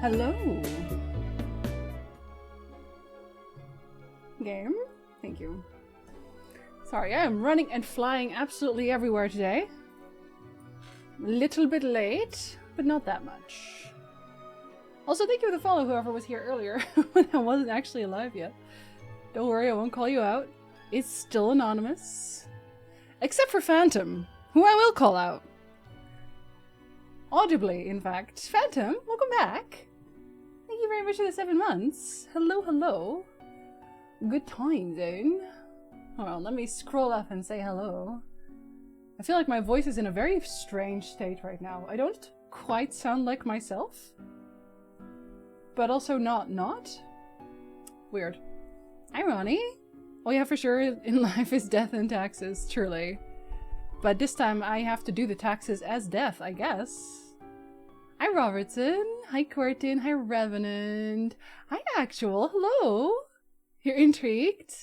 Hello. Game? Thank you. Sorry, I am running and flying absolutely everywhere today. Little bit late, but not that much. Also, thank you for the follow, whoever was here earlier when I wasn't actually alive yet. Don't worry, I won't call you out. It's still anonymous. Except for Phantom, who I will call out. Audibly, in fact. Phantom, welcome back. Thank you very much for the 7 months. Hello, hello. Good time, Zone. Hold on, let me scroll up and say hello. I feel like my voice is in a very strange state right now. I don't quite sound like myself. But also not. Weird. Hi, Ronnie. Oh yeah, for sure, in life is death and taxes, truly. But this time I have to do the taxes as death, I guess. Hi, Robertson. Hi, Quertin. Hi, Revenant. Hi, Actual. Hello. You're intrigued?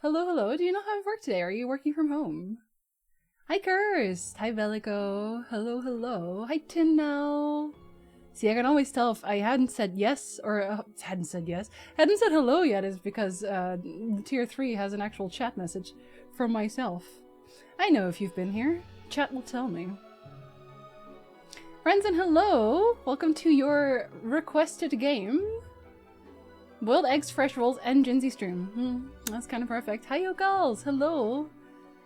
Hello, hello. Do you not have work today? Are you working from home? Hi, Cursed. Hi, Velico. Hello, hello. Hi, Tinmel. See, I can always tell if I hadn't said yes or hadn't said hello yet is because tier 3 has an actual chat message from myself. I know if you've been here. Chat will tell me. Friends and hello! Welcome to your requested game. Boiled eggs, fresh rolls, and Jinsey stream. That's kind of perfect. Hi, yo, girls! Hello!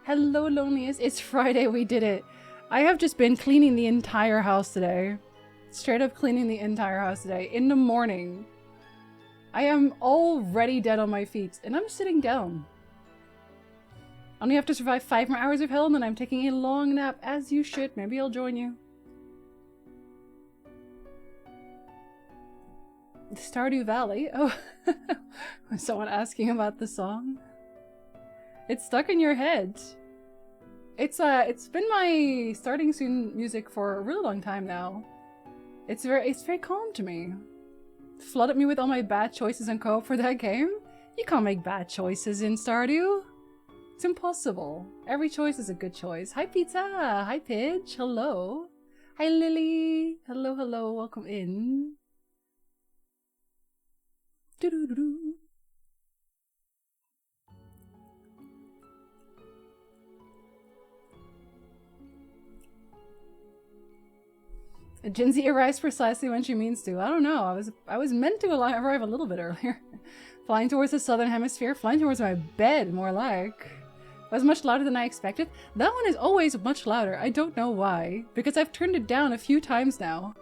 Hello, loneliest. It's Friday, we did it. I have just been cleaning the entire house today. Straight up cleaning the entire house today. In the morning. I am already dead on my feet, and I'm sitting down. I only have to survive 5 more hours of hell, and then I'm taking a long nap, as you should. Maybe I'll join you. Stardew Valley? Oh, was someone asking about the song? It's stuck in your head. It's been my starting soon music for a really long time now. It's very calm to me. Flooded me with all my bad choices in co-op for that game? You can't make bad choices in Stardew. It's impossible. Every choice is a good choice. Hi, Pizza! Hi, Pidge! Hello! Hi, Lily! Hello, hello, welcome in. Doo-doo-doo-doo. Jinsey arrives precisely when she means to. I don't know. I was meant to arrive a little bit earlier. Flying towards the southern hemisphere. Flying towards my bed, more like. Was much louder than I expected. That one is always much louder. I don't know why. Because I've turned it down a few times now.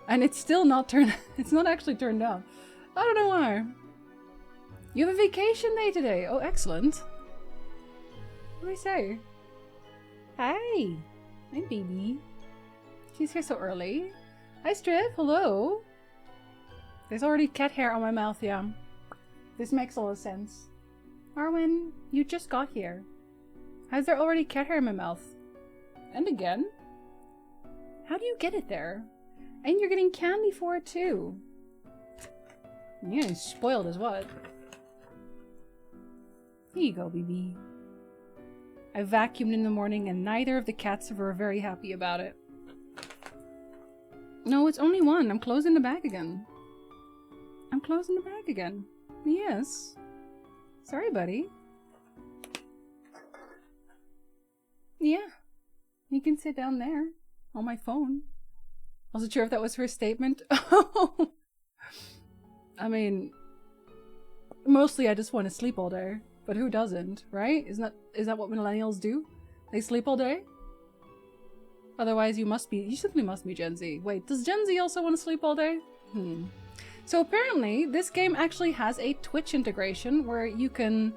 And it's still not turned... It's not actually turned down. I don't know why. You have a vacation day today. Oh, excellent. What do I say? Hi. Hi, baby. She's here so early. Hi, Strip. Hello. There's already cat hair on my mouth, yeah. This makes a lot of sense. Arwen, you just got here. How's there already cat hair in my mouth? And again? How do you get it there? And you're getting candy for it too. You're getting spoiled as what? Here you go, BB. I vacuumed in the morning and neither of the cats were very happy about it. No, it's only one. I'm closing the bag again. I'm closing the bag again. Yes. Sorry, buddy. Yeah. You can sit down there. On my phone. Wasn't sure if that was her statement. Oh. I mean, mostly I just want to sleep all day. But who doesn't, right? Is that what millennials do? They sleep all day? Otherwise you simply must be Gen Z. Wait, does Gen Z also want to sleep all day? So apparently this game actually has a Twitch integration where you can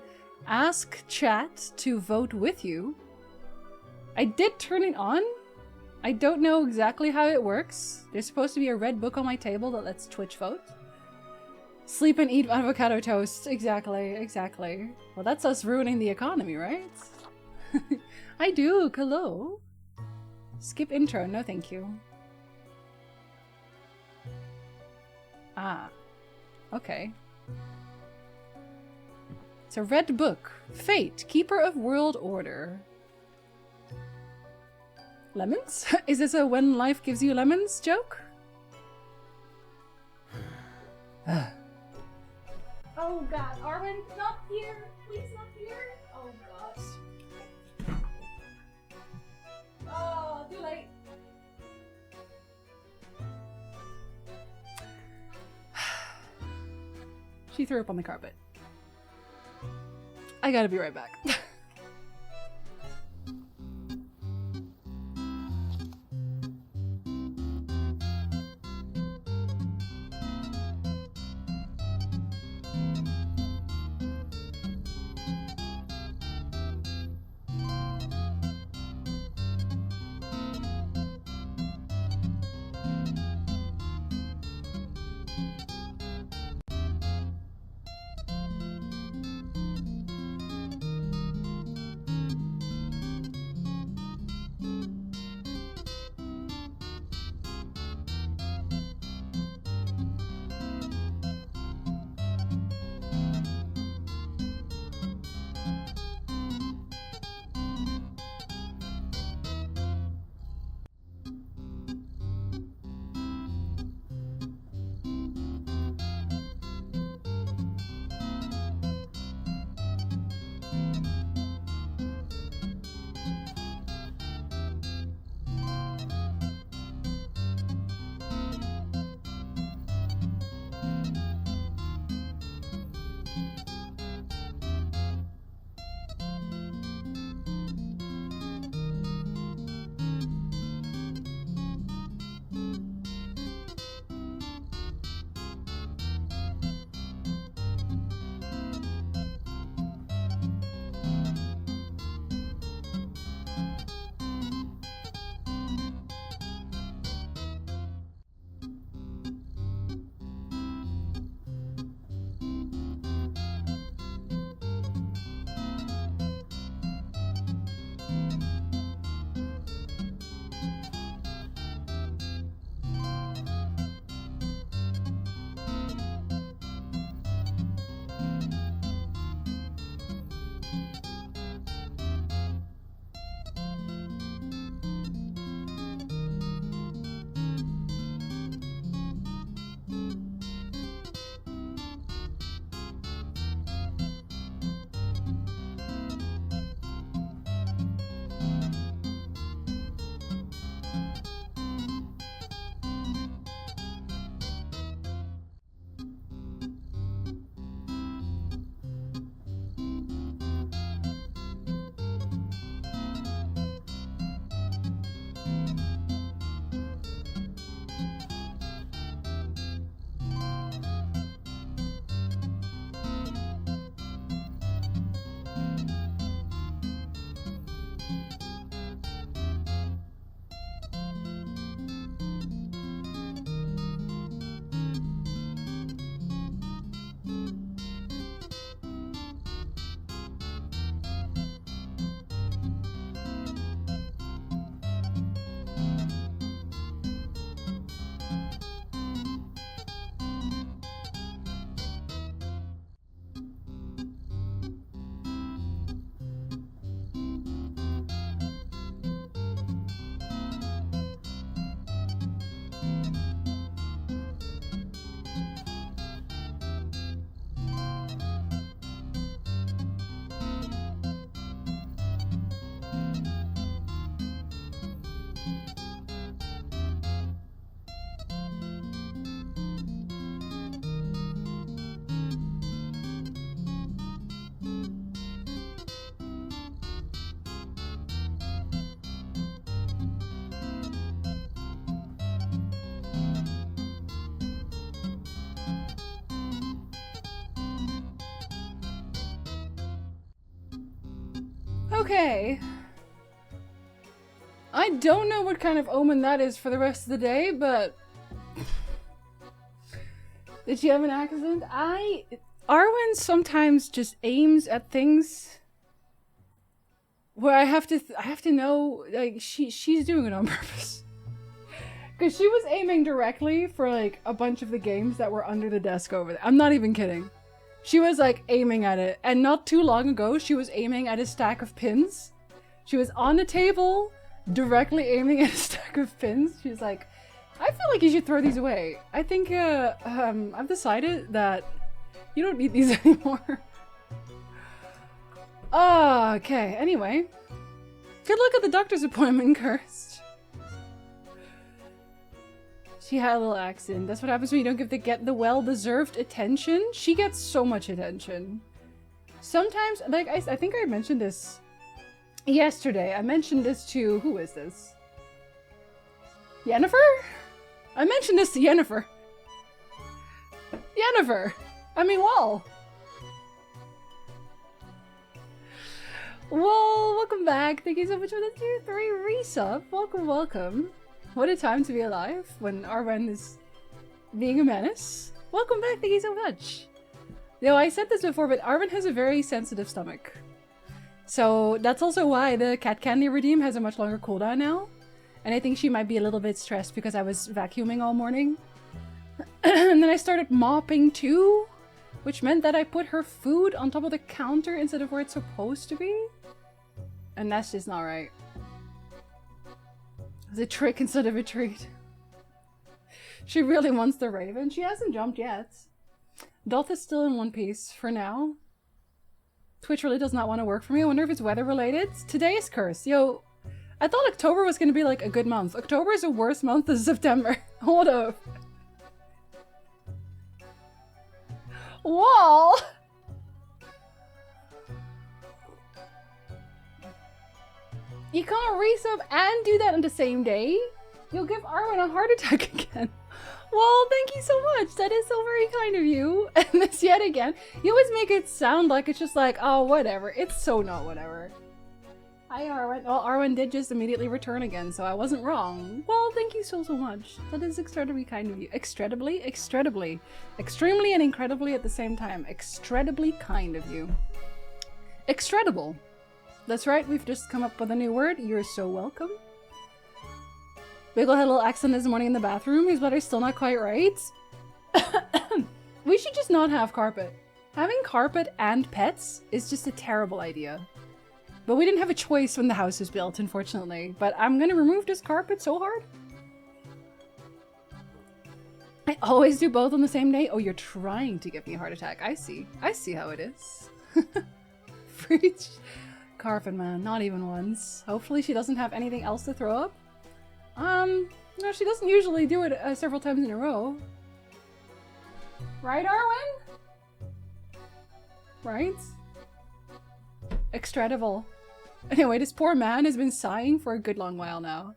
ask chat to vote with you. I did turn it on. I don't know exactly how it works. There's supposed to be a red book on my table that lets Twitch vote. Sleep and eat avocado toast. Exactly, exactly. Well, that's us ruining the economy, right? I do. Hello. Skip intro. No, thank you. Ah. Okay. It's a red book. Fate, Keeper of World Order. Lemons? Is this a when life gives you lemons joke? Oh god, Arwen, not here! Please not here! Oh god. Oh, too late. She threw up on the carpet. I gotta be right back. Okay. I don't know what kind of omen that is for the rest of the day, but... Did she have an accident? Arwen sometimes just aims at things where I have to know, like, she's doing it on purpose. Because she was aiming directly for, like, a bunch of the games that were under the desk over there. I'm not even kidding. She was, like, aiming at it. And not too long ago, she was aiming at a stack of pins. She was on the table, directly aiming at a stack of pins. She's like, I feel like you should throw these away. I think I've decided that you don't need these anymore. Okay, anyway. Good luck at the doctor's appointment, Cursed. She had a little accident. That's what happens when you don't get the well-deserved attention. She gets so much attention. Sometimes, like, I think I mentioned this yesterday. I mentioned this to... Who is this? Yennefer? I mentioned this to Yennefer. Yennefer! I mean, Wall! Well, welcome back. Thank you so much for the tier 3 resub. Welcome, welcome. What a time to be alive when Arwen is being a menace. Welcome back. Thank you so much. Yo, I said this before, but Arwen has a very sensitive stomach. So that's also why the cat candy redeem has a much longer cooldown now. And I think she might be a little bit stressed because I was vacuuming all morning. And then I started mopping too, which meant that I put her food on top of the counter instead of where it's supposed to be. And that's just not right. It's a trick instead of a treat. She really wants the Raven. She hasn't jumped yet. Dolph is still in one piece for now. Twitch really does not want to work for me. I wonder if it's weather related. Today is cursed. Yo, I thought October was going to be like a good month. October is a worse month than September. Hold up. Wall! You can't resub and do that on the same day? You'll give Arwen a heart attack again. Well, thank you so much. That is so very kind of you. And this yet again. You always make it sound like it's just like, oh, whatever. It's so not whatever. Hi, Arwen. Well, Arwen did just immediately return again, so I wasn't wrong. Well, thank you so much. That is incredibly kind of you. Extredibly? Extremely and incredibly at the same time. Extredibly kind of you. Extredible. That's right, we've just come up with a new word. You're so welcome. Wiggle had a little accident this morning in the bathroom. His bladder's still not quite right. We should just not have carpet. Having carpet and pets is just a terrible idea. But we didn't have a choice when the house was built, unfortunately. But I'm gonna remove this carpet so hard. I always do both on the same day. Oh, you're trying to give me a heart attack. I see. I see how it is. Preach. Carpet man, not even once. Hopefully she doesn't have anything else to throw up. No, she doesn't usually do it several times in a row. Right, Arwen? Right? Extredible. Anyway, this poor man has been sighing for a good long while now.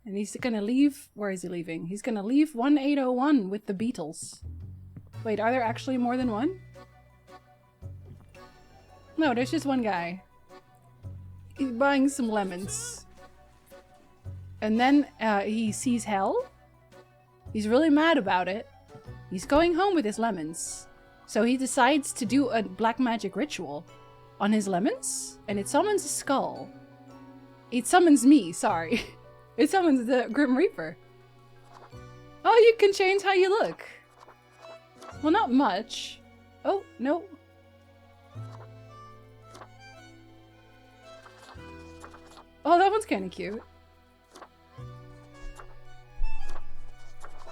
And he's gonna leave... Where is he leaving? He's gonna leave 1801 with the Beatles. Wait, are there actually more than one? No, there's just one guy. He's buying some lemons. And then he sees hell. He's really mad about it. He's going home with his lemons. So he decides to do a black magic ritual on his lemons. And it summons a skull. It summons me, sorry. It summons the Grim Reaper. Oh, you can change how you look. Well, not much. Oh, no. Oh, that one's kind of cute.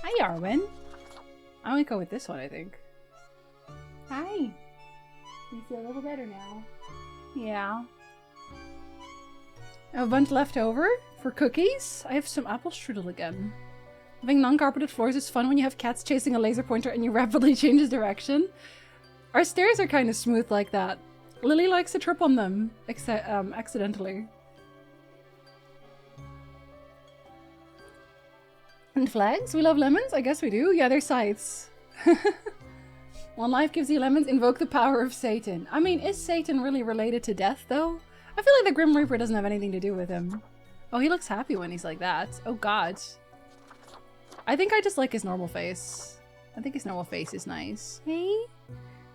Hi, Arwen. I'm gonna go with this one, I think. Hi. You feel a little better now. Yeah. I have a bunch left over for cookies. I have some apple strudel again. Having non-carpeted floors is fun when you have cats chasing a laser pointer and you rapidly change direction. Our stairs are kind of smooth like that. Lily likes to trip on them accidentally. And flags? We love lemons? I guess we do. Yeah, they're scythes. When life gives you lemons, invoke the power of Satan. I mean, is Satan really related to death, though? I feel like the Grim Reaper doesn't have anything to do with him. Oh, he looks happy when he's like that. Oh, God. I think I just like his normal face. I think his normal face is nice. Hey?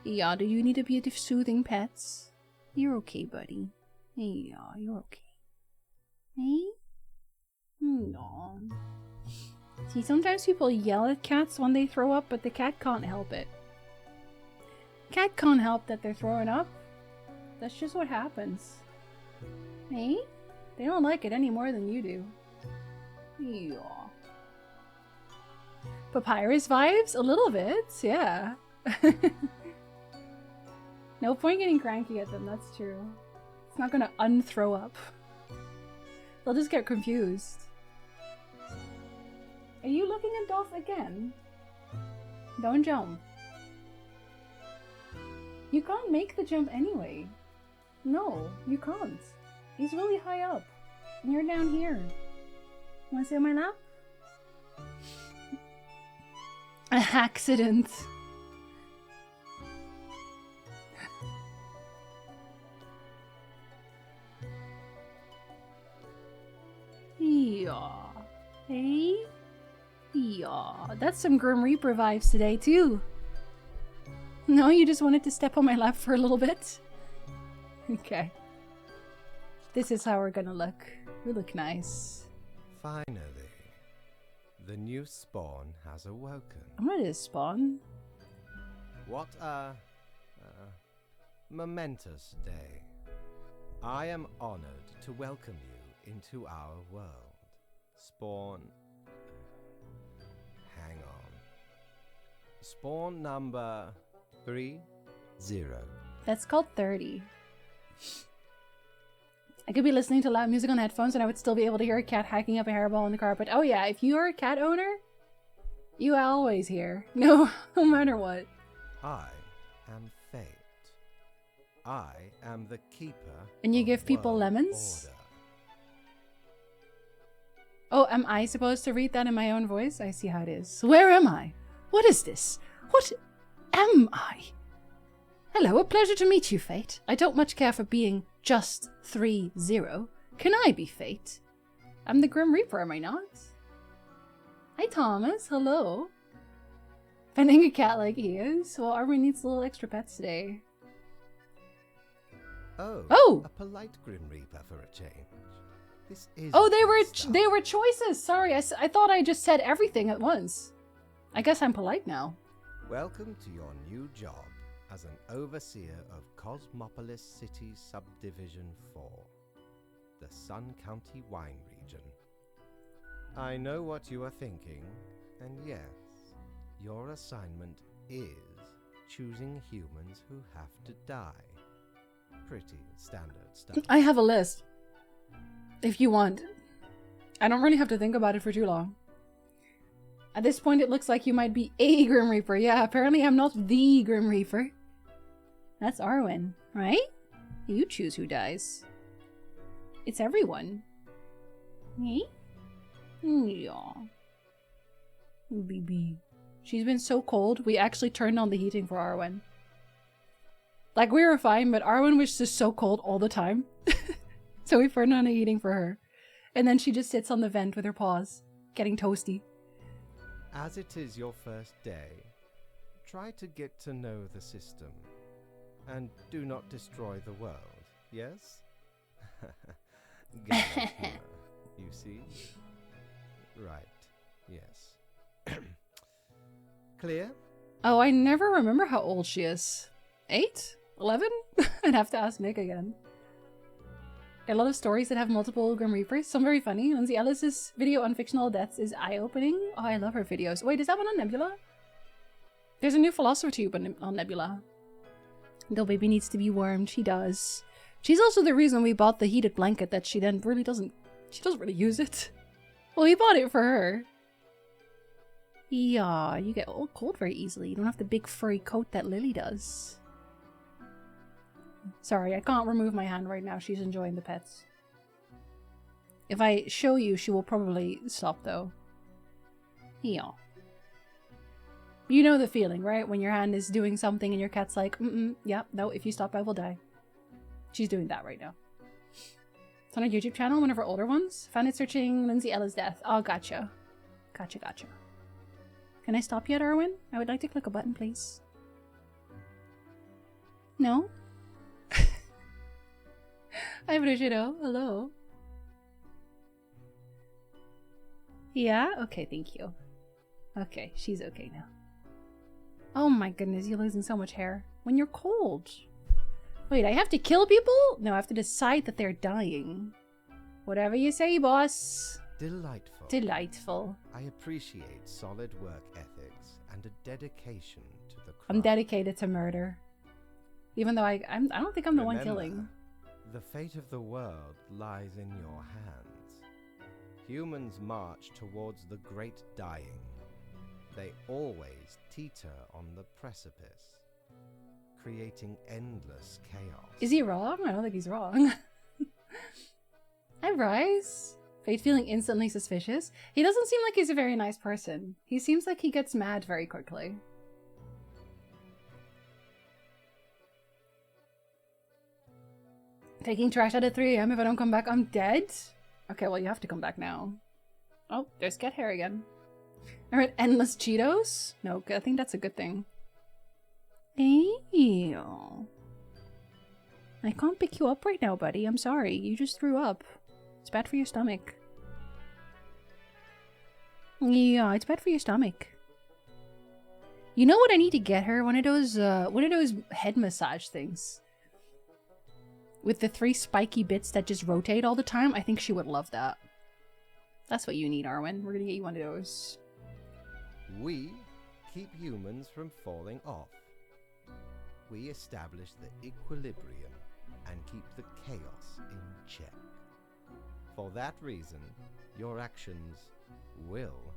Yeah, do you need a bit of soothing pets? You're okay, buddy. Yeah, you're okay. Hey? No. See, sometimes people yell at cats when they throw up, but the cat can't help it. Cat can't help that they're throwing up. That's just what happens. Hey? They don't like it any more than you do. Yeah. Papyrus vibes? A little bit, yeah. No point getting cranky at them, that's true. It's not gonna unthrow up. They'll just get confused. Are you looking at Dolph again? Don't jump. You can't make the jump anyway. No, you can't. He's really high up. And you're down here. Wanna sit on my lap? An accident. Yeah. Hey? Yeah. That's some Grim Reaper vibes today, too. No, you just wanted to step on my lap for a little bit? Okay. This is how we're gonna look. We look nice. Finally, the new spawn has awoken. I'm ready to spawn. What a momentous day. I am honored to welcome you into our world. Spawn... Hang on. Spawn number 30. That's called 30. I could be listening to loud music on headphones and I would still be able to hear a cat hacking up a hairball in the carpet. Oh yeah, if you are a cat owner, you always hear. No matter what. I am Fate. I am the keeper. And you of give people world lemons? order. Oh, am I supposed to read that in my own voice? I see how it is. Where am I? What is this? What am I? Hello, a pleasure to meet you, Fate. I don't much care for being just 30. Can I be Fate? I'm the Grim Reaper, am I not? Hi, Thomas. Hello. Fending a cat like he is. Well, Armin needs a little extra pets today. Oh! A polite Grim Reaper for a change. This is Oh, they were choices. Sorry, I thought I just said everything at once. I guess I'm polite now. Welcome to your new job as an overseer of Cosmopolis City Subdivision 4, the Sun County Wine Region. I know what you are thinking, and yes, your assignment is choosing humans who have to die. Pretty standard stuff. I have a list. If you want. I don't really have to think about it for too long. At this point, it looks like you might be a Grim Reaper. Yeah, apparently I'm not the Grim Reaper. That's Arwen, right? You choose who dies. It's everyone. Me? Yeah. BB. She's been so cold, we actually turned on the heating for Arwen. Like, we were fine, but Arwen was just so cold all the time. So we turned on the heating for her. And then she just sits on the vent with her paws, getting toasty. As it is your first day, try to get to know the system. And do not destroy the world, yes? Humor, you see? Right, yes. Clear? Oh, I never remember how old she is. 8? 11? I'd have to ask Nick again. A lot of stories that have multiple Grim Reapers. Some very funny. Lindsay Ellis's video on fictional deaths is eye-opening. Oh, I love her videos. Wait, is that one on Nebula? There's a new Philosopher Tube on Nebula. Little baby needs to be warmed. She does. She's also the reason we bought the heated blanket that she then really doesn't... She doesn't really use it. Well, we bought it for her. Yeah, you get cold very easily. You don't have the big furry coat that Lily does. Sorry, I can't remove my hand right now. She's enjoying the pets. If I show you, she will probably stop, though. Yeah. You know the feeling, right? When your hand is doing something and your cat's like, yeah, no, if you stop, I will die. She's doing that right now. It's on her YouTube channel, one of her older ones. Found it searching Lindsay Ella's death. Oh, gotcha. Gotcha. Can I stop yet, Arwen? I would like to click a button, please. No? Hi, Brigido. Hello. Yeah? Okay, thank you. Okay, she's okay now. Oh my goodness, you're losing so much hair. When you're cold. Wait, I have to kill people? No, I have to decide that they're dying. Whatever you say, boss. Delightful. Delightful. I appreciate solid work ethics and a dedication to the craft. I'm dedicated to murder. Even though I don't think I'm the one killing. The fate of the world lies in your hands. Humans march towards the great dying. They always teeter on the precipice, creating endless chaos. Is he wrong? I don't think he's wrong. Hi, Bryce. Fate feeling instantly suspicious. He doesn't seem like he's a very nice person. He seems like he gets mad very quickly. Taking trash out at 3 AM. If I don't come back, I'm dead? Okay, well, you have to come back now. Oh, there's Get Hair again. I read Endless Cheetos? No, I think that's a good thing. Ew. I can't pick you up right now, buddy. I'm sorry. You just threw up. It's bad for your stomach. Yeah, it's bad for your stomach. You know what I need to get her? One of those head massage things. With the 3 spiky bits that just rotate all the time. I think she would love that. That's what you need, Arwen. We're gonna get you one of those. We keep humans from falling off. We establish the equilibrium and keep the chaos in check. For that reason, your actions will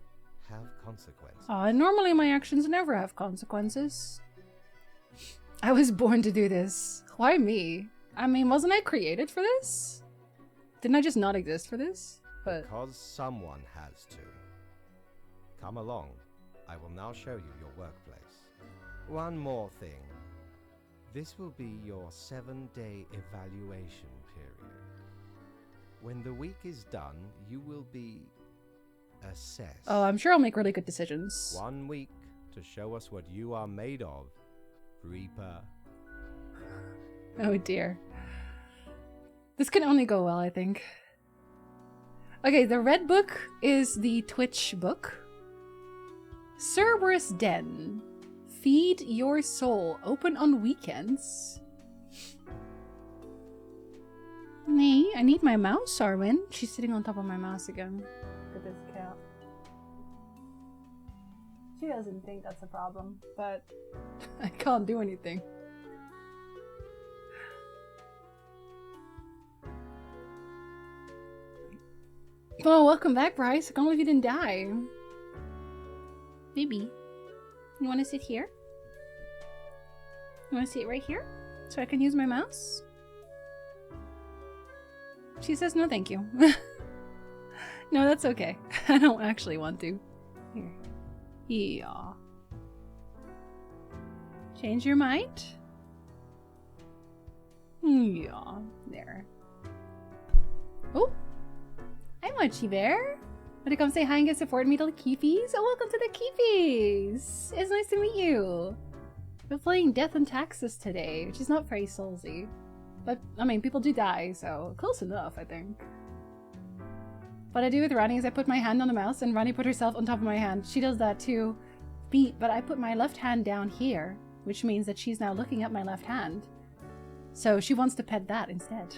have consequences. Normally my actions never have consequences. I was born to do this. Why me? I mean, wasn't I created for this? Didn't I just not exist for this? But because someone has to. Come along. I will now show you your workplace. One more thing. This will be your 7-day evaluation period. When the week is done, you will be assessed. oh, I'm sure I'll make really good decisions. 1 week to show us what you are made of, Reaper. Oh dear. This can only go well, I think. Okay, the red book is the Twitch book. Cerberus Den. Feed your soul. Open on weekends. Nee, I need my mouse, Arwen. She's sitting on top of my mouse again. Look at this cat. She doesn't think that's a problem, but I can't do anything. Oh, welcome back, Bryce. I can't believe you didn't die. Maybe. You want to sit here? You want to sit right here? So I can use my mouse? She says no thank you. No, that's okay. I don't actually want to. Here. Yeah. Change your mind? Yeah. There. Oh! Hi, Mochi Bear! Want to come say hi and get support me to the Keepies? Oh, welcome to the Keepies! It's nice to meet you! We're playing Death and Taxes today, which is not very soulsy. But, I mean, people do die, so close enough, I think. What I do with Rani is I put my hand on the mouse and Rani put herself on top of my hand. She does that too. But I put my left hand down here, which means that she's now looking at my left hand. So she wants to pet that instead.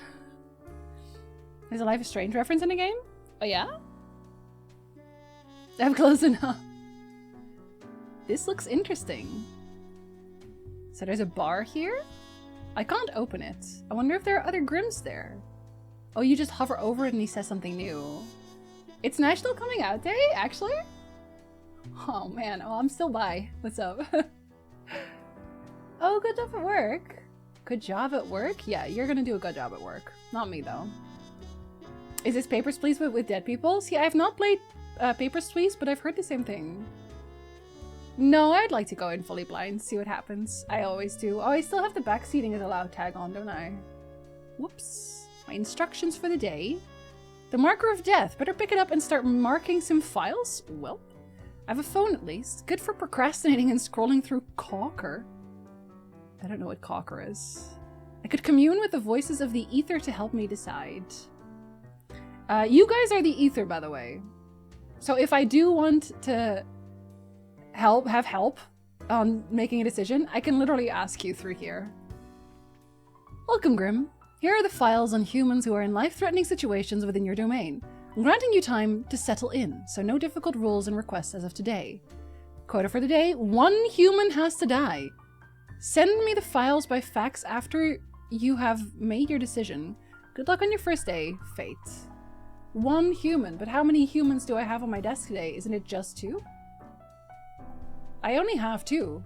There's a Life is Strange reference in the game? Oh yeah? I'm close enough. This looks interesting. So there's a bar here? I can't open it. I wonder if there are other Grims there. Oh, you just hover over it and he says something new. It's National Coming Out Day, actually? Oh man, oh, I'm still by. What's up? Oh, good job at work. Good job at work? Yeah, you're gonna do a good job at work. Not me, though. Is this Papers, Please with dead people? See, I have not played Papers, Please, but I've heard the same thing. No, I'd like to go in fully blind, see what happens. I always do. Oh, I still have the backseating as a loud tag on, don't I? Whoops. My instructions for the day. The marker of death. Better pick it up and start marking some files? Well, I have a phone at least. Good for procrastinating and scrolling through Caulker. I don't know what Caulker is. I could commune with the voices of the ether to help me decide. You guys are the ether, by the way. So if I do want to have help on making a decision, I can literally ask you through here. Welcome, Grim. Here are the files on humans who are in life-threatening situations within your domain. Granting you time to settle in, so no difficult rules and requests as of today. Quota for the day, 1 human has to die. Send me the files by fax after you have made your decision. Good luck on your first day, Fate. 1 human, but how many humans do I have on my desk today? Isn't it just 2? I only have 2.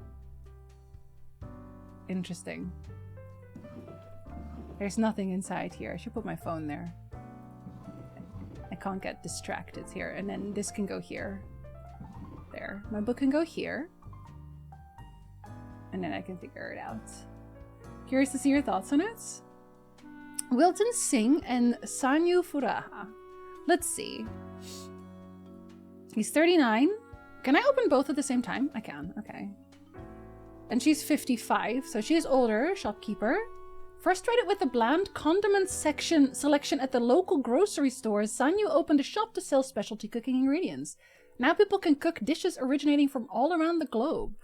Interesting. There's nothing inside here. I should put my phone there. I can't get distracted here. And then this can go here. There. My book can go here. And then I can figure it out. Curious to see your thoughts on it? Wilton Singh and Sanyu Furaha. Let's see. He's 39. Can I open both at the same time? I can. Okay. And she's 55, so she's older. Shopkeeper. Frustrated with the bland condiment selection at the local grocery stores, Sanyu opened a shop to sell specialty cooking ingredients. Now people can cook dishes originating from all around the globe.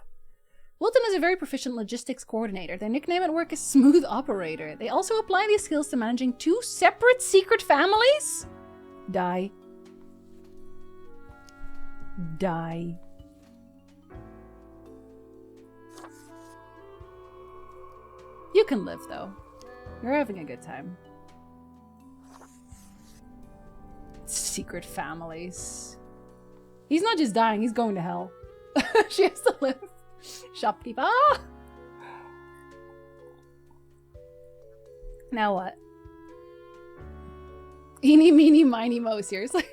Wilton is a very proficient logistics coordinator. Their nickname at work is Smooth Operator. They also apply these skills to managing 2 separate secret families? Die. Die. You can live, though. You're having a good time. Secret families. He's not just dying, he's going to hell. She has to live. Shopkeeper. Now what? Eeny, meeny, miny, mo, seriously?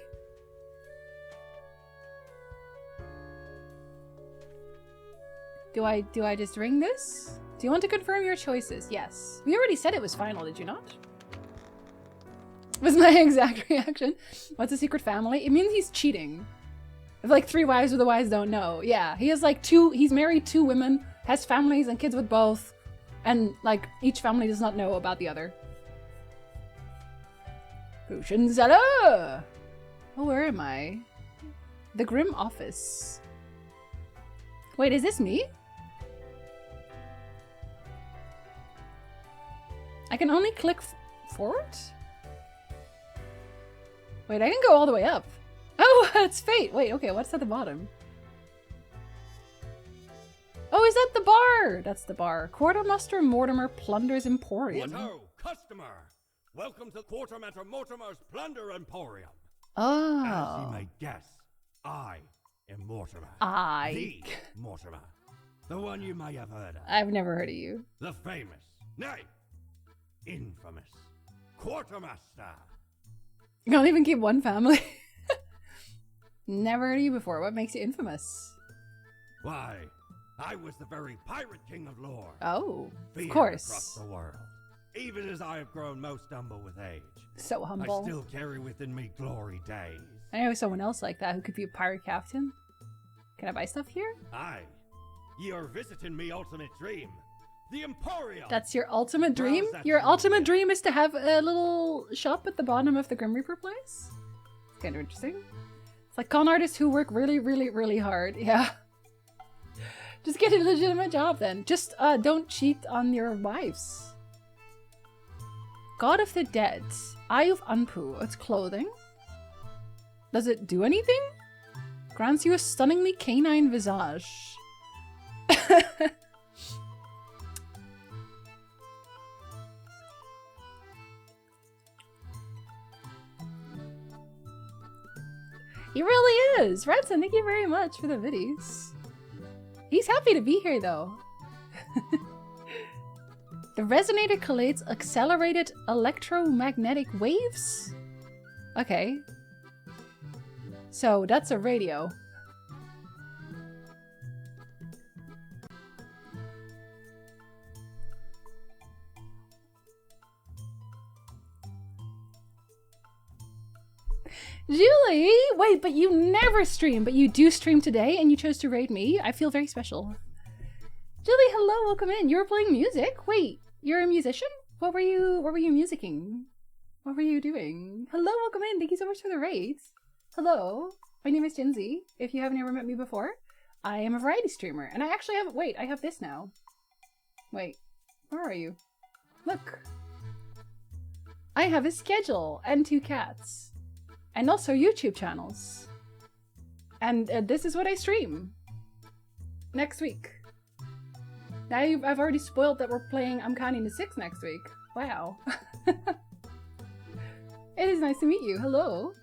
Do I just ring this? Do you want to confirm your choices? Yes. We already said it was final, did you not? Was my exact reaction. What's a secret family? It means he's cheating. If like 3 wives, but the wives don't know. Yeah, he has like he's married 2 women, has families and kids with both, and like each family does not know about the other. Potion Zella! Oh, where am I? The Grim Office. Wait, is this me? I can only click forward? Wait, I can go all the way up. Oh, it's Fate! Wait, okay, what's at the bottom? Oh, is that the bar? That's the bar. Quartermaster Mortimer Plunders Emporium. What ho, customer! Welcome to Quartermaster Mortimer's Plunder Emporium. Oh. As you may guess, I am Mortimer. The Mortimer. The one you may have heard of. I've never heard of you. The famous, nay, infamous Quartermaster. You can't even keep one family. Never heard of you before. What makes you infamous? Why, I was the very pirate king of lore. Oh, Feared of course. Across the world. Even as I have grown most humble with age. So humble. I still carry within me glory days. I know someone else like that who could be a pirate captain. Can I buy stuff here? Aye. Ye are visiting me ultimate dream. The Emporium! That's your ultimate dream? Browse Your that ultimate way. dream is to have a little shop at the bottom of the Grim Reaper place? It's kind of interesting. It's like con artists who work really, really, really hard. Yeah. Just get a legitimate job then. Just don't cheat on your wives. God of the Dead. Eye of Anpu. It's clothing. Does it do anything? Grants you a stunningly canine visage. He really is! Redson, thank you very much for the biddies. He's happy to be here though. The resonator collates accelerated electromagnetic waves? Okay. So that's a radio. Julie! Wait, but you never stream, but you do stream today and you chose to raid me. I feel very special. Julie, hello, welcome in. You were playing music? Wait, you're a musician? What were you musicking? What were you doing? Hello, welcome in. Thank you so much for the raids. Hello, my name is Jinzy. If you haven't ever met me before, I am a variety streamer. And I actually have, wait, I have this now. Wait, where are you? Look. I have a schedule and 2 cats. and also YouTube channels. And this is what I stream next week. Now I've already spoiled that we're playing I'm Counting to 6 next week. Wow. It is nice to meet you. Hello.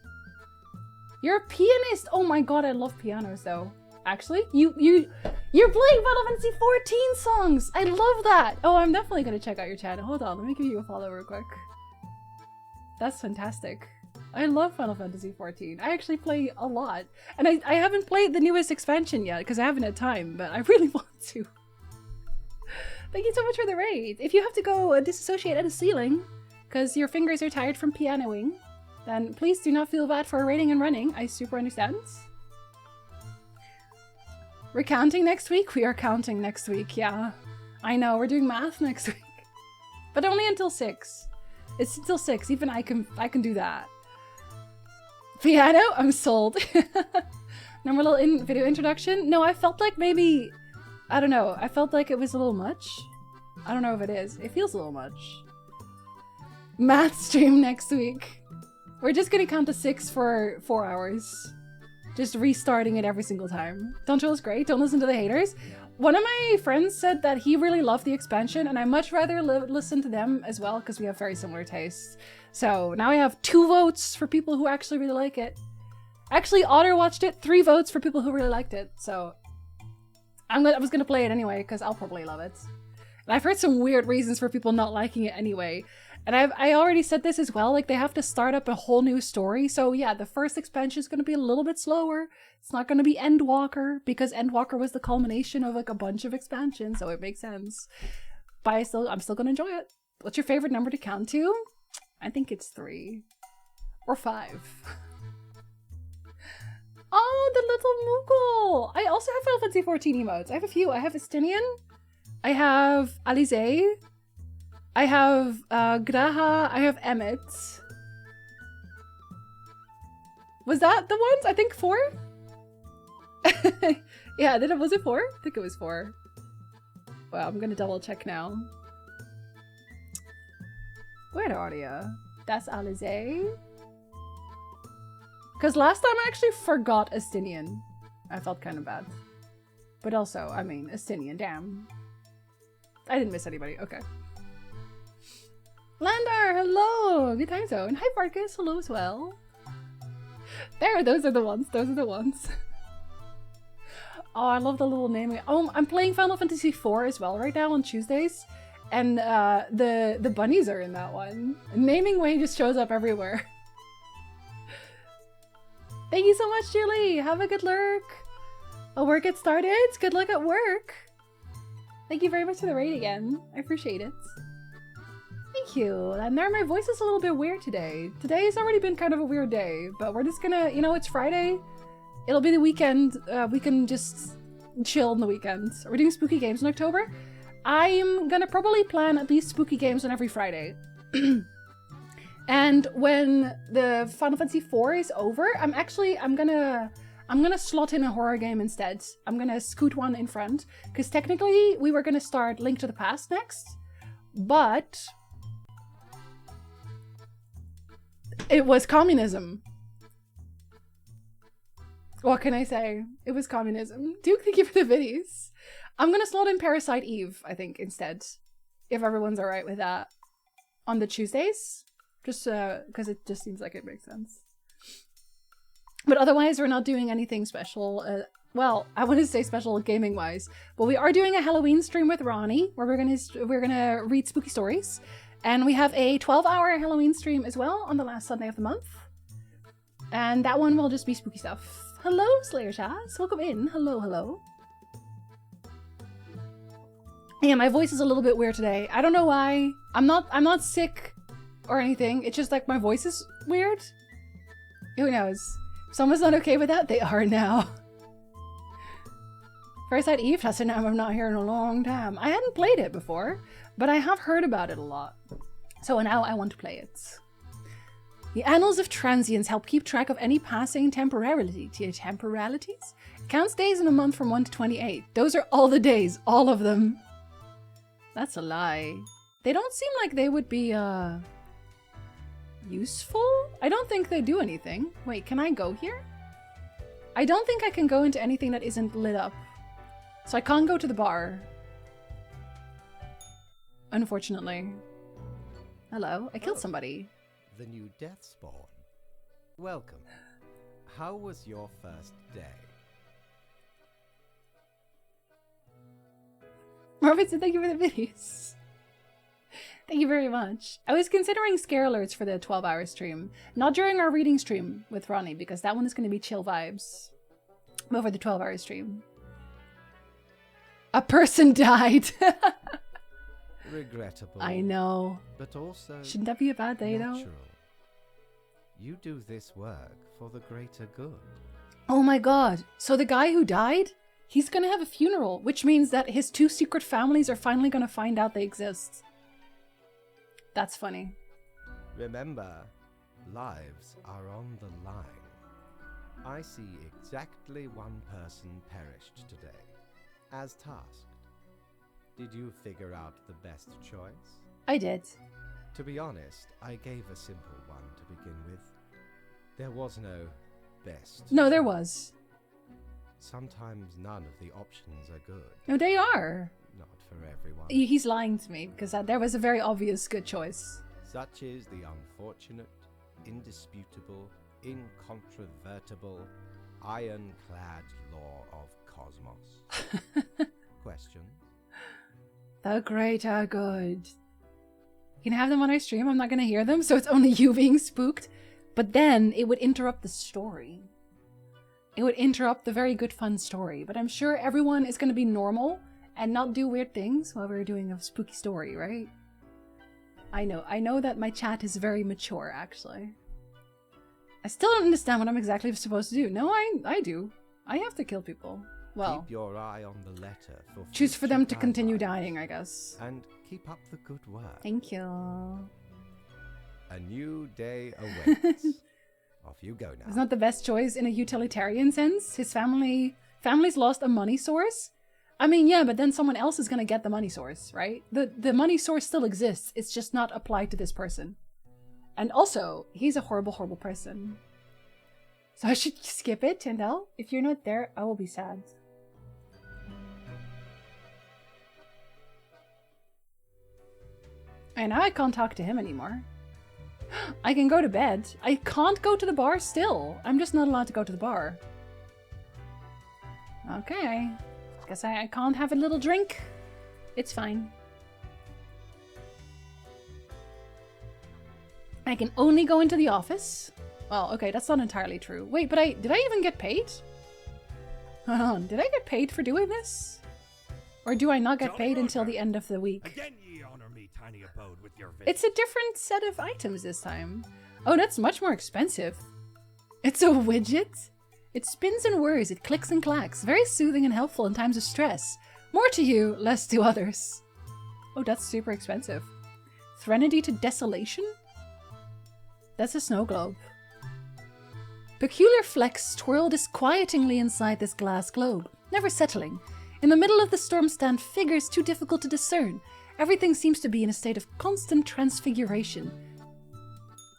You're a pianist. Oh my god, I love pianos though. Actually, you're playing Final Fantasy 14 songs. I love that. Oh, I'm definitely gonna check out your channel. Hold on, let me give you a follow real quick. That's fantastic. I love Final Fantasy 14. I actually play a lot. And I haven't played the newest expansion yet because I haven't had time, but I really want to. Thank you so much for the raid. If you have to go disassociate at a ceiling because your fingers are tired from pianoing, then please do not feel bad for raiding and running. I super understand. We're counting next week? We are counting next week, yeah. I know, we're doing math next week. But only until 6. It's until 6, even I can do that. Piano? I'm sold. Number little video introduction? No, I felt like maybe, I don't know, I felt like it was a little much. I don't know if it is. It feels a little much. Math stream next week. We're just gonna count to 6 for 4 hours. Just restarting it every single time. Don'Chill is great, don't listen to the haters. One of my friends said that he really loved the expansion, and I much rather listen to them as well, because we have very similar tastes. So now I have 2 votes for people who actually really like it. Actually, Otter watched it, 3 votes for people who really liked it. So I was gonna play it anyway, because I'll probably love it. And I've heard some weird reasons for people not liking it anyway. And I already said this as well, like they have to start up a whole new story. So yeah, the first expansion is going to be a little bit slower. It's not going to be Endwalker because Endwalker was the culmination of like a bunch of expansions. So it makes sense. But I'm still going to enjoy it. What's your favorite number to count to? I think it's 3 or 5. Oh, the little Moogle. I also have Final Fantasy 14 emotes. I have a few. I have Estinian. I have Alize. I have Graha, I have Emmett. Was that the ones? I think 4? Yeah, was it 4? I think it was 4. Well, I'm gonna double check now. Where are you? That's Alize. Because last time I actually forgot Estinian. I felt kind of bad. But also, I mean, Estinian, damn. I didn't miss anybody, okay. Landar, hello! Good time zone. Hi Marcus, hello as well. There, those are the ones. Those are the ones. Oh, I love the little naming. Oh, I'm playing Final Fantasy IV as well right now on Tuesdays. And the bunnies are in that one. Naming Way just shows up everywhere. Thank you so much, Julie! Have a good lurk! I'll work get started. Good luck at work! Thank you very much for the raid again. I appreciate it. Thank you. And there, my voice is a little bit weird today. Today's already been kind of a weird day, but we're just gonna, you know, it's Friday. It'll be the weekend. We can just chill on the weekends. Are we doing spooky games in October? I'm gonna probably plan at least spooky games on every Friday. And when the Final Fantasy IV is over, I'm gonna slot in a horror game instead. I'm gonna scoot one in front. Because technically, we were gonna start Link to the Past next. But it was communism. What can I say? It was communism. Duke, thank you for the biddies. I'm gonna slot in Parasite Eve, I think, instead. If everyone's alright with that. On the Tuesdays. Just because it just seems like it makes sense. But otherwise, we're not doing anything special. Well, I want to say special gaming-wise, but we are doing a Halloween stream with Ronnie, where we're gonna read spooky stories, and we have a 12-hour Halloween stream as well on the last Sunday of the month, and that one will just be spooky stuff. Hello, Slayer Shaz. Welcome in. Hello, hello. Yeah, my voice is a little bit weird today. I don't know why. I'm not sick or anything. It's just like my voice is weird. Who knows? If someone's not okay with that, they are now. Parasite Eve, that's a name I've not heard in a long time. I hadn't played it before, but I have heard about it a lot. So now I want to play it. The annals of transience help keep track of any passing temporalities. Counts days in a month from 1 to 28. Those are all the days, all of them. That's a lie. They don't seem like they would be useful? I don't think they do anything. Wait, can I go here? I don't think I can go into anything that isn't lit up. So I can't go to the bar. Unfortunately. Hello, I killed somebody. The new death spawn. Welcome. How was your first day? Marvin said thank you for the videos. Thank you very much. I was considering scare alerts for the 12-hour stream. Not during our reading stream with Ronnie, because that one is going to be chill vibes. But for the 12-hour stream. A person died! Regrettable. I know. But also shouldn't that be a bad day, natural. Though? You do this work for the greater good. Oh my god. So the guy who died, he's gonna have a funeral, which means that his 2 secret families are finally gonna find out they exist. That's funny. Remember, lives are on the line. I see exactly 1 person perished today, as tasked. Did you figure out the best choice? I did. To be honest, I gave a simple one to begin with. There was no best. No, there was. Sometimes none of the options are good. No, they are. Not for everyone. He's lying to me, because there was a very obvious good choice. Such is the unfortunate, indisputable, incontrovertible, ironclad law of cosmos. Question? The greater good. You can have them on our stream, I'm not going to hear them, so it's only you being spooked. But then it would interrupt the story. It would interrupt the very good fun story. But I'm sure everyone is going to be normal and not do weird things while we're doing a spooky story, right? I know that my chat is very mature, actually. I still don't understand what I'm exactly supposed to do. No, I do. I have to kill people. Well, keep your eye on the letter for choose for them to timelines. continue dying, I guess. And keep up the good work. Thank you. A new day awaits. Off you go now. It's not the best choice in a utilitarian sense. His family's lost a money source. I mean, yeah, but then someone else is gonna get the money source, right? The money source still exists. It's just not applied to this person. And also, he's a horrible, horrible person. So I should skip it, Tyndall. If you're not there, I will be sad. And now I can't talk to him anymore. I can go to bed. I can't go to the bar still. I'm just not allowed to go to the bar. Okay. Guess I can't have a little drink. It's fine. I can only go into the office. Well, okay, that's not entirely true. Wait, but did I even get paid? Hold on, did I get paid for doing this? Or do I not get paid until the end of the week? Again ye honor me, tiny abode, with your It's a different set of items this time. Oh, that's much more expensive. It's a widget? It spins and whirs, it clicks and clacks. Very soothing and helpful in times of stress. More to you, less to others. Oh, that's super expensive. Threnody to Desolation? That's a snow globe. Peculiar flecks twirl disquietingly inside this glass globe, never settling. In the middle of the storm stand figures too difficult to discern. Everything seems to be in a state of constant transfiguration.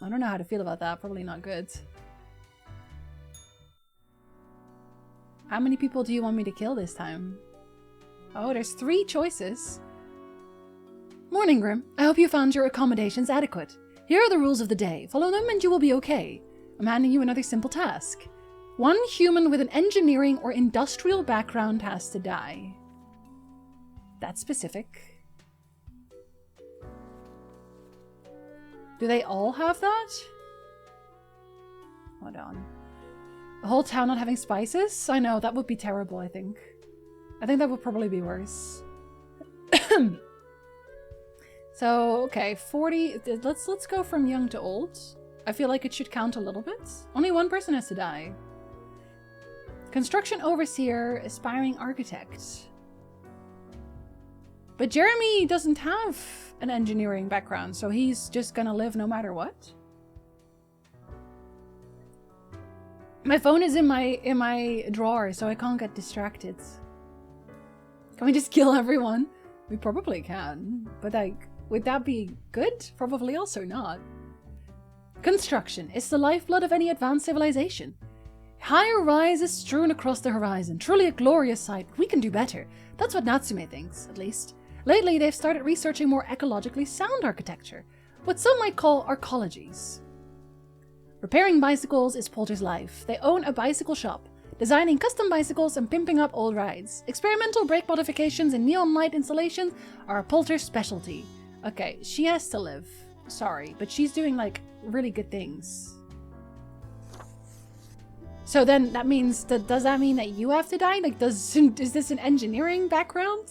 I don't know how to feel about that. Probably not good. How many people do you want me to kill this time? Oh, there's 3 choices. Morning, Grim. I hope you found your accommodations adequate. Here are the rules of the day. Follow them and you will be okay. I'm handing you another simple task. 1 human with an engineering or industrial background has to die. That's specific. Do they all have that? Hold on. The whole town not having spices? I know, that would be terrible, I think. I think that would probably be worse. So, okay, 40... Let's go from young to old. I feel like it should count a little bit. Only 1 person has to die. Construction overseer, aspiring architect. But Jeremy doesn't have an engineering background, so he's just gonna live no matter what. My phone is in my drawer, so I can't get distracted. Can we just kill everyone? We probably can, but like, would that be good? Probably also not. Construction is the lifeblood of any advanced civilization. High-rise is strewn across the horizon. Truly a glorious sight. We can do better. That's what Natsume thinks, at least. Lately, they've started researching more ecologically sound architecture, what some might call arcologies. Repairing bicycles is Poulter's life. They own a bicycle shop, designing custom bicycles and pimping up old rides. Experimental brake modifications and neon light installations are Poulter's specialty. Okay, she has to live. Sorry, but she's doing, like, really good things. So then that means, does that mean that you have to die? Like, is this an engineering background?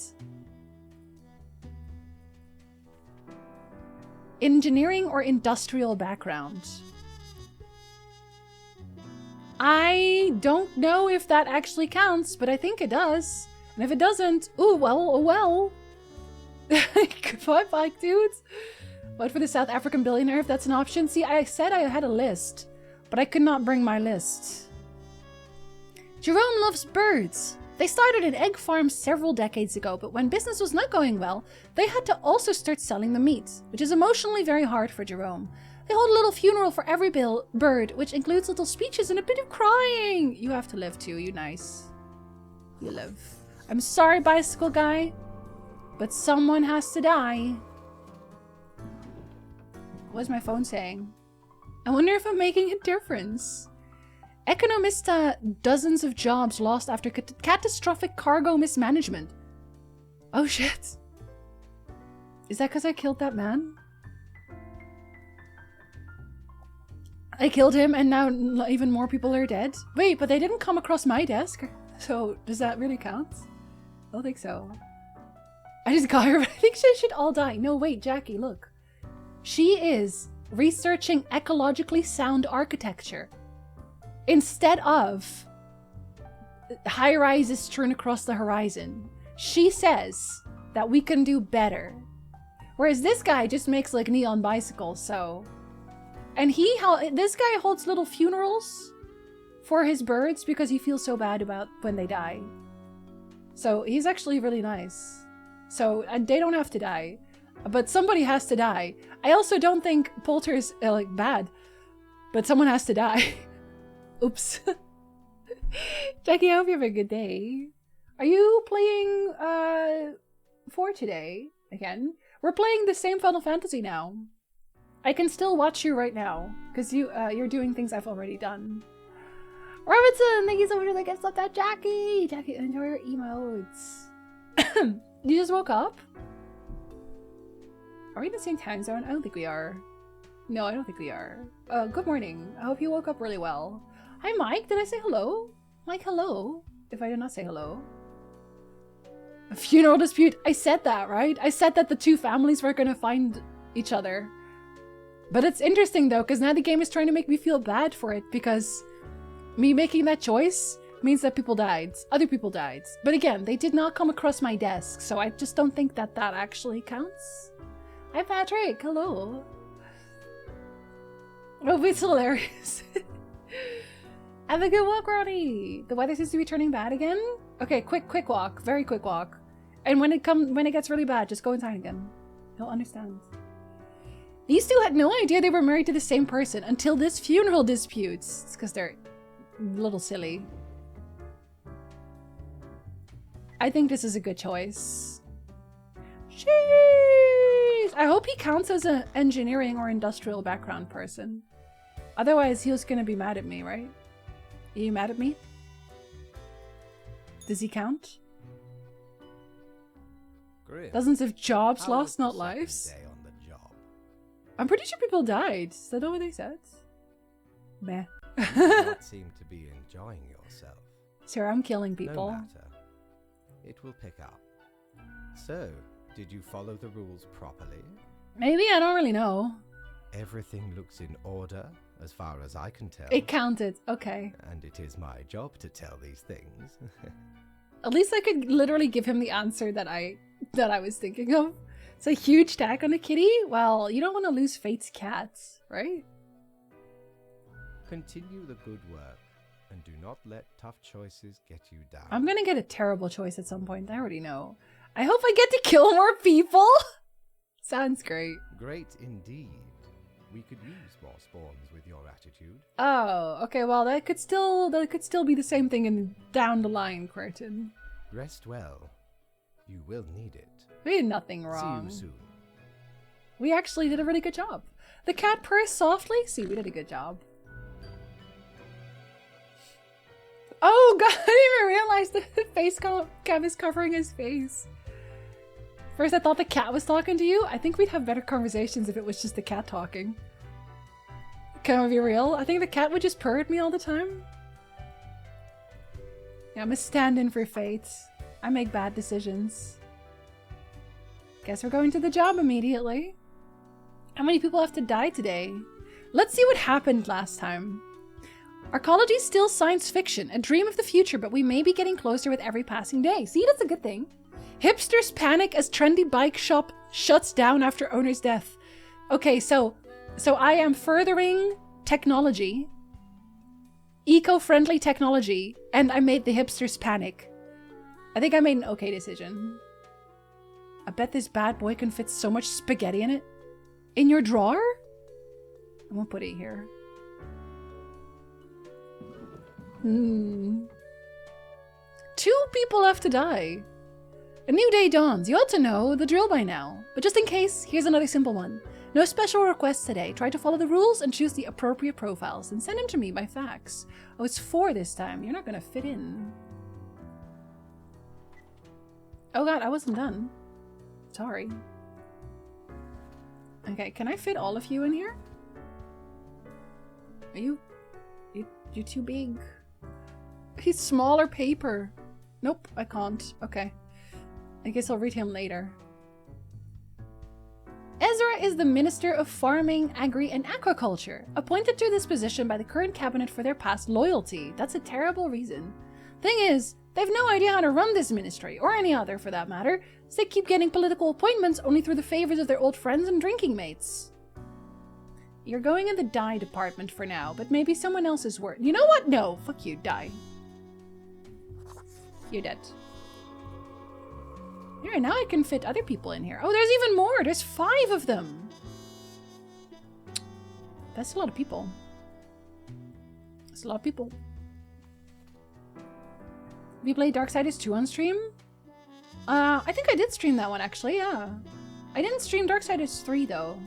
Engineering or industrial background? I don't know if that actually counts, but I think it does. And if it doesn't, oh well. Goodbye, bike dudes. Vote for the South African billionaire if that's an option. See, I said I had a list, but I could not bring my list. Jerome loves birds. They started an egg farm several decades ago, but when business was not going well, they had to also start selling the meat, which is emotionally very hard for Jerome. They hold a little funeral for every bird, which includes little speeches and a bit of crying. You have to live too, you nice. You live. I'm sorry, bicycle guy, but someone has to die. What's my phone saying? I wonder if I'm making a difference. Economista, dozens of jobs lost after catastrophic cargo mismanagement. Oh shit. Is that because I killed that man? I killed him and now even more people are dead? Wait, but they didn't come across my desk. So does that really count? I don't think so. I just got her, but I think she should all die. No, wait, Jackie, look. She is researching ecologically sound architecture. Instead of high-rises strewn across the horizon, she says that we can do better. Whereas this guy just makes like neon bicycles, so... And this guy holds little funerals for his birds because he feels so bad about when they die. So he's actually really nice. So they don't have to die. But somebody has to die. I also don't think Poulter's like bad. But someone has to die. Oops. Jackie, I hope you have a good day. Are you playing 4 today again? We're playing the same Final Fantasy now. I can still watch you right now because you're doing things I've already done. Robinson, thank you so much for the gift of that, Jackie. Jackie, enjoy your emotes. You just woke up? Are we in the same time zone? I don't think we are. No, I don't think we are. Good morning. I hope you woke up really well. Hi, Mike. Did I say hello? Mike, hello. If I did not say hello. A funeral dispute. I said that, right? I said that the two families were going to find each other. But it's interesting, though, because now the game is trying to make me feel bad for it, because me making that choice means that people died. Other people died. But again, they did not come across my desk, so I just don't think that that actually counts. Hi, Patrick. Hello. Oh, it's hilarious. Have a good walk, Ronnie. The weather seems to be turning bad again. Okay, quick walk. Very quick walk. And when it gets really bad, just go inside again. He'll understand. These two had no idea they were married to the same person until this funeral dispute. It's because they're a little silly. I think this is a good choice. Jeez! I hope he counts as an engineering or industrial background person. Otherwise, he was gonna be mad at me, right? Are you mad at me? Does he count? Grim. Dozens of jobs How lost, was the not second lives. day on the job? I'm pretty sure people died. Is that not what they said? Meh. You do not seem to be enjoying yourself. Sir, I'm killing people. No matter. It will pick up. So, did you follow the rules properly? Maybe, I don't really know. Everything looks in order, as far as I can tell. It counted. Okay. And it is my job to tell these things. At least I could literally give him the answer that I was thinking of. It's a huge tag on a kitty? Well, you don't want to lose Fate's cats, right? Continue the good work, and do not let tough choices get you down. I'm gonna get a terrible choice at some point. I already know. I hope I get to kill more people! Sounds great. Great indeed. we could use more spawns with your attitude. Oh, okay, well that could still be the same thing in down the line, Quertin. Rest well. You will need it. We did nothing wrong. See you soon. We actually did a really good job. The cat purrs softly. See, we did a good job. Oh god, I didn't even realize the face cam is covering his face. First I thought the cat was talking to you. I think we'd have better conversations if it was just the cat talking. Can I be real? I think the cat would just purr at me all the time. Yeah, I'm a stand-in for fate. I make bad decisions. Guess we're going to the job immediately. How many people have to die today? Let's see what happened last time. Arcology's still science fiction, a dream of the future, but we may be getting closer with every passing day. See, that's a good thing. Hipsters panic as trendy bike shop shuts down after owner's death. Okay, so I am furthering technology, eco-friendly technology, and I made the hipsters panic. I think I made an okay decision. I bet this bad boy can fit so much spaghetti in it. In your drawer? I'm gonna put it here. 2 people have to die. A new day dawns. You ought to know the drill by now. But just in case, here's another simple one. No special requests today. Try to follow the rules and choose the appropriate profiles and send them to me by fax. Oh, it's 4 this time. You're not gonna fit in. Oh god, I wasn't done. Sorry. Okay, can I fit all of you in here? Are you too big? He's smaller paper. Nope, I can't. Okay. I guess I'll read him later. Ezra is the Minister of Farming, Agri, and Aquaculture, appointed to this position by the current cabinet for their past loyalty. That's a terrible reason. Thing is, they've no idea how to run this ministry, or any other for that matter, so they keep getting political appointments only through the favors of their old friends and drinking mates. You're going in the dye department for now, but maybe someone else is worth. You know what? No, fuck you, dye. You're dead. Here, now I can fit other people in here. Oh, there's even more! There's 5 of them! That's a lot of people. That's a lot of people. Have you played Darksiders 2 on stream? I think I did stream that one, actually, yeah. I didn't stream Darksiders 3, though.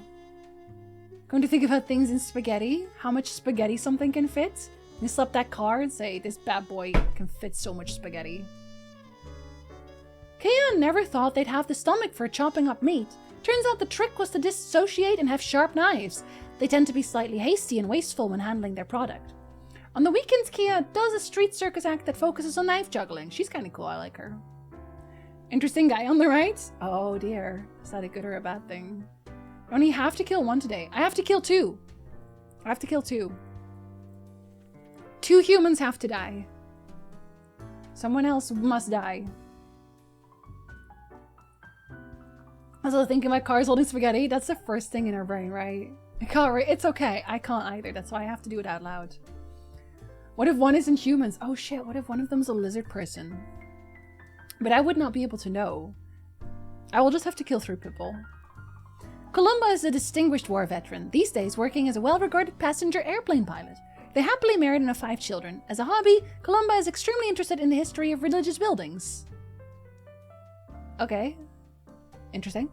Going to think about things in spaghetti? How much spaghetti something can fit? You slap that car and say, this bad boy can fit so much spaghetti. Kaon never thought they'd have the stomach for chopping up meat. Turns out the trick was to dissociate and have sharp knives. They tend to be slightly hasty and wasteful when handling their product. On the weekends, Kia does a street circus act that focuses on knife juggling. She's kind of cool, I like her. Interesting guy on the right? Oh dear. Is that a good or a bad thing? I only have to kill 1 today. I have to kill 2. I have to kill 2. 2 humans have to die. Someone else must die. Also thinking my car's holding spaghetti. That's the first thing in our brain, right? I can't read. It's okay. I can't either. That's why I have to do it out loud. What if one isn't humans? Oh shit, what if one of them's a lizard person? But I would not be able to know. I will just have to kill 3 people. Columba is a distinguished war veteran, these days working as a well-regarded passenger airplane pilot. They happily married and have 5 children. As a hobby, Columba is extremely interested in the history of religious buildings. Okay. Interesting.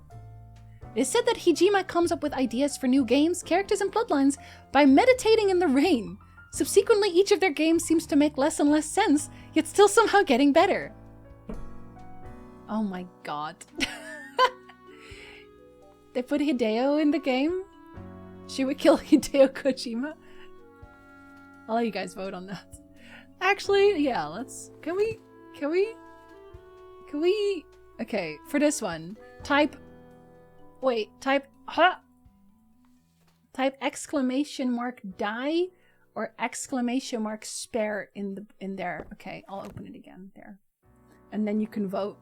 It is said that Hijima comes up with ideas for new games, characters, and plotlines by meditating in the rain. Subsequently, each of their games seems to make less and less sense, yet still somehow getting better. Oh my god. They put Hideo in the game? Should we kill Hideo Kojima? I'll let you guys vote on that. Actually, yeah, let's... Can we... Okay, for this one, type exclamation mark die or exclamation mark spare in there. Okay, I'll open it again there. And then you can vote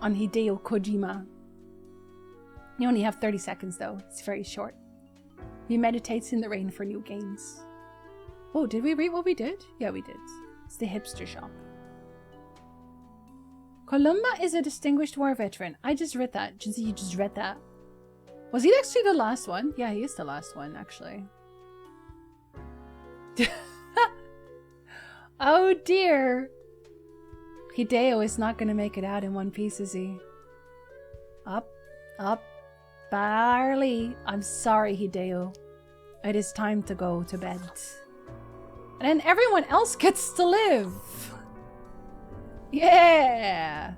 on Hideo Kojima. You only have 30 seconds though. It's very short. He meditates in the rain for new games. Oh, did we read what we did? Yeah, we did. It's the hipster shop. Columba is a distinguished war veteran. I just read that. Jinsei, you just read that. Was he actually the last one? Yeah, he is the last one, actually. Oh dear. Hideo is not gonna make it out in one piece, is he? Up, up, barley. I'm sorry, Hideo. It is time to go to bed. And then everyone else gets to live. Yeah!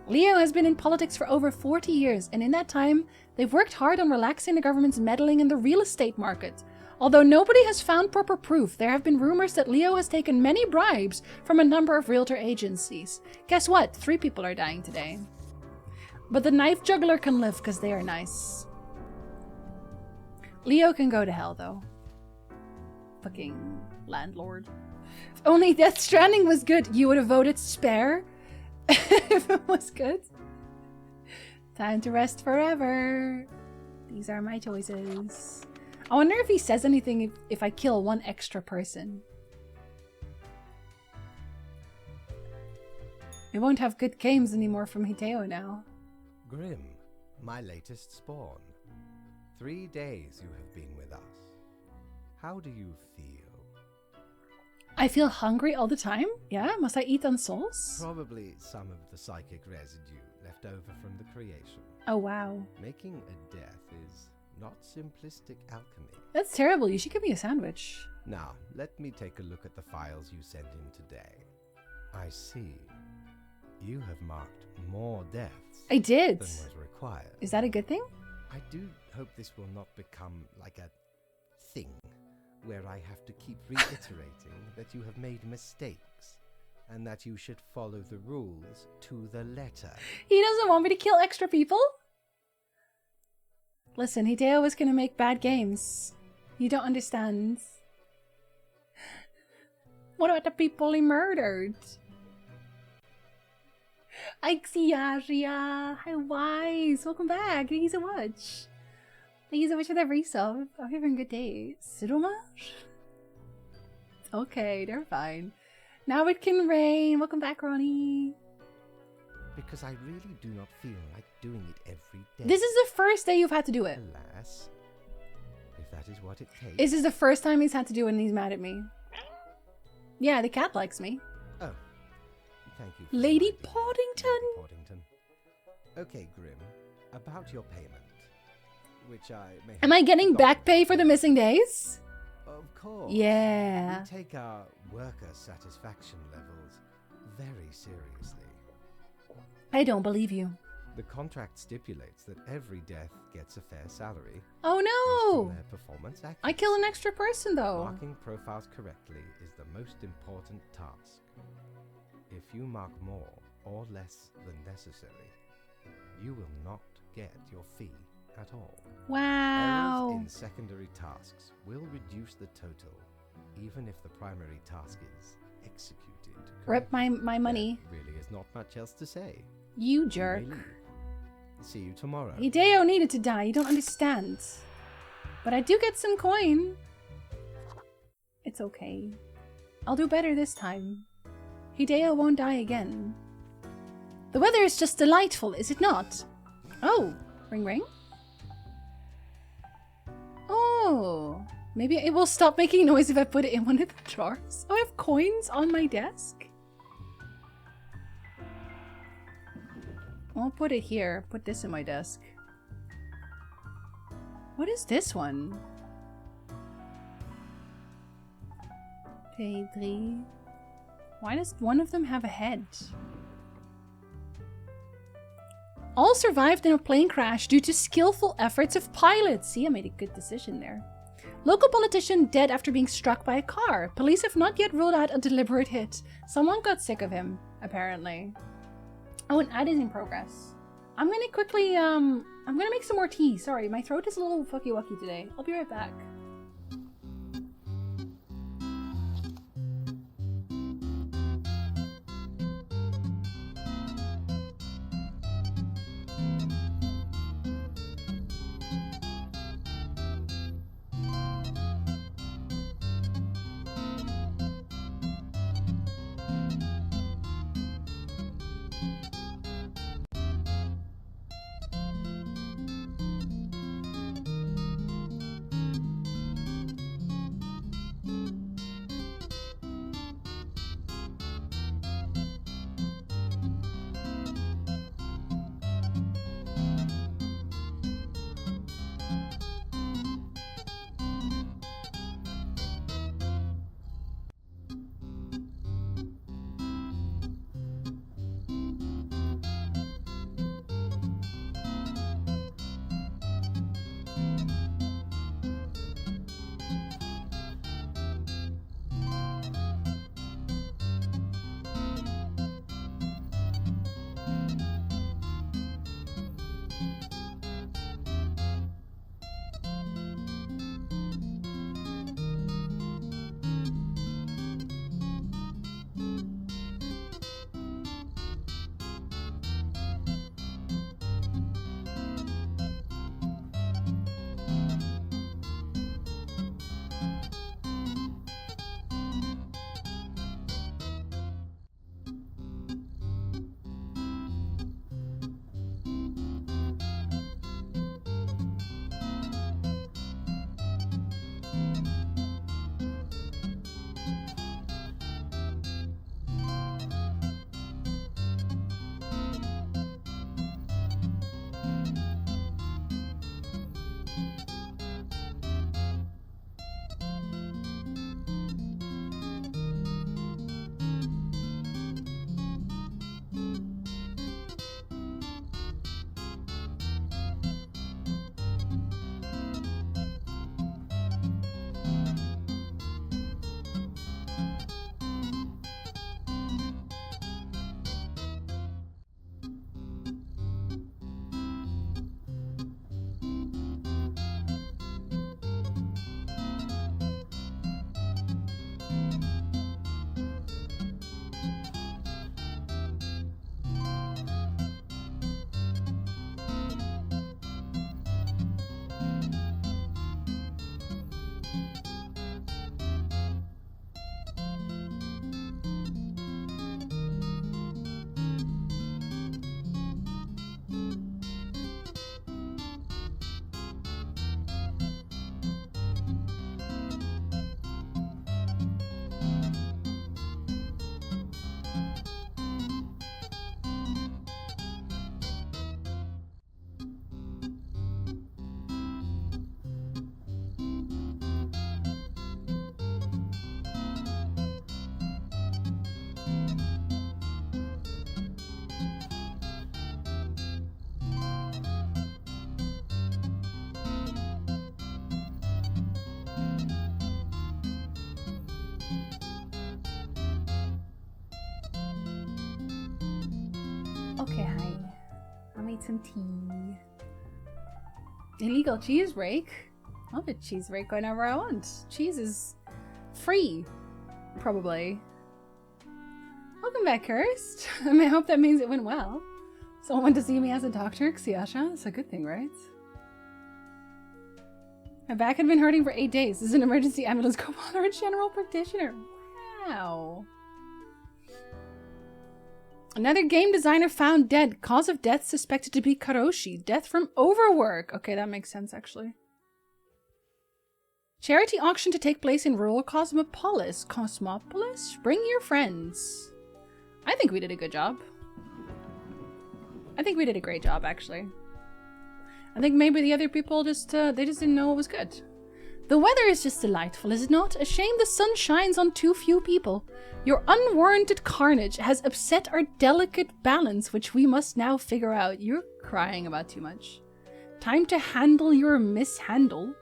Leo has been in politics for over 40 years, and in that time, they've worked hard on relaxing the government's meddling in the real estate market. Although nobody has found proper proof, there have been rumors that Leo has taken many bribes from a number of realtor agencies. Guess what? 3 people are dying today. But the knife juggler can live because they are nice. Leo can go to hell, though. Fucking landlord. If only Death Stranding was good, you would have voted spare. If it was good. Time to rest forever. These are my choices. I wonder if he says anything if I kill one extra person. We won't have good games anymore from Hideo now. Grim, my latest spawn. 3 days you have been with us. How do you feel? I feel hungry all the time? Yeah? Must I eat on souls? Probably some of the psychic residue left over from the creation. Oh, wow. Making a death is not simplistic alchemy. That's terrible. You should give me a sandwich. Now, let me take a look at the files you sent in today. I see. You have marked more deaths I did. than was required. Is that a good thing? I do hope this will not become like a thing where I have to keep reiterating that you have made mistakes and that you should follow the rules to the letter. He doesn't want me to kill extra people? Listen, Hideo was gonna make bad games. You don't understand. What about the people he murdered? Ixiaria, hi Wise, welcome back. Thank you so much. Thank you so much for that resub. I'm having a good day. Siroma? Okay, they're fine. Now it can rain. Welcome back, Ronnie. Because I really do not feel like doing it every day. This is the first day you've had to do it. Alas, if that is what it takes. This is the first time he's had to do it and he's mad at me. Yeah, the cat likes me. Oh, thank you. Lady for Poddington. Lady Poddington. Okay, Grim, about your payment, which I may have Am I getting forgotten. back pay for the missing days? Of course. Yeah. We take our worker satisfaction levels very seriously. I don't believe you. The contract stipulates that every death gets a fair salary. Oh based on no! their performance accuracy. I kill an extra person though. Marking profiles correctly is the most important task. If you mark more or less than necessary, you will not get your fee at all. Wow. Errors in secondary tasks will reduce the total, even if the primary task is executed. Rip my money. There really is not much else to say. You You jerk. may leave. See you tomorrow. Hideo needed to die. You don't understand. But I do get some coin. It's okay. I'll do better this time. Hideo won't die again. The weather is just delightful, is it not? Oh, ring ring. Oh, maybe it will stop making noise if I put it in one of the drawers. Oh, I have coins on my desk. I'll put it here. Put this in my desk. What is this one? P3. Why does one of them have a head? All survived in a plane crash due to skillful efforts of pilots. See, I made a good decision there. Local politician dead after being struck by a car. Police have not yet ruled out a deliberate hit. Someone got sick of him, apparently. Oh, an ad is in progress. I'm gonna quickly, I'm gonna make some more tea. Sorry, my throat is a little fucky-wucky today. I'll be right back. Okay, hi. I made some tea. Illegal cheese break. I'll have a cheese break whenever I want. Cheese is free, probably. Welcome back, Kirst. I mean, I hope that means it went well. Someone went to see me as a doctor, Xiasha. It's a good thing, right? My back had been hurting for 8 days. This is an emergency ambulance. Go bother a general practitioner. Wow. Another game designer found dead. Cause of death suspected to be karoshi. Death from overwork. Okay, that makes sense, actually. Charity auction to take place in rural Cosmopolis. Cosmopolis? Bring your friends. I think we did a good job. I think we did a great job, actually. I think maybe the other people just, they just didn't know it was good. The weather is just delightful, is it not? A shame the sun shines on too few people. Your unwarranted carnage has upset our delicate balance, which we must now figure out. You're crying about too much. Time to handle your mishandle.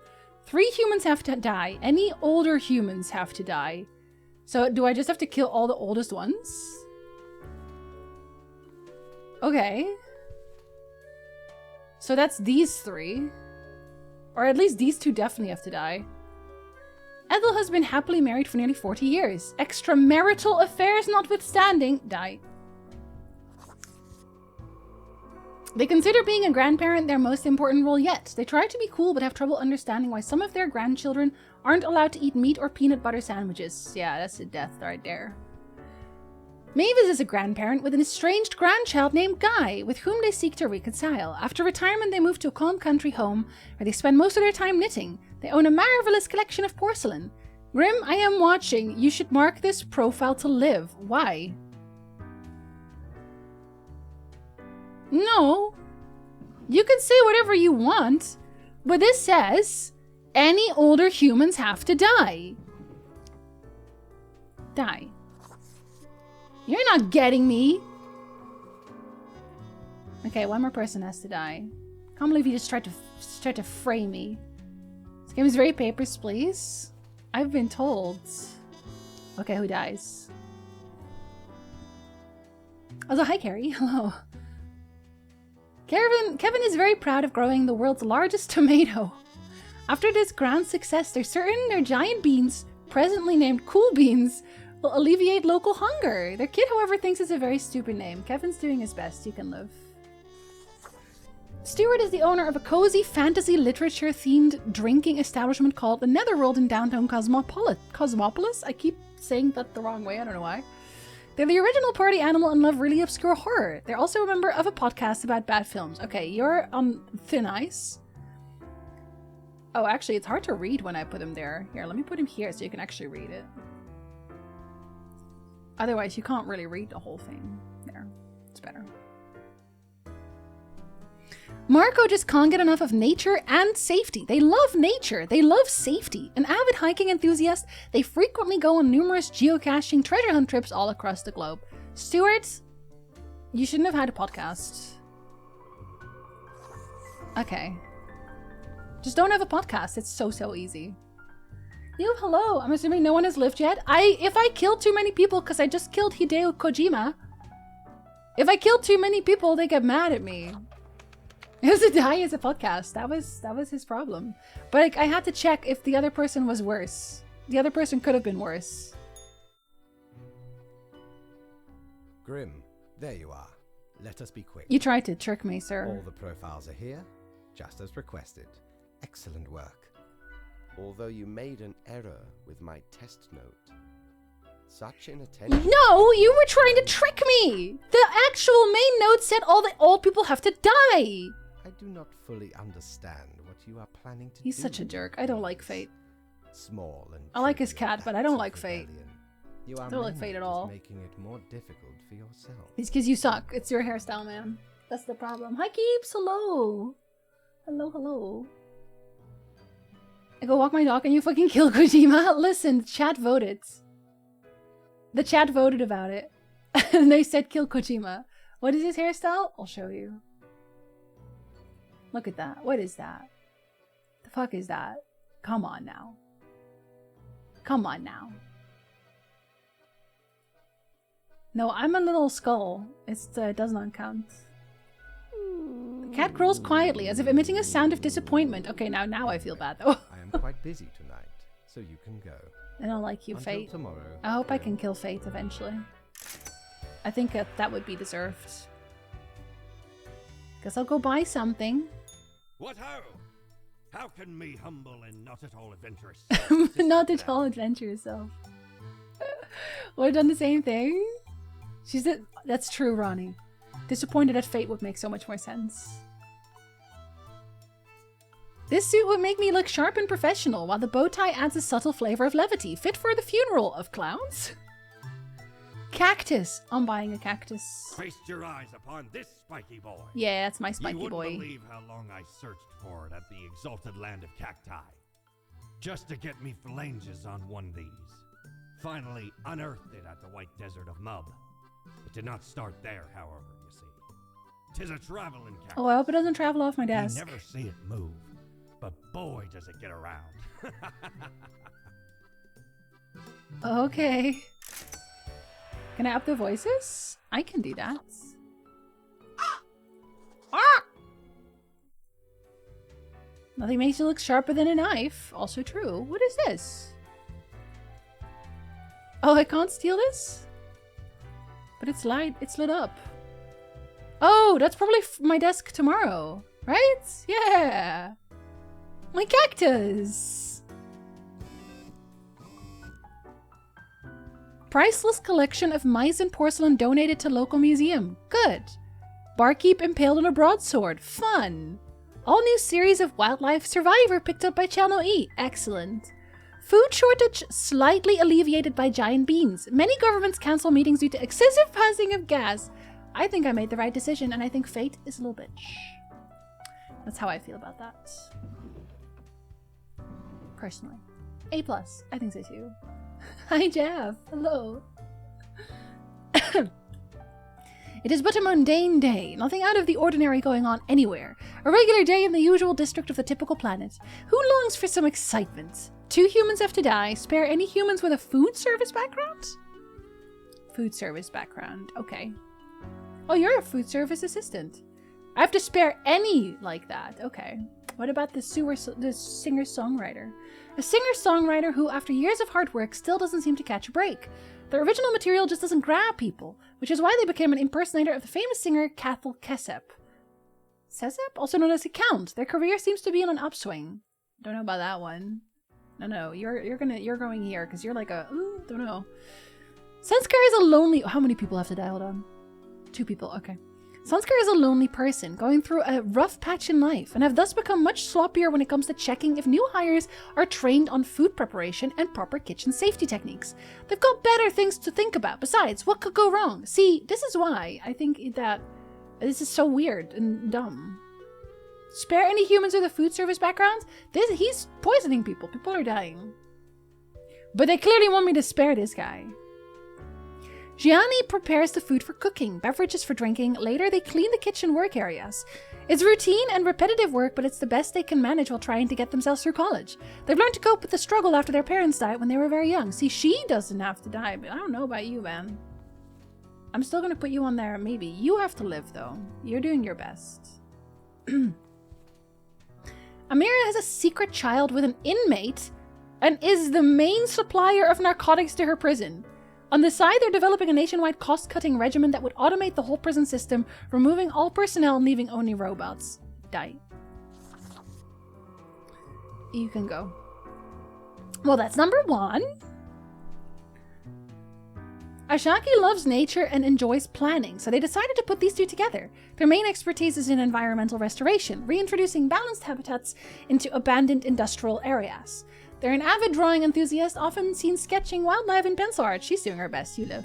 3 humans have to die. Any older humans have to die. So do I just have to kill all the oldest ones? Okay. So that's these 3. Or at least these 2 definitely have to die. Ethel has been happily married for nearly 40 years. Extramarital affairs notwithstanding, die. They consider being a grandparent their most important role yet. They try to be cool but have trouble understanding why some of their grandchildren aren't allowed to eat meat or peanut butter sandwiches. Yeah, that's a death right there. Mavis is a grandparent with an estranged grandchild named Guy, with whom they seek to reconcile. After retirement, they move to a calm country home, where they spend most of their time knitting. They own a marvelous collection of porcelain. Grim, I am watching. You should mark this profile to live. Why? No. You can say whatever you want, but this says any older humans have to die. Die. You're not getting me. Okay, one more person has to die. Can't believe you just tried to fray me. This game is very Papers, Please. I've been told. Okay, who dies? Also, hi Carrie. Hello. Kevin is very proud of growing the world's largest tomato. After this grand success, they're certain their giant beans, presently named Cool Beans, will alleviate local hunger. Their kid, however, thinks it's a very stupid name. Kevin's doing his best. You can live. Stuart is the owner of a cozy fantasy literature-themed drinking establishment called the Netherworld in downtown Cosmopolis? I keep saying that the wrong way. I don't know why. They're the original party animal and love really obscure horror. They're also a member of a podcast about bad films. Okay, you're on thin ice. Oh, actually, it's hard to read when I put him there. Here, let me put him here so you can actually read it. Otherwise, you can't really read the whole thing. There. It's better. Marco just can't get enough of nature and safety. They love nature. They love safety. An avid hiking enthusiast, they frequently go on numerous geocaching treasure hunt trips all across the globe. Stuart, you shouldn't have had a podcast. Okay. Just don't have a podcast. It's so easy. Hello. I'm assuming no one has lived yet. If I killed too many people, because I just killed Hideo Kojima. If I killed too many people, they get mad at me. It was a die as a podcast. That was his problem. But like, I had to check if the other person was worse. The other person could have been worse. Grim, there you are. Let us be quick. You tried to trick me, sir. All the profiles are here, just as requested. Excellent work. Although you made an error with my test note. Such inattention. No, you were trying to trick me! The actual main note said all the old people have to die! I do not fully understand what you are planning to do. He's such a jerk. I don't like Fate. Small and I like his cat, but I don't like Fate. You are I don't like Fate at all. Making it more difficult for yourself. It's because you suck. It's your hairstyle, man. That's the problem. Hi, Keeps. Hello. Hello. I go walk my dog and you fucking kill Kojima? Listen, the chat voted. The chat voted about it. And they said kill Kojima. What is his hairstyle? I'll show you. Look at that. What is that? The fuck is that? Come on now. Come on now. No, I'm a little skull. It does not count. The cat grows quietly, as if emitting a sound of disappointment. Okay, now I feel bad, though. I am quite busy tonight, so you can go. I don't like you, Until Fate. tomorrow. I hope I can kill Fate eventually. I think that would be deserved. Guess I'll go buy something. What ho? How can me humble and not at all adventurous? Not at all adventure yourself. Would have done the same thing. That's true, Ronnie. Disappointed at Fate would make so much more sense. This suit would make me look sharp and professional, while the bow tie adds a subtle flavor of levity, fit for the funeral of clowns. Cactus! I'm buying a cactus. Feast your eyes upon this spiky boy. Yeah, that's my spiky you wouldn't boy. believe how long I searched for it at the exalted land of cacti. Just to get me phalanges on one of these. Finally unearthed it at the White Desert of Mub. It did not start there, however, you see. 'Tis a traveling cactus. Oh, I hope it doesn't travel off my desk. You never see it move, but boy does it get around. Okay. Can I up the voices? I can do that. Ah! Nothing makes you look sharper than a knife. Also true. What is this? Oh, I can't steal this? But it's lit up. Oh, that's probably my desk tomorrow, right? Yeah. My cactus. Priceless collection of Meissen porcelain donated to local museum. Good. Barkeep impaled on a broadsword. Fun. All new series of Wildlife Survivor picked up by Channel E. Excellent. Food shortage slightly alleviated by giant beans. Many governments cancel meetings due to excessive passing of gas. I think I made the right decision, and I think Fate is a little bitch. That's how I feel about that. Personally. A+. I think so too. Hi, Jeff. Hello. It is but a mundane day, nothing out of the ordinary going on anywhere. A regular day in the usual district of the typical planet. Who longs for some excitement? 2 humans have to die. Spare any humans with a food service background? Food service background. Okay. Oh, you're a food service assistant. I have to spare any like that. Okay. What about the singer-songwriter? A singer-songwriter who, after years of hard work, still doesn't seem to catch a break. The original material just doesn't grab people, which is why they became an impersonator of the famous singer Cathal Kesep. Sesep? Also known as a Count. Their career seems to be on an upswing. Don't know about that one. No, you're going here, because you're like a... Ooh, don't know. Sanskar is a lonely... How many people have to die? Hold on. 2 people, okay. Sanskar is a lonely person, going through a rough patch in life, and have thus become much sloppier when it comes to checking if new hires are trained on food preparation and proper kitchen safety techniques. They've got better things to think about. Besides, what could go wrong? See, this is why I think that this is so weird and dumb. Spare any humans with a food service background? He's poisoning people. People are dying. But they clearly want me to spare this guy. Gianni prepares the food for cooking, beverages for drinking. Later, they clean the kitchen work areas. It's routine and repetitive work, but it's the best they can manage while trying to get themselves through college. They've learned to cope with the struggle after their parents died when they were very young. See, she doesn't have to die, but I don't know about you, man. I'm still gonna put you on there, maybe. You have to live, though. You're doing your best. Amira has a secret child with an inmate and is the main supplier of narcotics to her prison. On the side, they're developing a nationwide cost-cutting regimen that would automate the whole prison system, removing all personnel and leaving only robots. Die. You can go. Well, that's number 1. Ashaki loves nature and enjoys planning, so they decided to put these 2 together. Their main expertise is in environmental restoration, reintroducing balanced habitats into abandoned industrial areas. They're an avid drawing enthusiast, often seen sketching wildlife in pencil art. She's doing her best, you live.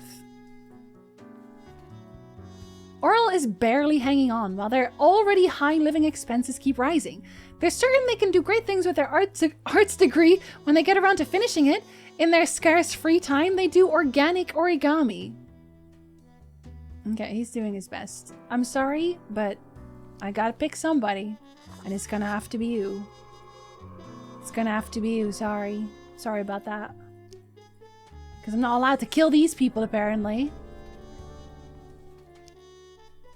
Oral is barely hanging on, while their already high living expenses keep rising. They're certain they can do great things with their arts degree when they get around to finishing it. In their scarce free time, they do organic origami. Okay, he's doing his best. I'm sorry, but I gotta pick somebody, and it's gonna have to be you. It's gonna have to be you, sorry. Sorry about that. Because I'm not allowed to kill these people, apparently.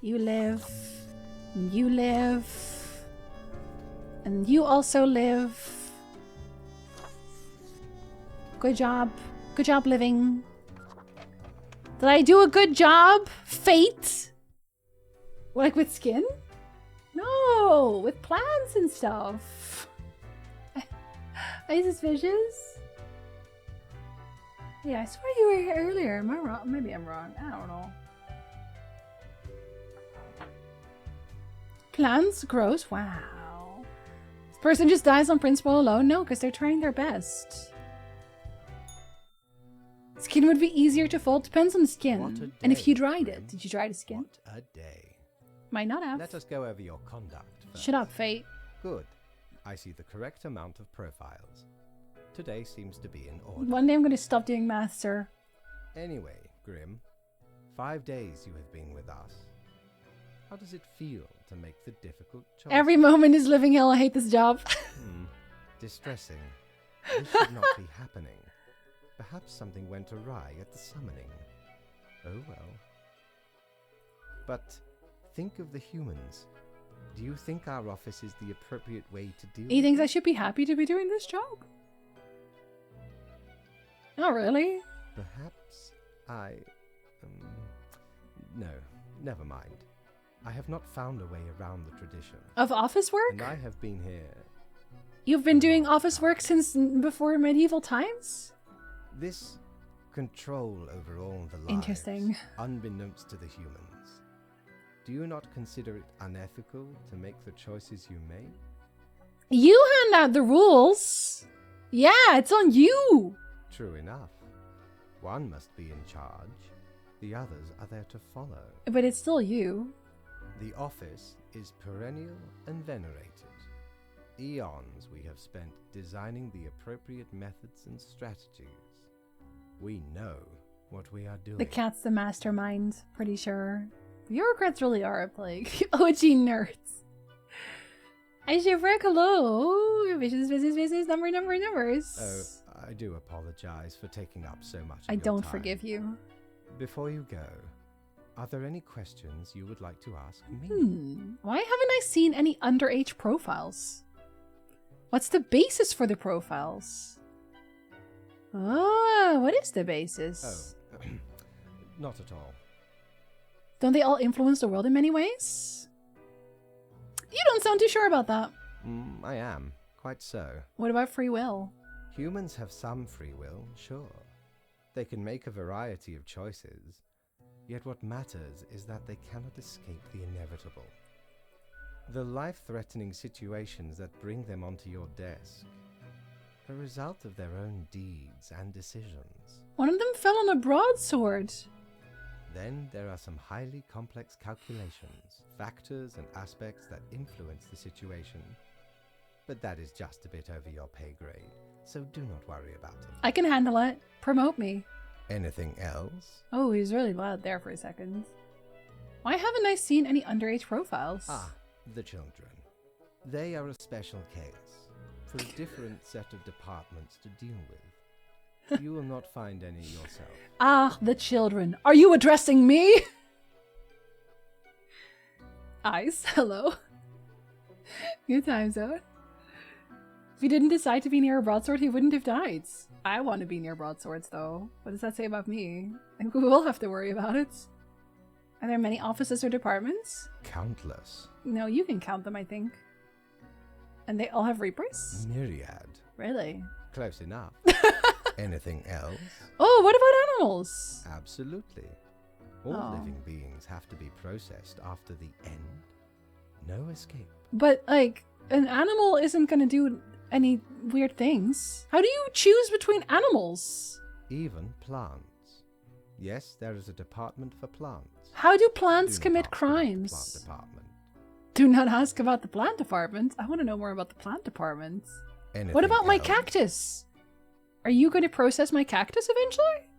You live. And you live. And you also live. Good job. Good job living. Did I do a good job? Fate? Like with skin? No, with plants and stuff. Are you suspicious? Yeah, I swear you were here earlier. Am I wrong? Maybe I'm wrong. I don't know. Plants grows. Wow. This person just dies on principle alone? No, because they're trying their best. Skin would be easier to fold. Depends on the skin. And if you dried it. Did you dry the skin? What a day. Might not have. Let us go over your conduct first. Shut up, Fate. Good. I see the correct amount of profiles. Today seems to be in order. One day I'm going to stop doing math, sir. Anyway, Grim, 5 days you have been with us. How does it feel to make the difficult choice? Every moment is living hell. I hate this job. Distressing. This should not be happening. Perhaps something went awry at the summoning. Oh well. But think of the humans. Do you think our office is the appropriate way to deal He with thinks it? I should be happy to be doing this job? Not really. Perhaps no, never mind. I have not found a way around the tradition. Of office work? And I have been here. You've been doing office work since before medieval times? This control over all the lives, Interesting. unbeknownst to the humans. Do you not consider it unethical to make the choices you make? You hand out the rules. Yeah, it's on you. True enough. One must be in charge. The others are there to follow. But it's still you. The office is perennial and venerated. Eons we have spent designing the appropriate methods and strategies. We know what we are doing. The cat's the mastermind, pretty sure. Bureaucrats really are a plague. OG nerds. I should break hello. Vicious, numbers. Oh, I do apologize for taking up so much of I your don't time. forgive you. Before you go, are there any questions you would like to ask me? Why haven't I seen any underage profiles? What's the basis for the profiles? Ah, what is the basis? Oh, not at all. Don't they all influence the world in many ways? You don't sound too sure about that. I am, quite so. What about free will? Humans have some free will, sure. They can make a variety of choices. Yet what matters is that they cannot escape the inevitable. The life-threatening situations that bring them onto your desk, a result of their own deeds and decisions. One of them fell on a broadsword. Then there are some highly complex calculations, factors and aspects that influence the situation. But that is just a bit over your pay grade, so do not worry about it. I can handle it. Promote me. Anything else? Oh, he's really loud there for a second. Why haven't I seen any underage profiles? Ah, the children. They are a special case, for a different set of departments to deal with. You will not find any yourself. Ah, the children. Are you addressing me? Ice, hello. Good time zone. If he didn't decide to be near a broadsword, he wouldn't have died. I want to be near broadswords, though. What does that say about me? I think we will have to worry about it. Are there many offices or departments? Countless. No, you can count them, I think. And they all have reapers? Myriad. Really? Close enough. Anything else? Oh, what about animals? Absolutely. All living beings have to be processed after the end. No escape. But, like, an animal isn't gonna do any weird things. How do you choose between animals? Even plants. Yes, there is a department for plants. How do plants Do not commit ask about the crimes? Plant department. Do not ask about the plant department. I want to know more about the plant department. Anything What about my else? cactus? Are you going to process my cactus eventually?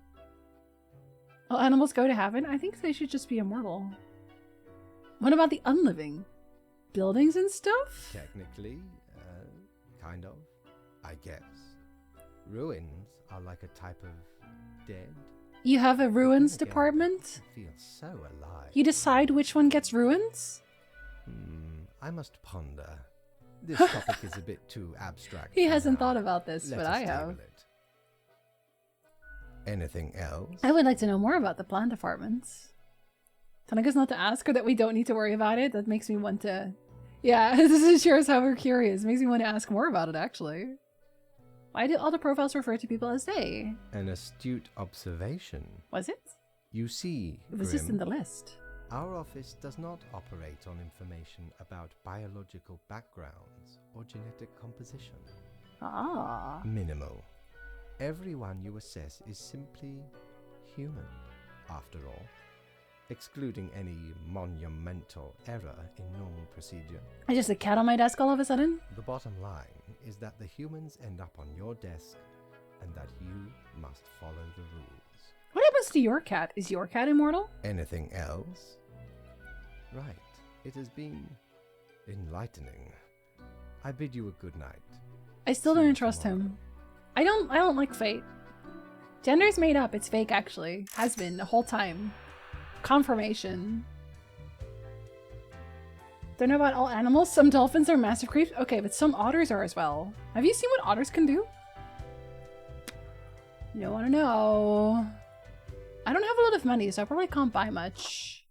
Will animals go to heaven? I think they should just be immortal. What about the unliving? Buildings and stuff? Technically, kind of, I guess. Ruins are like a type of dead. You have a ruins Again, department? I feel so alive. You decide which one gets ruins? I must ponder. This topic is a bit too abstract. He for hasn't now. thought about this, Let but us I have. table it. Anything else? I would like to know more about the plant departments. Tanaka's not to ask, or that we don't need to worry about it. That makes me want to... Yeah, this shows how we're curious. It makes me want to ask more about it, actually. Why do all the profiles refer to people as they? An astute observation. Was it? You see, It was just in Grim, the list. our office does not operate on information about biological backgrounds or genetic composition. Ah. Minimal. Everyone you assess is simply human, after all, excluding any monumental error in normal procedure. I just a cat on my desk all of a sudden? The bottom line is that the humans end up on your desk and that you must follow the rules. What happens to your cat? Is your cat immortal? Anything else? Right. It has been enlightening. I bid you a good night. I still See you don't trust tomorrow. him. I don't like fate. Gender's made up. It's fake, actually. Has been the whole time. Confirmation. Don't know about all animals. Some dolphins are massive creeps. Okay, but some otters are as well. Have you seen what otters can do? You want to know. I don't have a lot of money, so I probably can't buy much.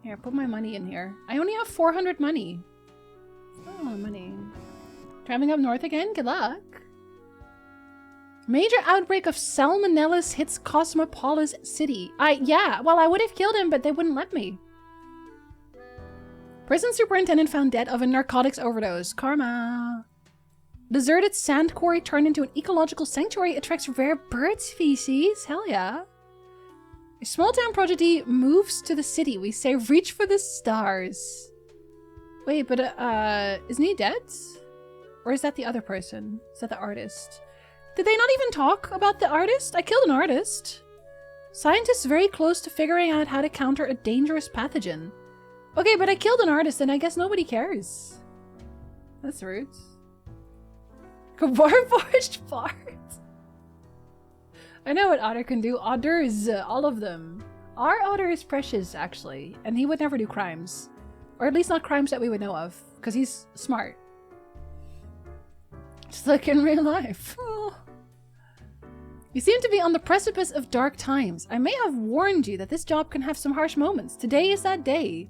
Here, put my money in here. I only have 400 money. Not a lot of money. Traveling up north again? Good luck. Major outbreak of Salmonellus hits Cosmopolis City. Yeah, well, I would have killed him, but they wouldn't let me. Prison superintendent found dead of a narcotics overdose. Karma. Deserted sand quarry turned into an ecological sanctuary attracts rare bird species. Hell yeah. A small town prodigy moves to the city. We say reach for the stars. Wait, but isn't he dead? Or is that the other person? Is that the artist? Did they not even talk about the artist? I killed an artist. Scientists very close to figuring out how to counter a dangerous pathogen. Okay, but I killed an artist and I guess nobody cares. That's rude. Warforged fart. I know what Otter can do. Otters, all of them. Our Otter is precious, actually, and he would never do crimes. Or at least not crimes that we would know of, because he's smart. Just like in real life. Oh. You seem to be on the precipice of dark times. I may have warned you that this job can have some harsh moments. Today is that day.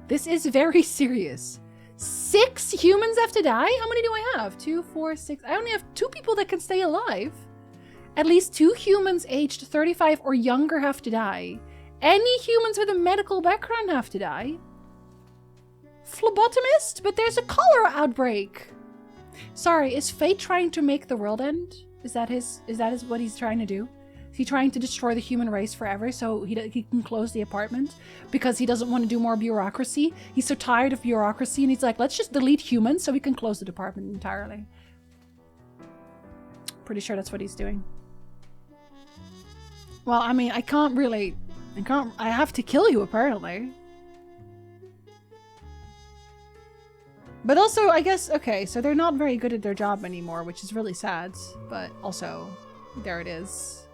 This is very serious. 6 humans have to die? How many do I have? 2, 4, 6. I only have 2 people that can stay alive. At least 2 humans aged 35 or younger have to die. Any humans with a medical background have to die. Phlebotomist? But there's a cholera outbreak. Sorry, is fate trying to make the world end? Is that what he's trying to do? Is he trying to destroy the human race forever so he can close the apartment? Because he doesn't want to do more bureaucracy? He's so tired of bureaucracy and he's like, let's just delete humans so we can close the department entirely. Pretty sure that's what he's doing. Well, I mean, I have to kill you apparently. But also, I guess, okay, so they're not very good at their job anymore, which is really sad. But also, there it is.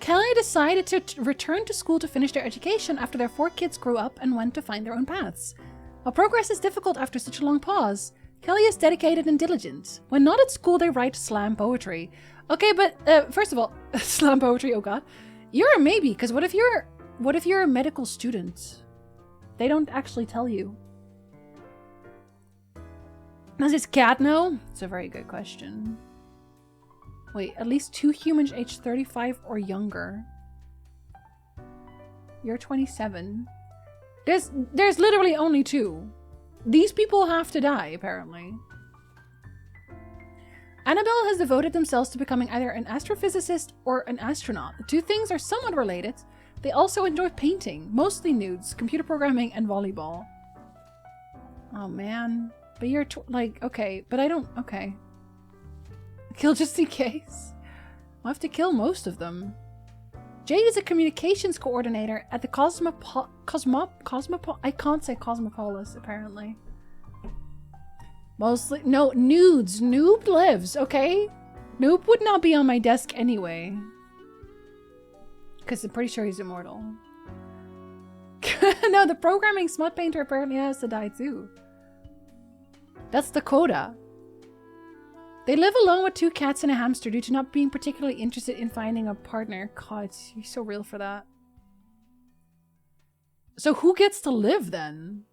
Kelly decided to return to school to finish their education after their 4 kids grew up and went to find their own paths. While progress is difficult after such a long pause, Kelly is dedicated and diligent. When not at school, they write slam poetry. Okay, but first of all, slam poetry, oh god. You're a maybe, because what if you're a medical student? They don't actually tell you. Does his cat know? It's a very good question. Wait, at least 2 humans aged 35 or younger. You're 27. There's literally only 2. These people have to die, apparently. Annabelle has devoted themselves to becoming either an astrophysicist or an astronaut. The 2 things are somewhat related. They also enjoy painting, mostly nudes, computer programming, and volleyball. Oh man. But you're like, okay, but I don't, okay. Kill just in case. I'll have to kill most of them. Jade is a communications coordinator at the I can't say Cosmopolis, apparently. Mostly, no, nudes. Noob lives, okay? Noob would not be on my desk anyway. Because I'm pretty sure he's immortal. No, the programming smut painter apparently has to die too. That's the quota. They live alone with 2 cats and a hamster due to not being particularly interested in finding a partner. God, you're so real for that. So who gets to live then?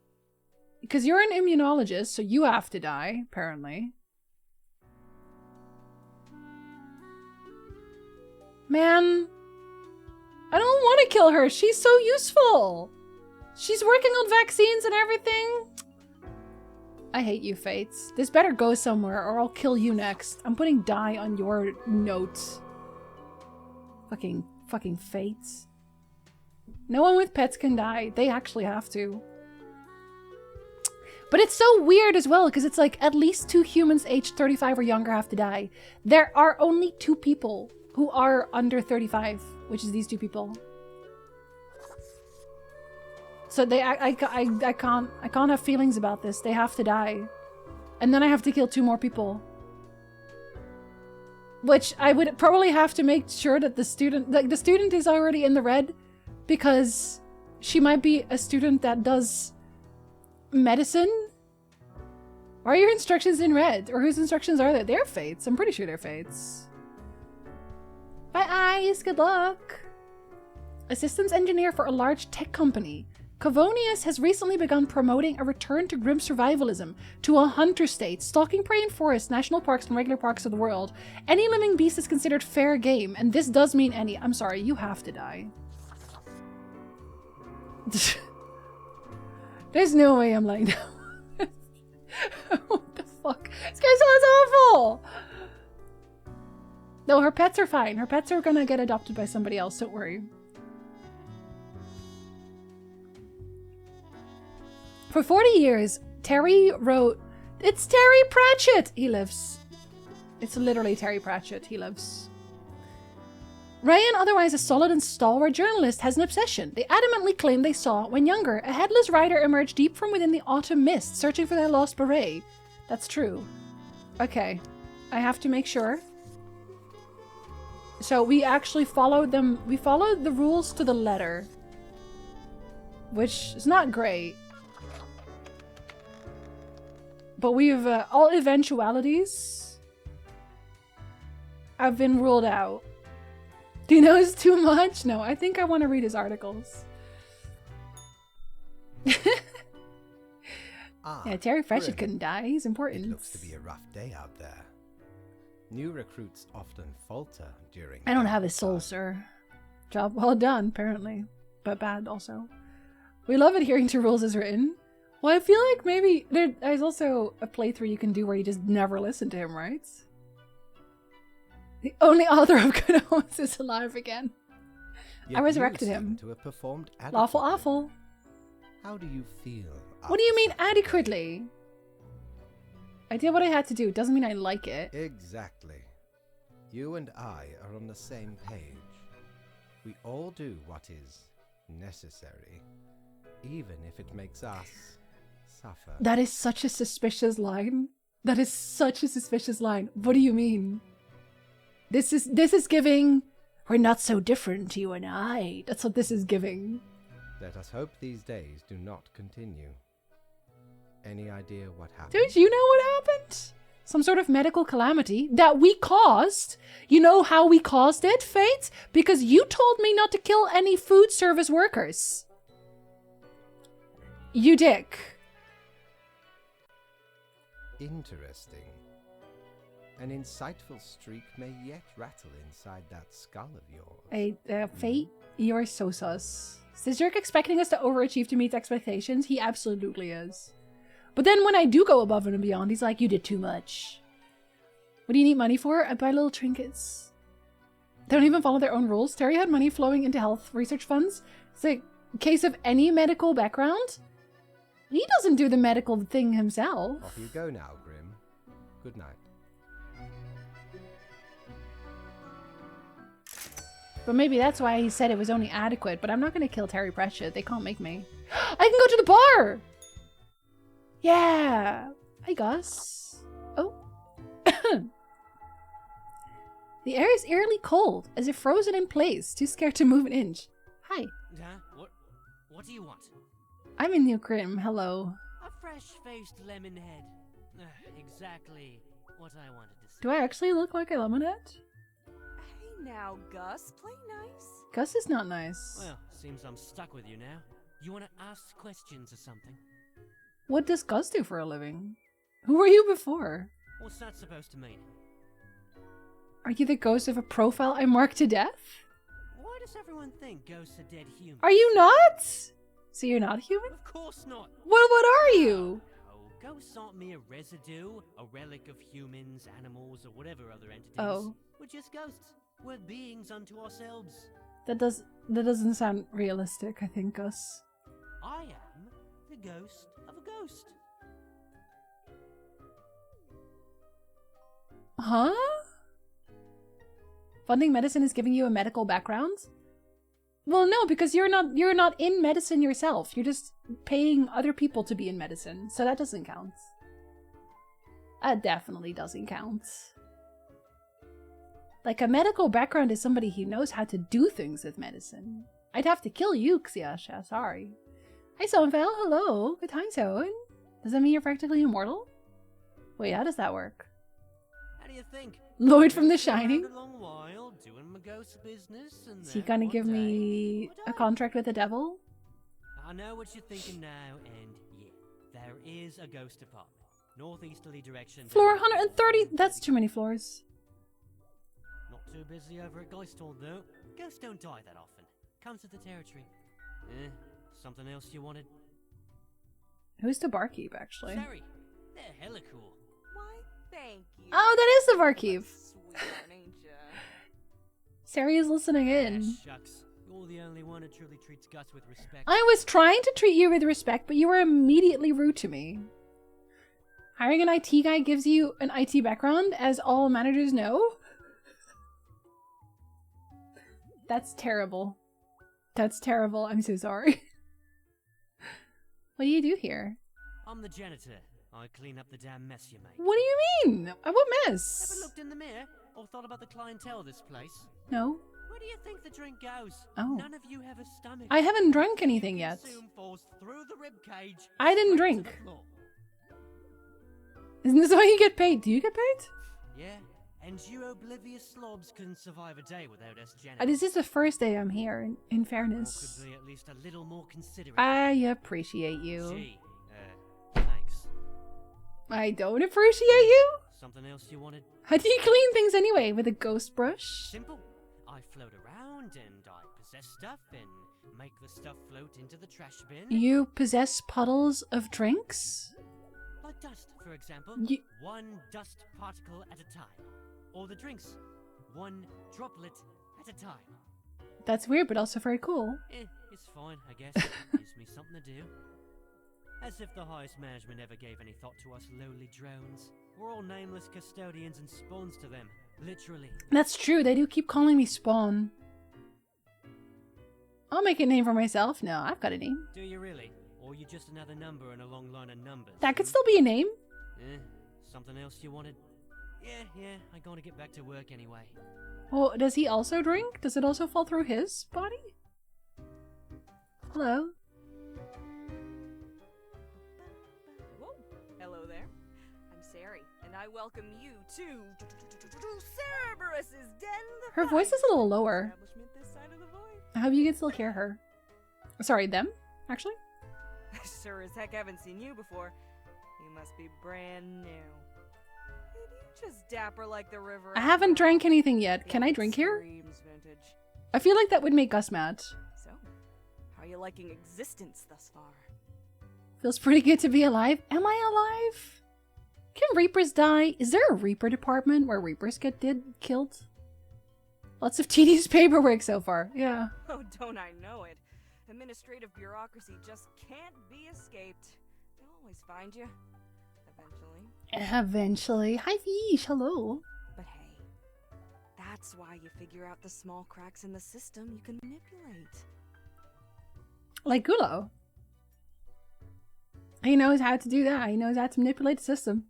Because you're an immunologist, so you have to die, apparently. Man, I don't want to kill her. She's so useful. She's working on vaccines and everything. I hate you, Fates. This better go somewhere or I'll kill you next. I'm putting die on your note. Fucking Fates. No one with pets can die. They actually have to. But it's so weird as well, because it's like at least 2 humans aged 35 or younger have to die. There are only 2 people who are under 35, which is these 2 people. So I can't have feelings about this. They have to die. And then I have to kill 2 more people. Which I would probably have to make sure that the student is already in the red, because she might be a student that does medicine. Why are your instructions in red? Or whose instructions are they? They're Fates. I'm pretty sure they're Fates. Bye, Ice. Good luck. A systems engineer for a large tech company. Cavonius has recently begun promoting a return to grim survivalism, to a hunter state, stalking prey in forests, national parks, and regular parks of the world. Any living beast is considered fair game, and this does mean any. I'm sorry, you have to die. There's no way I'm lying down. What the fuck? This guy sounds awful! No, her pets are fine. Her pets are gonna get adopted by somebody else, don't worry. For 40 years, Terry wrote... It's Terry Pratchett! He lives. It's literally Terry Pratchett. He lives. Ryan, otherwise a solid and stalwart journalist, has an obsession. They adamantly claim they saw, when younger, a headless rider emerge deep from within the autumn mist, searching for their lost beret. That's true. Okay. I have to make sure. So we actually followed them. We followed the rules to the letter. Which is not great. But we've, all eventualities have been ruled out. Do you know it's too much? No, I think I want to read his articles. Yeah, Terry Pratchett couldn't die. He's important. It looks to be a rough day out there. New recruits often falter during... I don't have a soul, sir. Job well done, apparently. But bad, also. We love adhering to rules as written. Well, I feel like maybe... There's also a playthrough you can do where you just never listen to him, right? The only author of Good Omens is alive again. Yet I resurrected you him. seem to have performed Lawful adequately. awful. How do you feel? What do you mean after adequately? I did what I had to do. Doesn't mean I like it. Exactly. You and I are on the same page. We all do what is necessary, even if it makes us suffer. That is such a suspicious line. That is such a suspicious line. What do you mean? This is giving, we're not so different, you and I. That's what this is giving. Let us hope these days do not continue. Any idea what happened? Don't you know what happened? Some sort of medical calamity that we caused. You know how we caused it, Fate? Because you told me not to kill any food service workers. You dick. Interesting. An insightful streak may yet rattle inside that skull of yours. Fate, you're so sus. Is this jerk expecting us to overachieve to meet expectations? He absolutely is. But then when I do go above and beyond, he's like, you did too much. What do you need money for? I buy little trinkets. They don't even follow their own rules. Terry had money flowing into health research funds. It's a case of any medical background. He doesn't do the medical thing himself. Off you go now, Grim. Good night. But maybe that's why he said it was only adequate. But I'm not going to kill Terry Pratchett. They can't make me. I can go to the bar! Yeah! Hi, Gus. Oh. The air is eerily cold, as if frozen in place, too scared to move an inch. Hi. Huh? What do you want? I'm in New Grim. Hello. A fresh-faced lemon head. Exactly what I wanted to see. Do I actually look like a lemonhead? Hey now, Gus, play nice. Gus is not nice. Well, seems I'm stuck with you now. You want to ask questions or something? What does Gus do for a living? Who were you before? What's that supposed to mean? Are you the ghost of a profile I marked to death? Why does everyone think ghosts are dead humans? Are you not? So you're not human? Of course not. What are you? No, ghosts aren't mere residue, a relic of humans, animals, or whatever other entities. Oh. We're just ghosts. We're beings unto ourselves. That doesn't sound realistic, I think, Gus. I am the ghost of a ghost. Huh? Funding medicine is giving you a medical background? Well, no, because you're not in medicine yourself. You're just paying other people to be in medicine, so that doesn't count. That definitely doesn't count. Like, a medical background is somebody who knows how to do things with medicine. I'd have to kill you, Xiasha, sorry. Hi, Sonfel, hello. Good time, Zone. Does that mean you're practically immortal? Wait, how does that work? How do you think? Lloyd from The Ghosts around Shining? A long while, doing my ghost business, and Is he then gonna one give day, me I a die. contract with the devil? I know what you're thinking now, and yeah, there is a ghost department. Northeasterly direction. Floor 130? That's too many floors. Not too busy over at Geisthorn, though. Ghosts don't die that often. Comes with the territory. Something else you wanted? Who's the barkeep, actually? Sorry, they're hella cool. Why, thank you. Oh, that is the barkeep. Sweetheart, ain't ya? Sari is listening in. Shucks, you're the only one who truly treats Gus with respect. I was trying to treat you with respect, but you were immediately rude to me. Hiring an IT guy gives you an IT background, as all managers know. That's terrible. That's terrible. I'm so sorry. What do you do here? I'm the janitor. I clean up the damn mess you make. What do you mean? What Ever mess? looked in the mirror or thought about the clientele of this place? No. Where do you think the drink goes? Oh. None of you have a stomach. I haven't drunk anything yet. Consume falls through the rib cage. I didn't straight to drink. the floor. Isn't this why you get paid? Do you get paid? Yeah, and you oblivious slobs couldn't survive a day without us janitors. This is the first day I'm here, in Or fairness. could be at least a little more considerate. I appreciate you. Gee, thanks. I don't appreciate you? Something else you wanted? How do you clean things anyway? With a ghost brush? Simple. I float around and I possess stuff and make the stuff float into the trash bin. You possess puddles of drinks? Like dust, for example. You- One dust particle at a time. Or the drinks. One droplet at a time. That's weird, but also very cool. It's fine, I guess. Gives me something to do. As if the highest management ever gave any thought to us lowly drones. We're all nameless custodians and spawns to them. Literally. That's true, they do keep calling me Spawn. I'll make a name for myself. No, I've got a name. Do you really? Or are you just another number in a long line of numbers? That could still be a name. Something else you wanted? Yeah, I gotta get back to work anyway. Well, does he also drink? Does it also fall through his body? Hello? Whoa. Hello there. I'm Sari, and I welcome you to Cerberus's Den. The Her voice is a little lower. establishment this side of the void. I hope you can still hear her. Sorry, them, actually? Sure as heck haven't seen you before. You must be brand new. Did you just dapper like the river? I haven't drank anything yet. Can I drink here? Screams vintage. I feel like that would make Gus mad. So, how are you liking existence thus far? Feels pretty good to be alive. Am I alive? Can Reapers die? Is there a Reaper department where Reapers get killed? Lots of tedious paperwork so far. Yeah. Oh, don't I know it? Administrative bureaucracy just can't be escaped. They'll always find you. Eventually. Eventually. Hi, Fish. Hello. But hey, that's why you figure out the small cracks in the system you can manipulate. Like Gulo. He knows how to do that. He knows how to manipulate the system.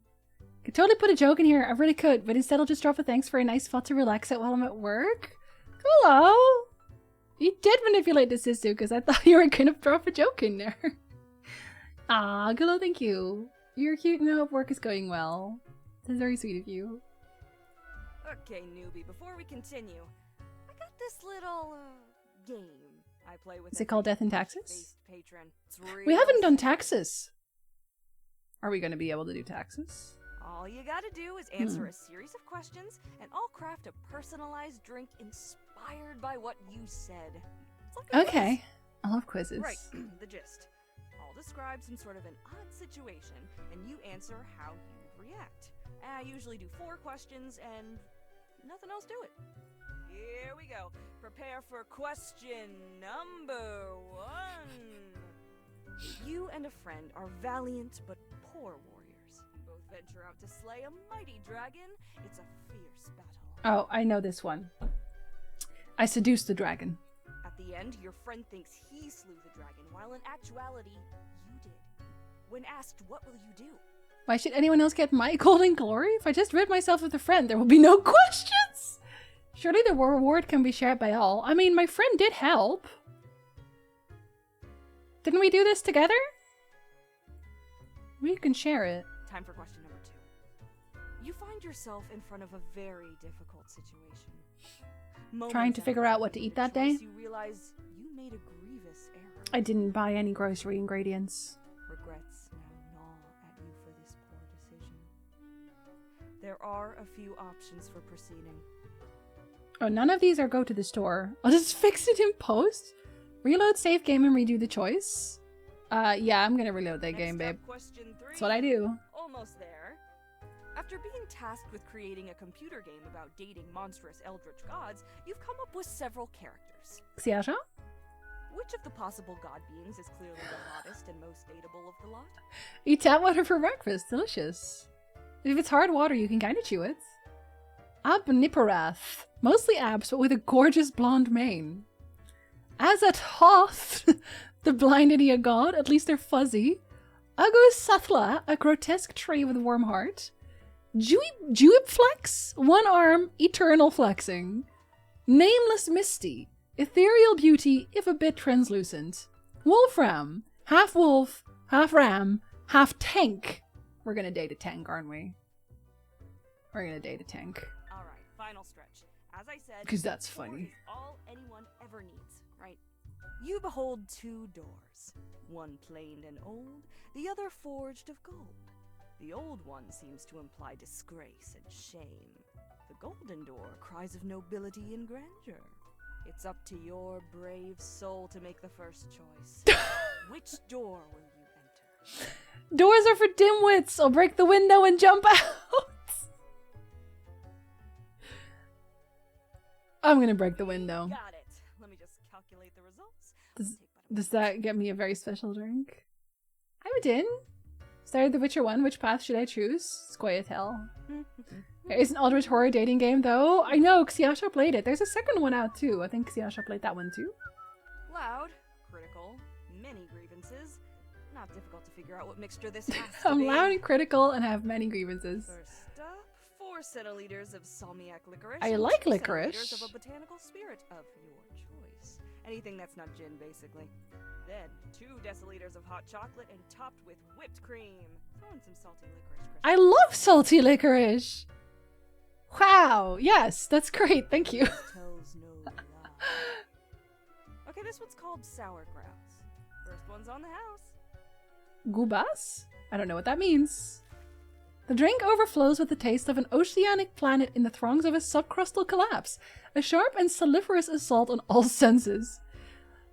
Could totally put a joke in here. I really could, but instead I'll just drop a thanks for a nice spot to relax at while I'm at work. Hello! You did manipulate the system because I thought you were gonna drop a joke in there. Ah, hello, thank you. You're cute and I hope work is going well. That's very sweet of you. Okay, newbie, before we continue, I got this little, game I play with. Is it called Death and Taxes? Patron. It's We real haven't done simple. taxes. Are we gonna be able to do taxes? All you gotta do is answer a series of questions, and I'll craft a personalized drink inspired by what you said. It's like a quiz. Okay. I love quizzes. Right, the gist. I'll describe some sort of an odd situation, and you answer how you react. I usually do 4 questions, and nothing else to it. Here we go. Prepare for question number 1. You and a friend are valiant but poor warriors. You both venture out to slay a mighty dragon. It's a fierce battle. Oh, I know this one. I seduced the dragon. At the end, your friend thinks he slew the dragon, while in actuality, you did. When asked, what will you do? Why should anyone else get my golden glory? If I just rid myself of a friend, there will be no questions! Surely the reward can be shared by all. I mean, my friend did help. Didn't we do this together? We can share it. Time for question number 2. You find yourself in front of a very difficult situation. Trying to figure out what to eat that day? You realize you made a grievous error. I didn't buy any grocery ingredients. Regrets now gnaw at you for this poor decision. There are a few options for proceeding. Oh, none of these are go to the store. I'll just fix it in post. Reload, save game, and redo the choice. Yeah, I'm gonna reload that game, babe. Question 3. That's what I do. Almost there. After being tasked with creating a computer game about dating monstrous eldritch gods, you've come up with several characters. Xiaxia? Which of the possible god beings is clearly the hottest and most dateable of the lot? Eat tap water for breakfast. Delicious. If it's hard water, you can kind of chew it. Ab-Nipparath. Mostly abs, but with a gorgeous blonde mane. Azathoth, the blind idiot god, at least they're fuzzy. Agosathla, a grotesque tree with a warm heart. Juipflex, one arm, eternal flexing. Nameless Misty, ethereal beauty, if a bit translucent. Wolfram, half wolf, half ram, half tank. We're gonna date a tank, aren't we? We're gonna date a tank. Alright, final stretch. As I said, 'Cause that's four funny. is all anyone ever needs, right? You behold 2 doors. One planed and old, the other forged of gold. The old one seems to imply disgrace and shame. The golden door cries of nobility and grandeur. It's up to your brave soul to make the first choice. Which door will you enter? Doors are for dimwits! I'll break the window and jump out! I'm gonna break the window. Got it. Let me just calculate the results. Does that get me a very special drink? I'm in. Started The Witcher 1. Which path should I choose? Scoia'tael. There is an Eldritch Horror dating game, though. I know, Xiaxia played it. There's a second one out, too. I think Xiaxia played that one, too. Loud, critical, many grievances. Not difficult to figure out what mixture this has to I'm be. loud and critical and have many grievances. First up, 4 centiliters of salmiac licorice. I and like 2 licorice. centiliters of a botanical spirit of your choice. Anything that's not gin, basically. Then 2 deciliters of hot chocolate and topped with whipped cream. Throw in some salty licorice crystals. I love salty licorice! Wow, yes, that's great, thank you. Tells no lie. Okay, this one's called sauerkraut. First one's on the house. Gubas? I don't know what that means. The drink overflows with the taste of an oceanic planet in the throngs of a subcrustal collapse, a sharp and saliferous assault on all senses.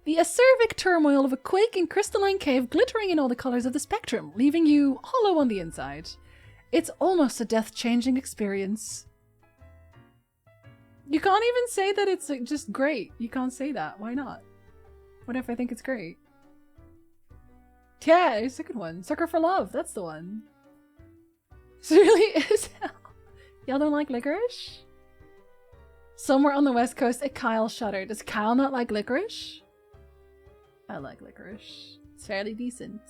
The acerbic turmoil of a quaking crystalline cave glittering in all the colors of the spectrum, leaving you hollow on the inside. It's almost a death-changing experience. You can't even say that it's just great. You can't say that. Why not? What if I think it's great? Yeah, there's a second one. Sucker for Love. That's the one. This really is hell. Y'all don't like licorice? Somewhere on the west coast, a Kyle shuddered. Does Kyle not like licorice? I like licorice. It's fairly decent.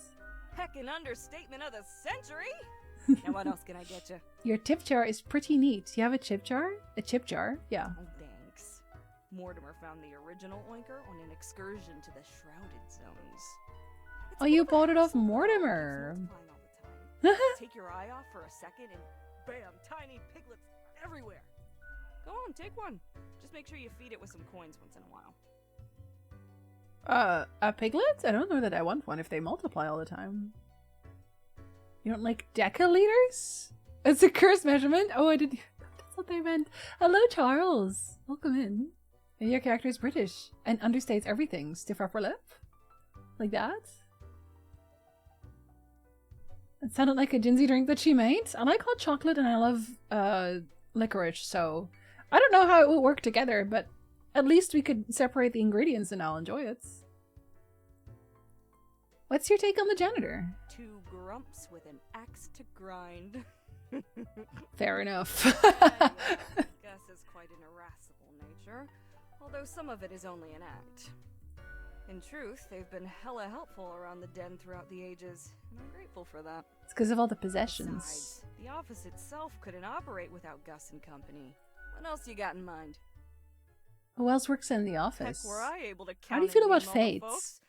heckin' understatement of the century. Now what else can I get you? Your tip jar is pretty neat. You have a chip jar? A chip jar? Yeah. Oh, thanks. Mortimer found the original oinker on an excursion to the Shrouded Zones. It's Oh, you one of the bought it off houses that Mortimer. keeps multiplying all the time. Take your eye off for a second and bam, tiny piglets everywhere. Go on, take one. Just make sure you feed it with some coins once in a while. A piglet? I don't know that I want one if they multiply all the time. You don't like decaliters? It's a curse measurement? Oh, I did. That's what they meant. Hello, Charles. Welcome in. And your character is British and understates everything. Stiff upper lip? Like that? It sounded like a ginsy drink that she made. I like hot chocolate and I love licorice, so I don't know how it will work together, but at least we could separate the ingredients and I'll enjoy it. What's your take on the janitor? Two grumps with an axe to grind. Fair enough. Gus is quite an irascible nature, although some of it is only an act. In truth, they've been hella helpful around the den throughout the ages, and I'm grateful for that. It's because of all the possessions. Besides, the office itself couldn't operate without Gus and company. What else you got in mind? Who else works in the Heck, office? were I able to count How do you feel and about name all the Fates? folks?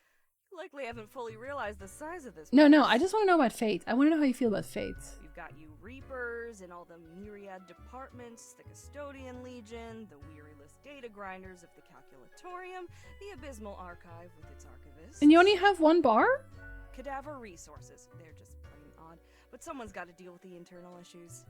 You likely haven't fully realized the size of this No, place. I just want to know about Fate. I want to know how you feel about Fate. We've got you Reapers and all the myriad departments, the Custodian Legion, the weariless data grinders of the Calculatorium, the Abysmal Archive with its archivists. And you only have one bar? Cadaver Resources. They're just plain odd, but someone's got to deal with the internal issues.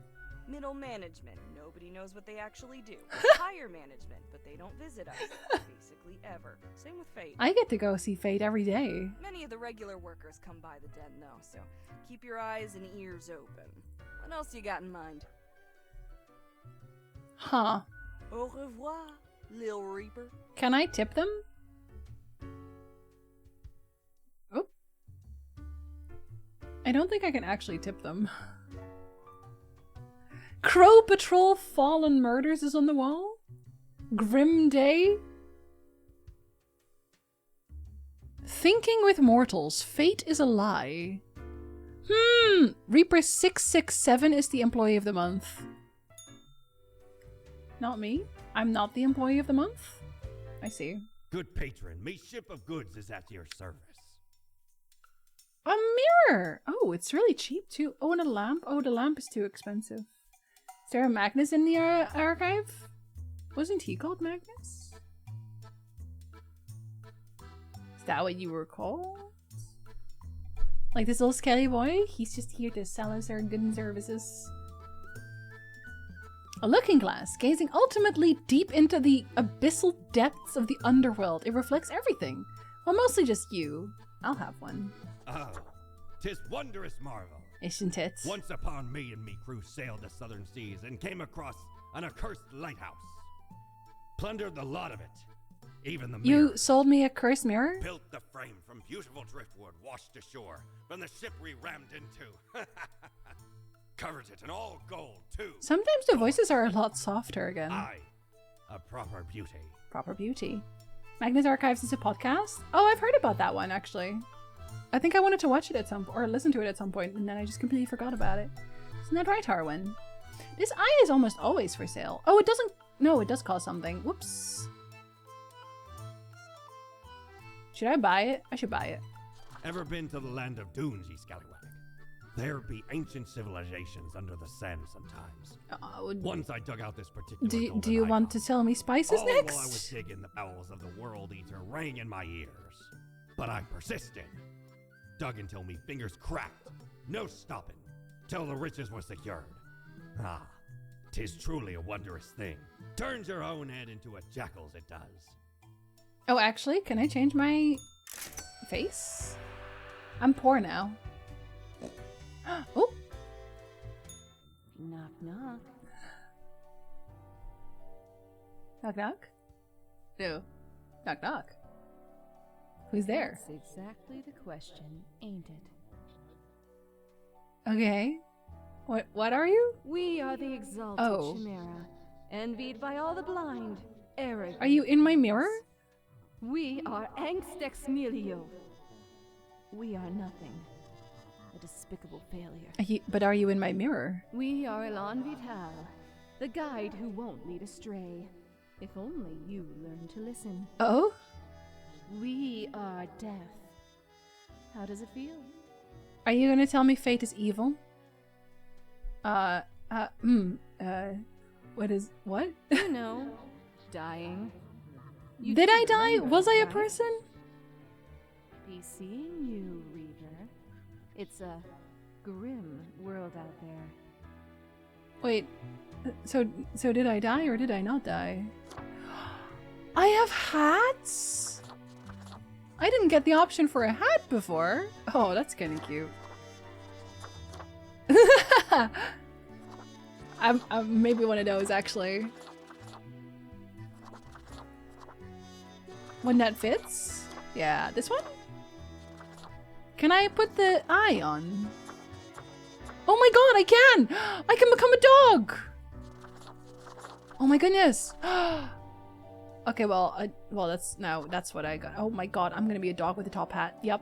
Middle management. Nobody knows what they actually do. Higher management, but they don't visit us. Basically ever. Same with Fate. I get to go see Fate every day. Many of the regular workers come by the den, though, so keep your eyes and ears open. What else you got in mind? Huh. Au revoir, Lil Reaper. Can I tip them? Oh. I don't think I can actually tip them. Crow Patrol Fallen Murders is on the wall? Grim Day? Thinking with Mortals. Fate is a lie. Reaper 667 is the employee of the month. Not me. I'm not the employee of the month. I see. Good patron, me ship of goods is at your service. A mirror! Oh, it's really cheap too. Oh, and a lamp. Oh, the lamp is too expensive. Is there a Magnus in the archive? Wasn't he called Magnus? Is that what you were called? Like this little skelly boy? He's just here to sell us our goods and services. A looking glass, gazing ultimately deep into the abyssal depths of the underworld. It reflects everything. Well, mostly just you. I'll have one. Oh, 'tis wondrous marvel. Isn't it? Once upon me and me crew sailed the southern seas and came across an accursed lighthouse. Plundered the lot of it. Even the mirror. You sold me a cursed mirror? Built the frame from beautiful driftwood washed ashore from the ship we rammed into. Covered it in all gold, too. Sometimes the voices are a lot softer again. Aye, a proper beauty. Proper beauty. Magnus Archives is a podcast? Oh, I've heard about that one, actually. I think I wanted to watch it at some or listen to it at some point, and then I just completely forgot about it. Isn't that right, Harwin? This eye is almost always for sale. Oh, it doesn't... No, it does cost something. Whoops. Should I buy it? I should buy it. Ever been to the land of dunes, ye scallywag? There be ancient civilizations under the sand sometimes. Once I dug out this particular Do you want to tell me spices all next? while I was digging, the bowels of the World Eater rang in my ears. But I persisted. Dug until me fingers cracked. No stopping. Till the riches were secured. Ah, 'tis truly a wondrous thing. Turns your own head into a jackal's, it does. Oh, actually, can I change my face? I'm poor now. Oh! Knock, knock. Knock, knock? No. Knock, knock. Who's there? That's exactly the question, ain't it? Okay. What are you? We are the exalted Oh. Chimera, envied by all the blind, arrogant. Are you in my mirror? We are Angst Ex Nihilo. We are nothing. A despicable failure. But are you in my mirror? We are Elan Vital, the guide who won't lead astray. If only you learn to listen. Oh? We are death. How does it feel? Are you gonna tell me fate is evil? What? You know, dying. You Did I do die? remember, Was I a right? person? Be seeing you, Reaver. It's a grim world out there. Wait, so did I die or did I not die? I have hats? I didn't get the option for a hat before. Oh, that's kind of cute. I'm maybe one of those actually. One that fits? Yeah, this one? Can I put the eye on? Oh my god, I can! I can become a dog! Oh my goodness! Okay, well, that's what I got. Oh my god, I'm gonna be a dog with a top hat. Yep.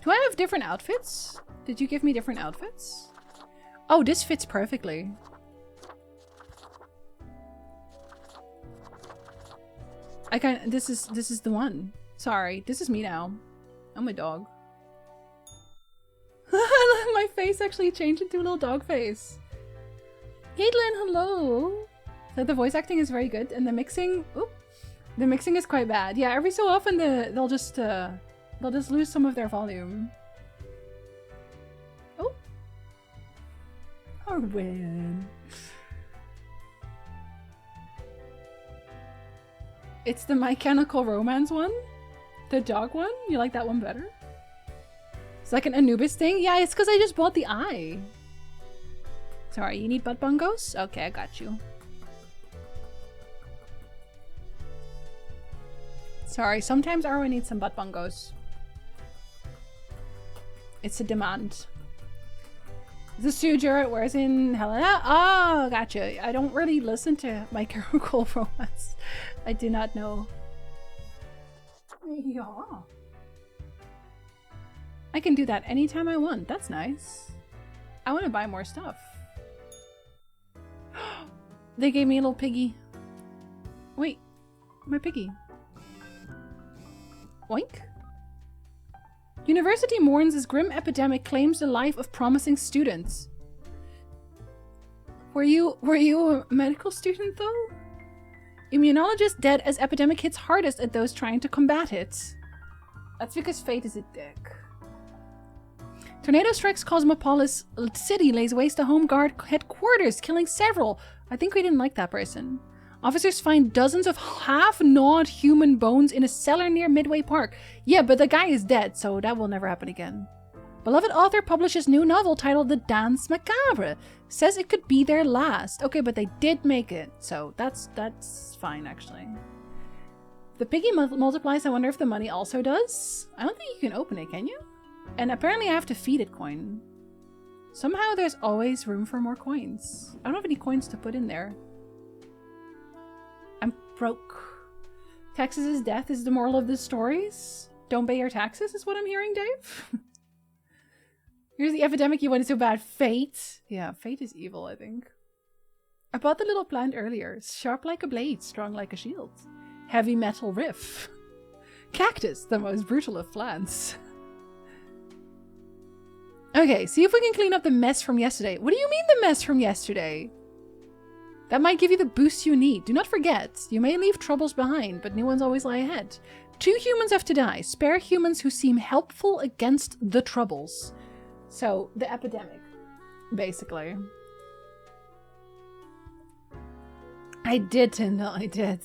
Do I have different outfits? Did you give me different outfits? Oh, this fits perfectly. This is the one. Sorry, this is me now. I'm a dog. My face actually changed into a little dog face. Caitlin, hello. So the voice acting is very good, and the mixing. Oop, the mixing is quite bad. Yeah, every so often they'll just lose some of their volume. Oh, Arwen. It's the My Chemical Romance one, the dog one. You like that one better? It's like an Anubis thing. Yeah, it's because I just bought the eye. Sorry, you need butt bungos? Okay, I got you. Sorry, sometimes Arwen needs some butt bungos. It's a demand. The Sujur wears in Helena? Oh, gotcha. I don't really listen to My Chemical Romance. I do not know. Yeah. I can do that anytime I want. That's nice. I want to buy more stuff. They gave me a little piggy. Wait, my piggy. Oink. University mourns as grim epidemic claims the life of promising students. Were you a medical student though? Immunologist dead as epidemic hits hardest at those trying to combat it. That's because fate is a dick. Tornado strikes Cosmopolis City, lays waste to Home Guard headquarters, killing several. I think we didn't like that person. Officers find dozens of half-gnawed human bones in a cellar near Midway Park. Yeah, but the guy is dead, so that will never happen again. Beloved author publishes new novel titled The Dance Macabre. Says it could be their last. Okay, but they did make it, so that's fine, actually. The piggy multiplies. I wonder if the money also does? I don't think you can open it, can you? And apparently I have to feed it coin. Somehow there's always room for more coins. I don't have any coins to put in there. I'm broke. Taxes' death is the moral of the stories. Don't pay your taxes is what I'm hearing, Dave. Here's the epidemic you wanted so bad. Fate. Yeah, fate is evil, I think. I bought the little plant earlier. Sharp like a blade, strong like a shield. Heavy metal riff. Cactus, the most brutal of plants. Okay, see if we can clean up the mess from yesterday. What do you mean the mess from yesterday? That might give you the boost you need. Do not forget, you may leave troubles behind, but new ones always lie ahead. 2 humans have to die. Spare humans who seem helpful against the troubles. So, the epidemic, basically. I did, Tyndall, I did.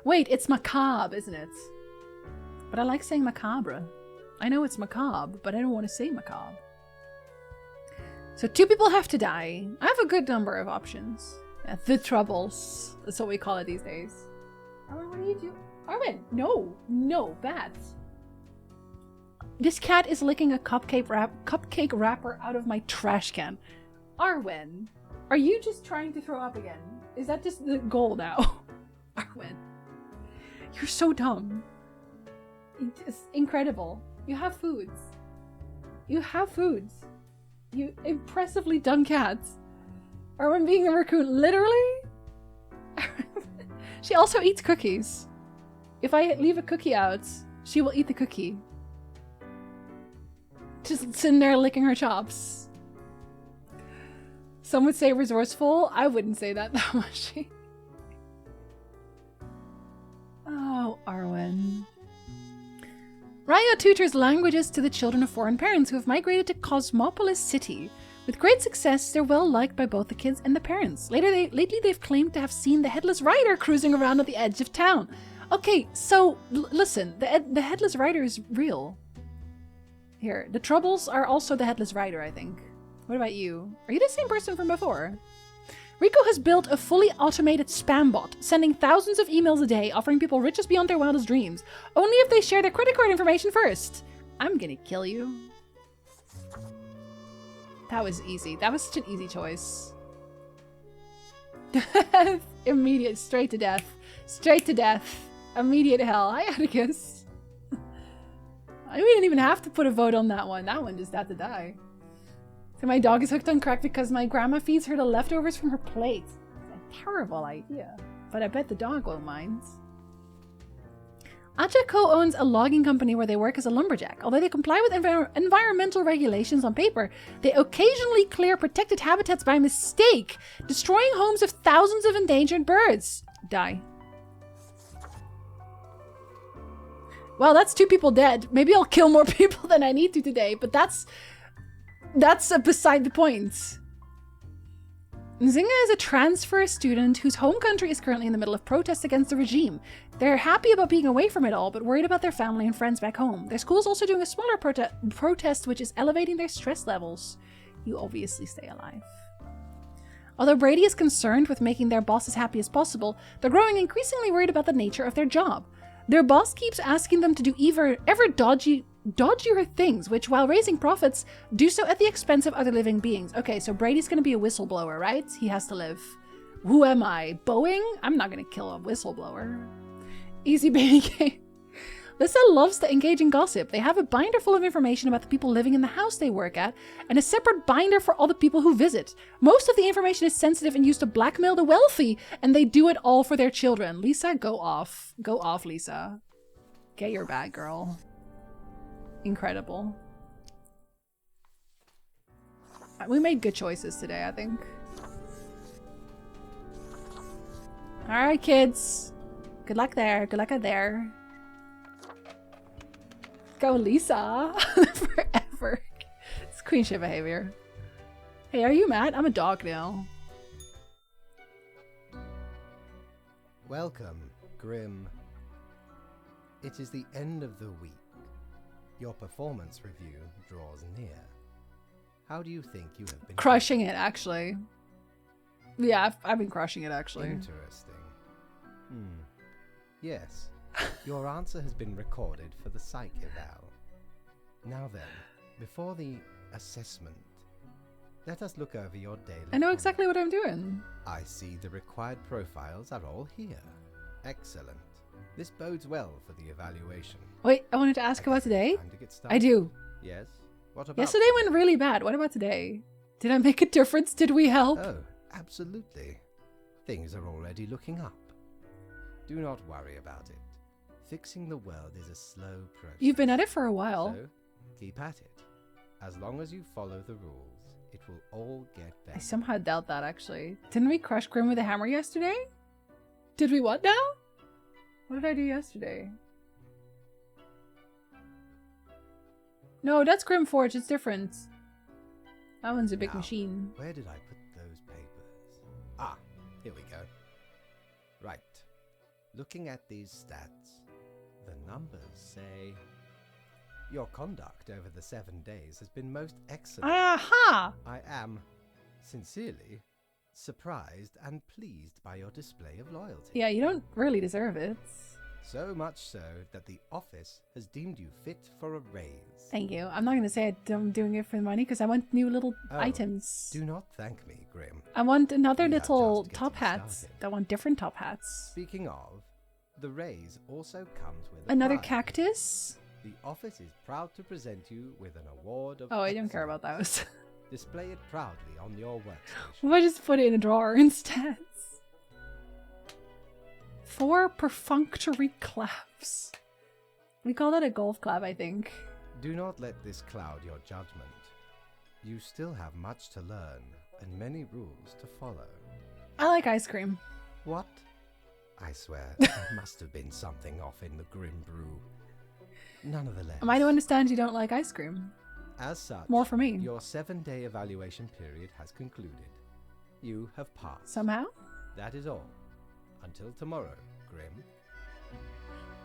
Wait, it's macabre, isn't it? But I like saying macabre. I know it's macabre, but I don't want to say macabre. So 2 people have to die. I have a good number of options. The troubles. That's what we call it these days. Arwen, what do you do? Arwen, no, bad. This cat is licking a cupcake wrapper out of my trash can. Arwen, are you just trying to throw up again? Is that just the goal now? Arwen, you're so dumb. It's incredible. You have foods. You have food. You impressively done cats. Arwen being a raccoon, literally? She also eats cookies. If I leave a cookie out, she will eat the cookie. Just sitting there licking her chops. Some would say resourceful. I wouldn't say that much. Oh, Arwen. Ryo tutors languages to the children of foreign parents who have migrated to Cosmopolis City. With great success, they're well liked by both the kids and the parents. Lately, they've claimed to have seen the Headless Rider cruising around at the edge of town. Okay, so listen, the Headless Rider is real. Here, the Troubles are also the Headless Rider, I think. What about you? Are you the same person from before? Rico has built a fully automated spam bot, sending thousands of emails a day, offering people riches beyond their wildest dreams. Only if they share their credit card information first. I'm gonna kill you. That was easy. That was such an easy choice. Immediate, straight to death. Straight to death. Immediate hell. Hi, Atticus. We didn't even have to put a vote on that one. That one just had to die. So my dog is hooked on crack because my grandma feeds her the leftovers from her plate. It's a terrible idea. But I bet the dog won't mind. Aja co-owns a logging company where they work as a lumberjack. Although they comply with environmental regulations on paper, they occasionally clear protected habitats by mistake, destroying homes of thousands of endangered birds. Die. Well, that's 2 people dead. Maybe I'll kill more people than I need to today, but that's beside the point. Nzinga is a transfer student whose home country is currently in the middle of protests against the regime. They're happy about being away from it all, but worried about their family and friends back home. Their school is also doing a smaller protest, which is elevating their stress levels. You obviously stay alive. Although Brady is concerned with making their boss as happy as possible, they're growing increasingly worried about the nature of their job. Their boss keeps asking them to do ever dodgier things, which, while raising profits, do so at the expense of other living beings. Okay, so Brady's gonna be a whistleblower, right? He has to live. Who am I? Boeing? I'm not gonna kill a whistleblower. Easy baby game. Lissa loves to engage in gossip. They have a binder full of information about the people living in the house they work at, and a separate binder for all the people who visit. Most of the information is sensitive and used to blackmail the wealthy, and they do it all for their children. Lisa, go off. Go off, Lisa. Get your bag, girl. Incredible. We made good choices today, I think. Alright, kids. Good luck there. Good luck out there. Go, Lisa. Forever. It's queen shit behavior. Hey, are you Matt? I'm a dog now. Welcome, Grim. It is the end of the week. Your performance review draws near. How do you think you have been? Crushing it, actually. Yeah, I've been crushing it, actually. Interesting. Yes. Your answer has been recorded for the psych eval. Now then, before the assessment, let us look over your daily... I know exactly what I'm doing. I see the required profiles are all here. Excellent. This bodes well for the evaluation. Wait, I wanted to ask about today. Time to get started. I do. Yes? What about... Yesterday went really bad. What about today? Did I make a difference? Did we help? Oh, absolutely. Things are already looking up. Do not worry about it. Fixing the world is a slow process. You've been at it for a while. So, keep at it. As long as you follow the rules, it will all get better. I somehow doubt that, actually. Didn't we crush Grim with a hammer yesterday? Did we what now? What did I do yesterday? No, that's Grim Forge. It's different. That one's a big Now, machine. Where did I put those papers? Ah, here we go. Right. Looking at these stats, the numbers say your conduct over the 7 days has been most excellent. Aha! I am, sincerely, surprised and pleased by your display of loyalty. Yeah, you don't really deserve it. So much so that the office has deemed you fit for a raise. Thank you. I'm not going to say I'm doing it for the money because I want new little items. Do not thank me, Grim. I want another We are little just top getting hats. started. I want different top hats. Speaking of, the raise also comes with a Another prize. cactus? The office is proud to present you with an award of Oh, I don't care about excellence. those. Display it proudly on your workstation. What if I just put it in a drawer instead? 4 perfunctory claps. We call that a golf clap, I think. Do not let this cloud your judgment. You still have much to learn and many rules to follow. I like ice cream. What? I swear, there must have been something off in the grim brew. Nonetheless, Am I to understand you don't like ice cream? as such, More for me. your 7-day evaluation period has concluded. You have passed. Somehow? That is all. Until tomorrow, Grim.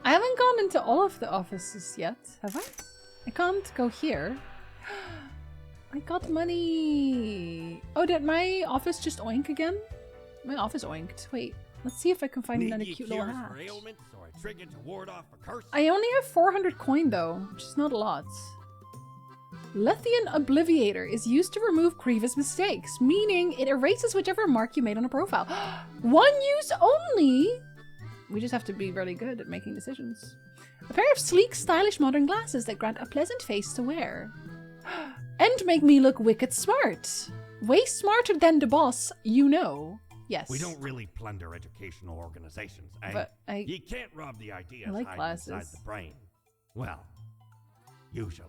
I haven't gone into all of the offices yet, have I? I can't go here. I got money! Oh, did my office just oink again? My office oinked. Wait, let's see if I can find another Need cute little cures hat. for ailments, or a trigger to ward off a curse? I only have 400 coin though, which is not a lot. Lethian Obliviator is used to remove grievous mistakes, meaning it erases whichever mark you made on a profile. 1 use only! We just have to be really good at making decisions. A pair of sleek, stylish modern glasses that grant a pleasant face to wear. And make me look wicked smart. Way smarter than the boss, you know. Yes. We don't really plunder educational organizations, eh? But I- You can't rob the ideas I like hiding glasses. inside the brain. Well, usually.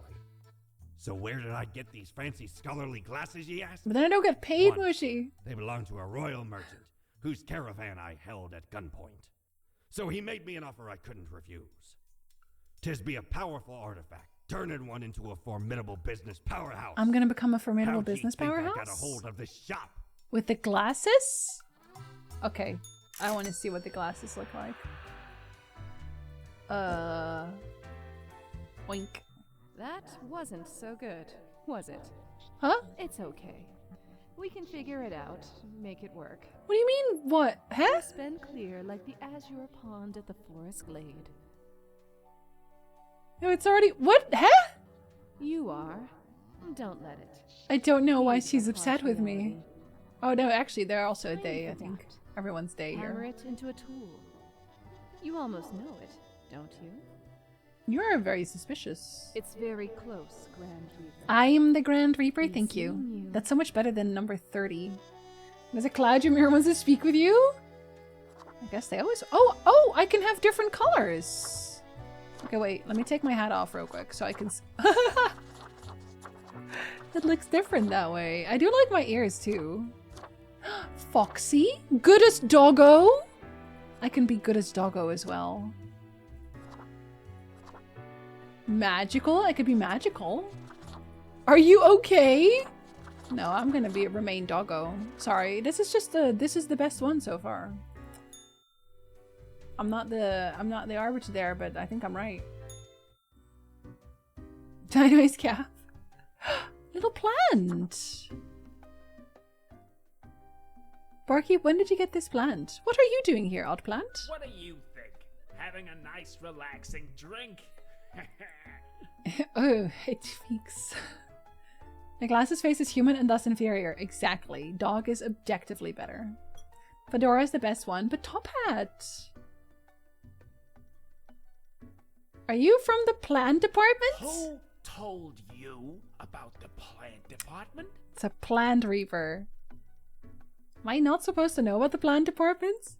So where did I get these fancy scholarly glasses, ye ask? But then I don't get paid, One. Mushy. They belong to a royal merchant, whose caravan I held at gunpoint. So he made me an offer I couldn't refuse. 'Tis be a powerful artifact, turning one into a formidable business powerhouse. I'm gonna become a formidable How'd ye business think powerhouse? I got a hold of this shop. With the glasses? Okay. I want to see what the glasses look like. Oink. That wasn't so good, was it? Huh? It's okay. We can figure it out, make it work. What do you mean, what? Huh? Spin clear like the azure pond at the forest glade. No, it's already. What? Huh? You are. Don't let it. I don't know why Ease she's the upset with me. partiality. Oh no, actually, they're also a Kind day, of I think. adapt. Everyone's day Hammer here. it into a tool. You almost know it, don't you? You're very suspicious. It's very close, Grand Reaper. I am the Grand Reaper, He's thank you. seeing you. That's so much better than number 30. There's a cloud your mirror wants to speak with you? I guess they always. Oh, I can have different colors. Okay, wait, let me take my hat off real quick so I can. It looks different that way. I do like my ears too. Foxy? Good as doggo? I can be good as doggo as well. Magical? I could be magical. Are you okay? No, I'm gonna remain doggo. Sorry, this is the best one so far. I'm not the arbiter there, but I think I'm right. Dino's calf. Little plant. Barkeep, when did you get this plant? What are you doing here, odd plant? What do you think? Having a nice, relaxing drink? Oh, it speaks. The glass's face is human and thus inferior. Exactly. Dog is objectively better. Fedora is the best one, but Top Hat. Are you from the plant department? Who told you about the plant department? It's a plant reaper. Am I not supposed to know about the plant department?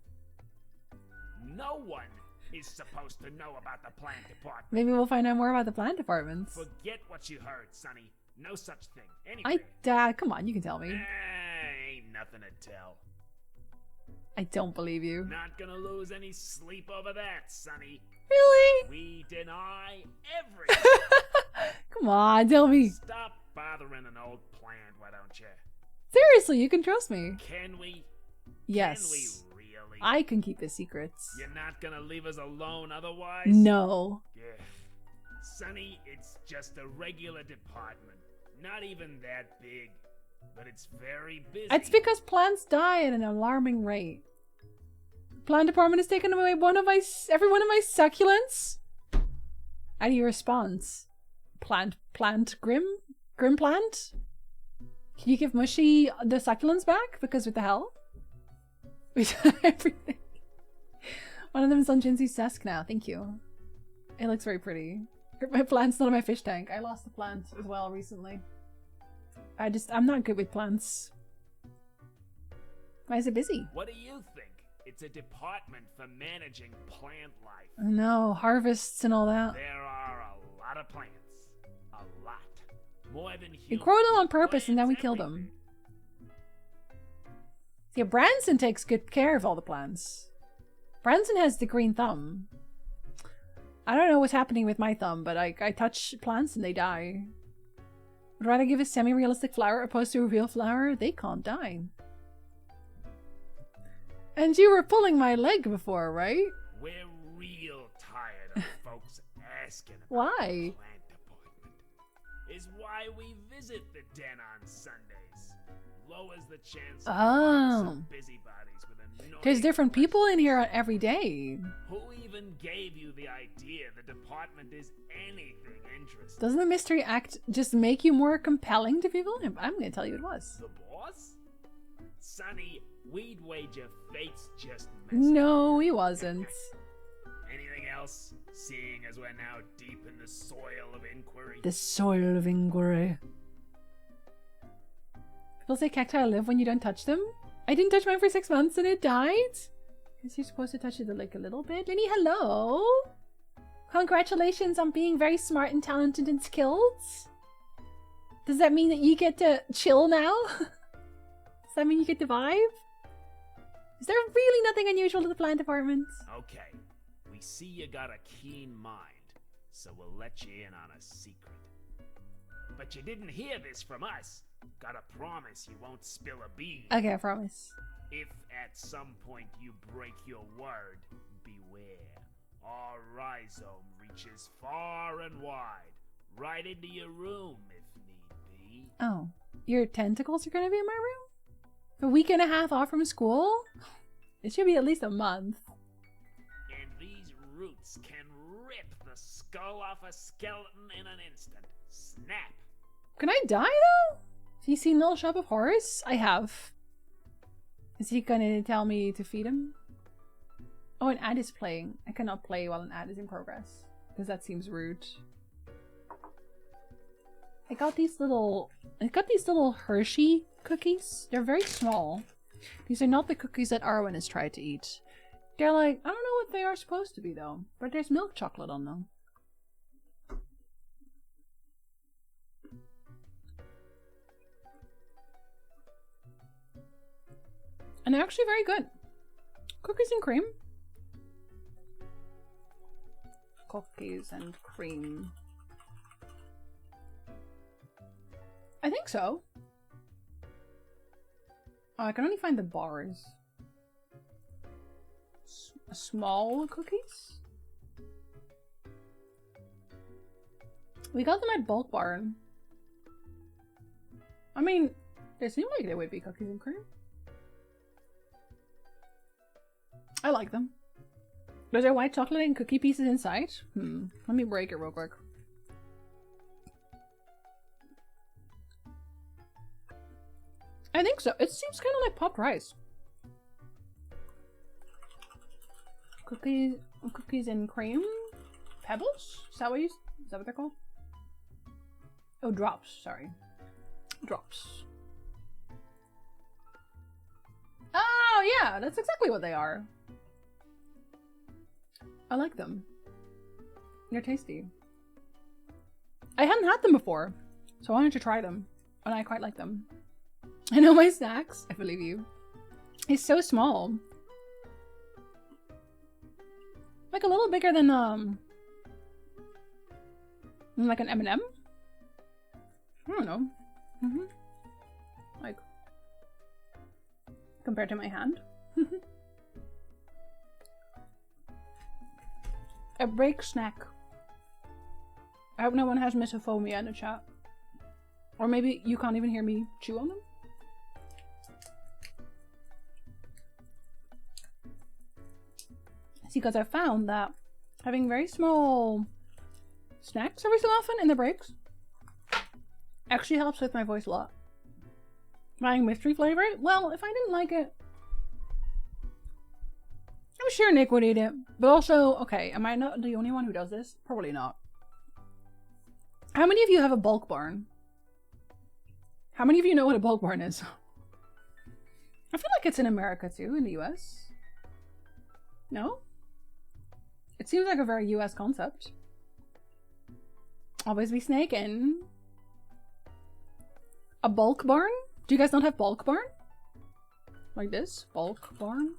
No one is supposed to know about the plant department. Maybe we'll find out more about the plant departments. Forget what you heard, Sonny. No such thing. Anyway, Come on, you can tell me. ain't nothing to tell. I don't believe you. Not gonna lose any sleep over that, Sonny. Really? We deny everything. Come on, tell me. Stop bothering an old plant, why don't you? Seriously, you can trust me. Can we? Yes. Can we really? I can keep the secrets. You're not gonna leave us alone otherwise? No. Yeah. Sonny, it's just a regular department. Not even that big. But it's very busy. It's because plants die at an alarming rate. Plant department has taken away every one of my succulents. How do you respond? Plant Grim plant? Can you give Mushy the succulents back? Because what the hell? We've done everything. One of them is on Jinzy's desk now. Thank you. It looks very pretty. My plant's not in my fish tank. I lost a plant as well recently. I'm not good with plants. Why is it busy? What do you think? It's a department for managing plant life. No, harvests and all that. There are a lot of plants. A lot. More than humans. We grow them on purpose and then we kill them. Everything. Yeah, Branson takes good care of all the plants. Branson has the green thumb. I don't know what's happening with my thumb, but I touch plants and they die. Would rather give a semi-realistic flower opposed to a real flower? They can't die. And you were pulling my leg before, right? We're real tired of folks asking about Why? the plant department. Is why we visit the den on Sundays. Lowers the chance of some busybodies with annoying There's different questions. people in here every day. Who even gave you the idea the department is anything interesting? Doesn't the mystery act just make you more compelling to people? I'm gonna tell you it was. The boss? Sonny, we'd wager fate's just messing. No, he wasn't. Anything else? Seeing as we're now deep in the soil of inquiry. The soil of inquiry. People say cacti live when you don't touch them. I didn't touch mine for 6 months and it died. Guess you're supposed to touch it like a little bit. Lenny, hello! Congratulations on being very smart and talented and skilled. Does that mean that you get to chill now? Does that mean you get to vibe? Is there really nothing unusual to the plant department? Okay, we see you got a keen mind, so we'll let you in on a secret. But you didn't hear this from us. Gotta promise you won't spill a bead. Okay, I promise. If at some point you break your word, beware. Our rhizome reaches far and wide, right into your room if need be. Oh, your tentacles are gonna be in my room? A week and a half off from school? It should be at least a month. And these roots can rip the skull off a skeleton in an instant. Snap. Can I die though? Have you seen Little Shop of Horrors? I have. Is he gonna tell me to feed him? Oh, an ad is playing. I cannot play while an ad is in progress. Because that seems rude. I got these little Hershey cookies. They're very small. These are not the cookies that Arwen has tried to eat. They're like, I don't know what they are supposed to be though. But there's milk chocolate on them. And they're actually very good. Cookies and cream. Cookies and cream. I think so. Oh, I can only find the bars. Small cookies? We got them at Bulk Barn. I mean, they seem like they would be cookies and cream. I like them. Is there white chocolate and cookie pieces inside? Let me break it real quick. I think so. It seems kind of like popped rice. Cookies and cream? Pebbles? Is that what they're called? Oh, drops. Sorry. Drops. Oh, yeah. That's exactly what they are. I like them. They're tasty. I hadn't had them before, so I wanted to try them, and I quite like them. I know my snacks, I believe you. It's so small. Like a little bigger than like an M&M? I don't know. Like, compared to my hand. A break snack. I hope no one has misophonia in the chat. Or maybe you can't even hear me chew on them. See, because I found that having very small snacks every so often in the breaks actually helps with my voice a lot. Buying mystery flavor? Well, if I didn't like it, I'm sure Nick would eat it. But also, okay, am I not the only one who does this? Probably not. How many of you have a bulk barn? How many of you know what a bulk barn is? I feel like it's in America too, in the US. No? It seems like a very US concept. Always be snaking. A bulk barn? Do you guys not have bulk barn? Like this? Bulk barn?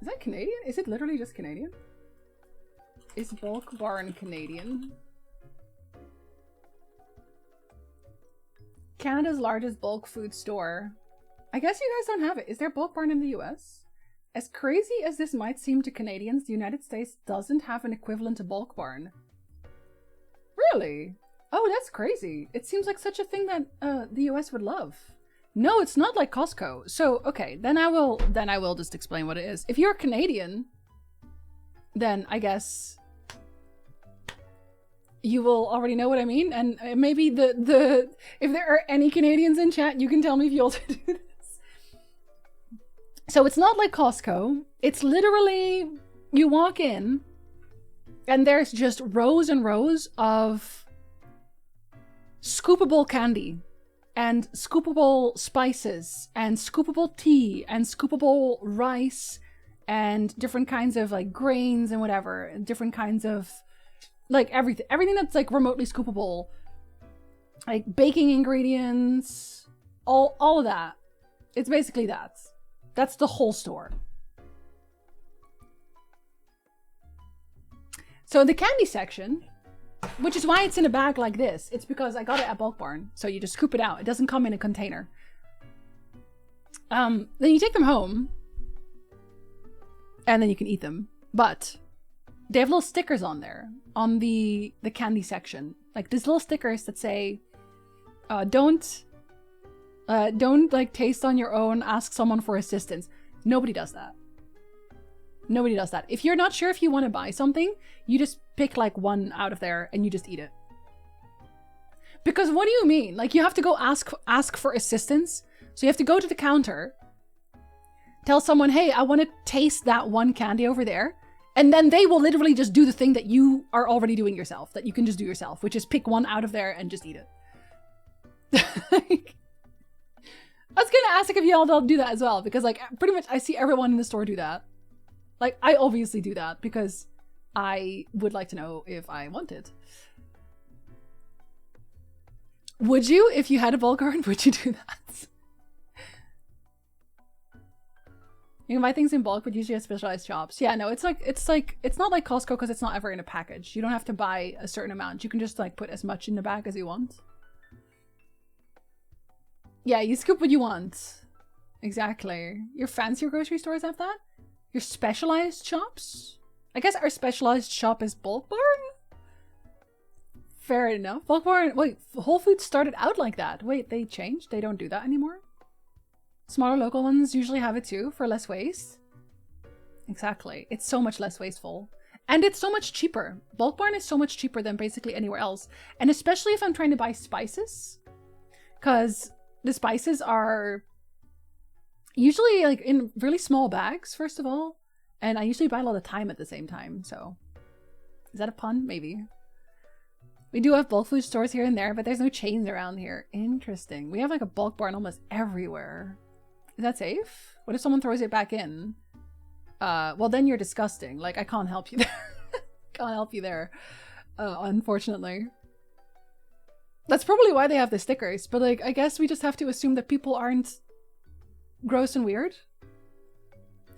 Is that Canadian? Is it literally just Canadian? Is bulk barn Canadian? Canada's largest bulk food store. I guess you guys don't have it. Is there bulk barn in the US? As crazy as this might seem to Canadians, the United States doesn't have an equivalent to bulk barn. Really? Oh, that's crazy. It seems like such a thing that the US would love. No, it's not like Costco. So, okay, then I will just explain what it is. If you're Canadian, then I guess you will already know what I mean. And maybe if there are any Canadians in chat, you can tell me if you also do this. So it's not like Costco. It's literally, you walk in and there's just rows and rows of scoopable candy and scoopable spices and scoopable tea and scoopable rice and different kinds of like grains and whatever, and different kinds of like everything that's like remotely scoopable, like baking ingredients, all of that. It's basically that. That's the whole store. So the candy section, which is why it's in a bag like this, it's because I got it at Bulk Barn. So you just scoop it out. It doesn't come in a container. Then you take them home and then you can eat them. But they have little stickers on there on the candy section. Like these little stickers that say, don't like taste on your own, ask someone for assistance. Nobody does that. Nobody does that. If you're not sure if you want to buy something, you just pick like one out of there and you just eat it. Because what do you mean? Like you have to go ask for assistance. So you have to go to the counter, tell someone, hey, I want to taste that one candy over there. And then they will literally just do the thing that you are already doing yourself, that you can just do yourself, which is pick one out of there and just eat it. I was gonna ask if y'all don't do that as well, because like pretty much I see everyone in the store do that. Like I obviously do that because I would like to know if I want it. Would you, if you had a bulk barn, would you do that? You can buy things in bulk, but usually at specialized shops. Yeah, no, it's not like Costco because it's not ever in a package. You don't have to buy a certain amount. You can just like put as much in the bag as you want. Yeah, you scoop what you want. Exactly. Your fancier grocery stores have that? Your specialized shops? I guess our specialized shop is Bulk Barn? Fair enough. Bulk Barn, wait, Whole Foods started out like that. Wait, they changed? They don't do that anymore? Smaller local ones usually have it too, for less waste. Exactly. It's so much less wasteful. And it's so much cheaper. Bulk Barn is so much cheaper than basically anywhere else. And especially if I'm trying to buy spices. Because the spices are usually like in really small bags, first of all. And I usually buy a lot of thyme at the same time, so. Is that a pun? Maybe. We do have bulk food stores here and there, but there's no chains around here. Interesting. We have like a Bulk Barn almost everywhere. Is that safe? What if someone throws it back in? Well then you're disgusting. Like I can't help you there. Can't help you there. Unfortunately. That's probably why they have the stickers, but like I guess we just have to assume that people aren't gross and weird.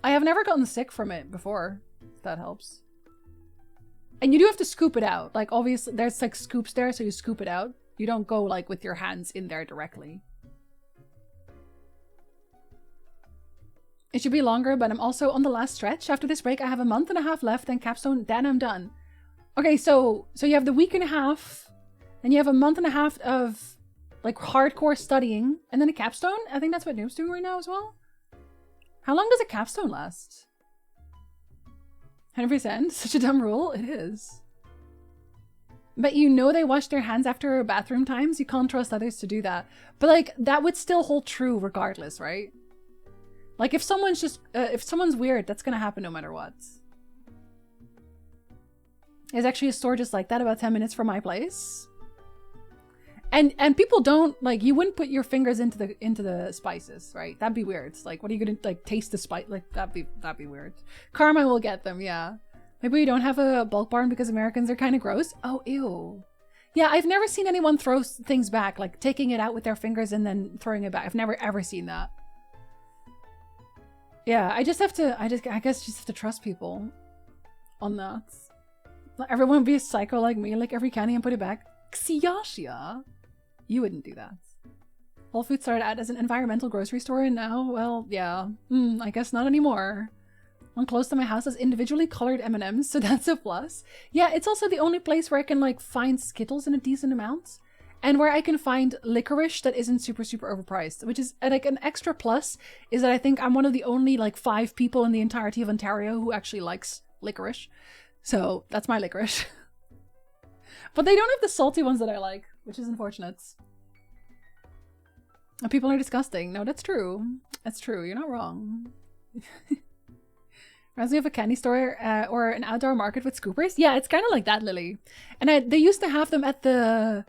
I have never gotten sick from it before, if that helps. And you do have to scoop it out. Like obviously there's like scoops there, so you scoop it out. You don't go like with your hands in there directly. It should be longer, but I'm also on the last stretch. After this break, I have a month and a half left and capstone, then I'm done. Okay, so you have the week and a half, and you have a month and a half of like hardcore studying, and then a capstone? I think that's what Noob's doing right now as well. How long does a capstone last? 100%? Such a dumb rule? It is. But you know they wash their hands after bathroom times? You can't trust others to do that. But like, that would still hold true regardless, right? Like if someone's just, if someone's weird, that's gonna happen no matter what. There's actually a store just like that about 10 minutes from my place. And people don't, like, you wouldn't put your fingers into the spices, right? That'd be weird. Like, what are you gonna, like, taste the spice? Like, that'd be weird. Karma will get them, yeah. Maybe we don't have a bulk barn because Americans are kind of gross. Oh, ew. Yeah, I've never seen anyone throw things back, like taking it out with their fingers and then throwing it back. I've never ever seen that. Yeah, I guess just have to trust people on that. Not everyone would be a psycho like me, like every candy and put it back. Xiaxia. You wouldn't do that. Whole Foods started out as an environmental grocery store and now, well, yeah. I guess not anymore. One close to my house has individually colored M&Ms, so that's a plus. Yeah, it's also the only place where I can, like, find Skittles in a decent amount. And where I can find licorice that isn't super, super overpriced. Which is, like, an extra plus is that I think I'm one of the only, like, 5 people in the entirety of Ontario who actually likes licorice. So, that's my licorice. But they don't have the salty ones that I like, which is unfortunate. And people are disgusting. No, that's true. That's true. You're not wrong. Reminds me of a candy store or an outdoor market with scoopers. Yeah, it's kind of like that, Lily. And they used to have them at the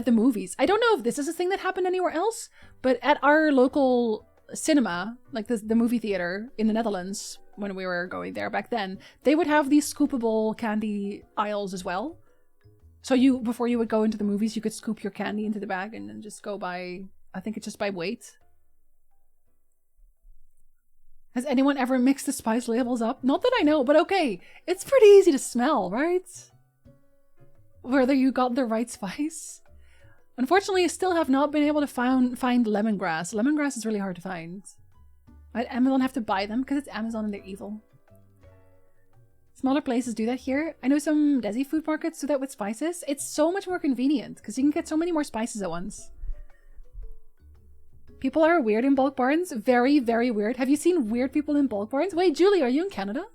movies. I don't know if this is a thing that happened anywhere else, but at our local cinema, like the movie theater in the Netherlands, when we were going there back then, they would have these scoopable candy aisles as well. So before you would go into the movies, you could scoop your candy into the bag and then just go by, I think it's just by weight. Has anyone ever mixed the spice labels up? Not that I know, but okay. It's pretty easy to smell, right? Whether you got the right spice. Unfortunately, I still have not been able to find lemongrass. Lemongrass is really hard to find. I'd Amazon have to buy them because it's Amazon and they're evil. Smaller places do that here. I know some Desi food markets do that with spices. It's so much more convenient because you can get so many more spices at once. People are weird in bulk barns. Very, very weird. Have you seen weird people in bulk barns? Wait, Julie, are you in Canada?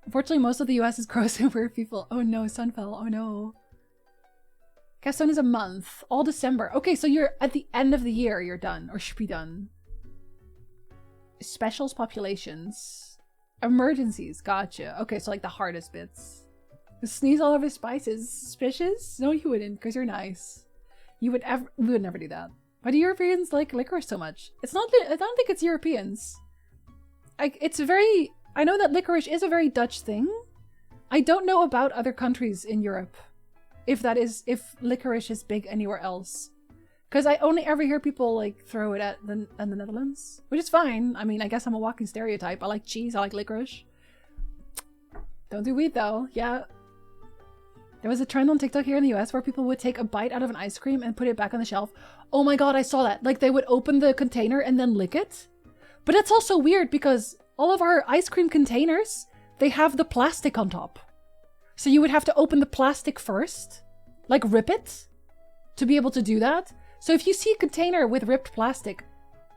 Unfortunately, most of the US is gross and weird people. Oh no, Sunfell. Oh no. Capstone is a month. All December. Okay, so you're at the end of the year, you're done. Or should be done. Specials populations. Emergencies. Gotcha. Okay, so like the hardest bits. Sneeze all over spices. Suspicious? No, you wouldn't, because you're nice. We would never do that. Why do Europeans like licorice so much? It's not that, I don't think it's Europeans. I know that licorice is a very Dutch thing. I don't know about other countries in Europe. If licorice is big anywhere else. Because I only ever hear people like throw it at the Netherlands. Which is fine. I mean, I guess I'm a walking stereotype. I like cheese, I like licorice. Don't do weed though. Yeah. There was a trend on TikTok here in the US where people would take a bite out of an ice cream and put it back on the shelf. Oh my god, I saw that. Like they would open the container and then lick it. But that's also weird because all of our ice cream containers, they have the plastic on top. So you would have to open the plastic first, like rip it, to be able to do that. So if you see a container with ripped plastic,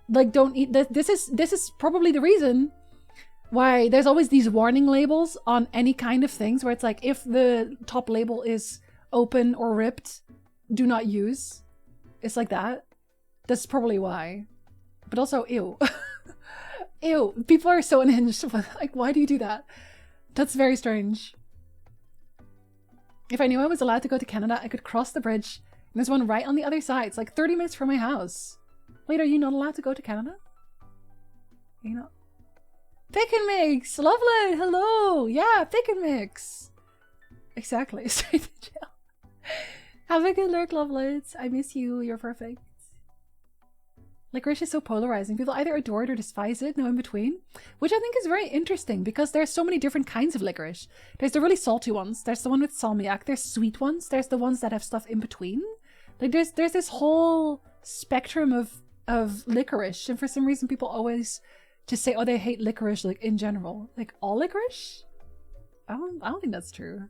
like don't eat this is probably the reason why there's always these warning labels on any kind of things where it's like, if the top label is open or ripped, do not use. It's like that. That's probably why. But also, ew. Ew. People are so unhinged. Like, why do you do that? That's very strange. If I knew I was allowed to go to Canada, I could cross the bridge. And there's one right on the other side. It's like 30 minutes from my house. Wait, are you not allowed to go to Canada? You know? Pick and Mix! Lovely! Hello! Yeah, Pick and Mix! Exactly. Straight to jail. Have a good lurk, Lovelace. I miss you. You're perfect. Licorice is so polarizing. People either adore it or despise it, no in between. Which I think is very interesting because there's so many different kinds of licorice. There's the really salty ones. There's the one with salmiak. There's sweet ones. There's the ones that have stuff in between. Like there's this whole spectrum of licorice. And for some reason people always just say, oh, they hate licorice, like in general. Like all licorice? I don't think that's true.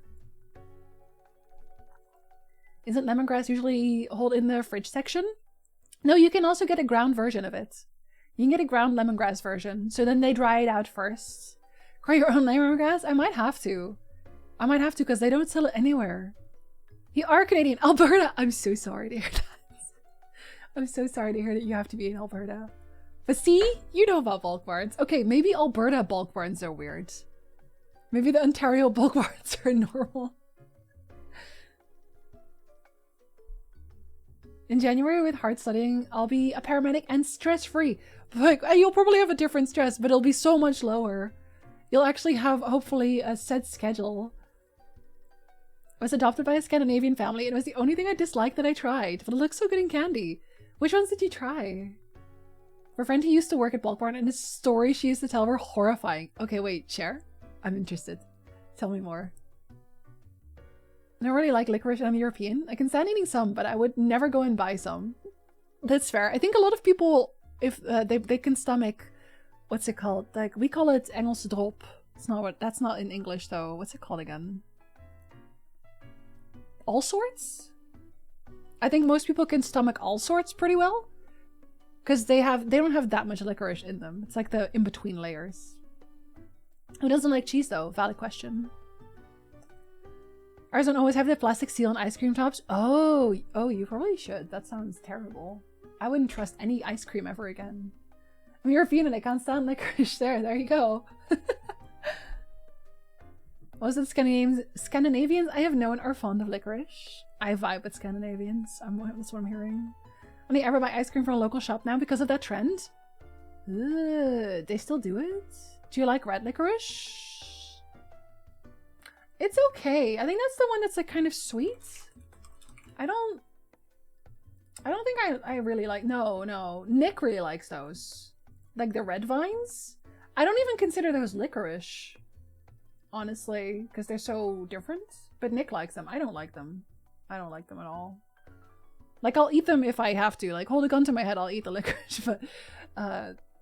Isn't lemongrass usually hold in the fridge section? No, you can also get a ground version of it. You can get a ground lemongrass version. So then they dry it out first. Grow your own lemongrass? I might have to. I might have to because they don't sell it anywhere. You are Canadian. Alberta! I'm so sorry to hear that. I'm so sorry to hear that you have to be in Alberta. But see? You know about bulk barns. Okay, maybe Alberta bulk barns are weird. Maybe the Ontario bulk barns are normal. In January, with hard studying, I'll be a paramedic and stress-free. Like, you'll probably have a different stress, but it'll be so much lower. You'll actually have, hopefully, a set schedule. I was adopted by a Scandinavian family, and it was the only thing I disliked that I tried, but it looks so good in candy. Which ones did you try? My friend who used to work at Bulk Barn, and his stories she used to tell were horrifying. Okay, wait, share? I'm interested. Tell me more. I don't really like licorice and I'm European. I can stand eating some, but I would never go and buy some. That's fair. I think a lot of people, if they can stomach, what's it called? Like, we call it Engelse drop. It's not what, that's not in English though. What's it called again? All sorts? I think most people can stomach all sorts pretty well. Because they don't have that much licorice in them. It's like the in-between layers. Who doesn't like cheese though? Valid question. Ours don't always have the plastic seal on ice cream tops. Oh, you probably should. That sounds terrible. I wouldn't trust any ice cream ever again. I'm European and I can't stand licorice. There you go. Most of the Scandinavians I have known are fond of licorice. I vibe with Scandinavians. That's what I'm hearing. Only ever buy ice cream from a local shop now because of that trend. Ugh, they still do it? Do you like red licorice? It's okay. I think that's the one that's like kind of sweet. I don't think I really like, no. Nick really likes those. Like the red vines. I don't even consider those licorice. Honestly, because they're so different. But Nick likes them. I don't like them. I don't like them at all. Like I'll eat them if I have to. Like hold a gun to my head, I'll eat the licorice. But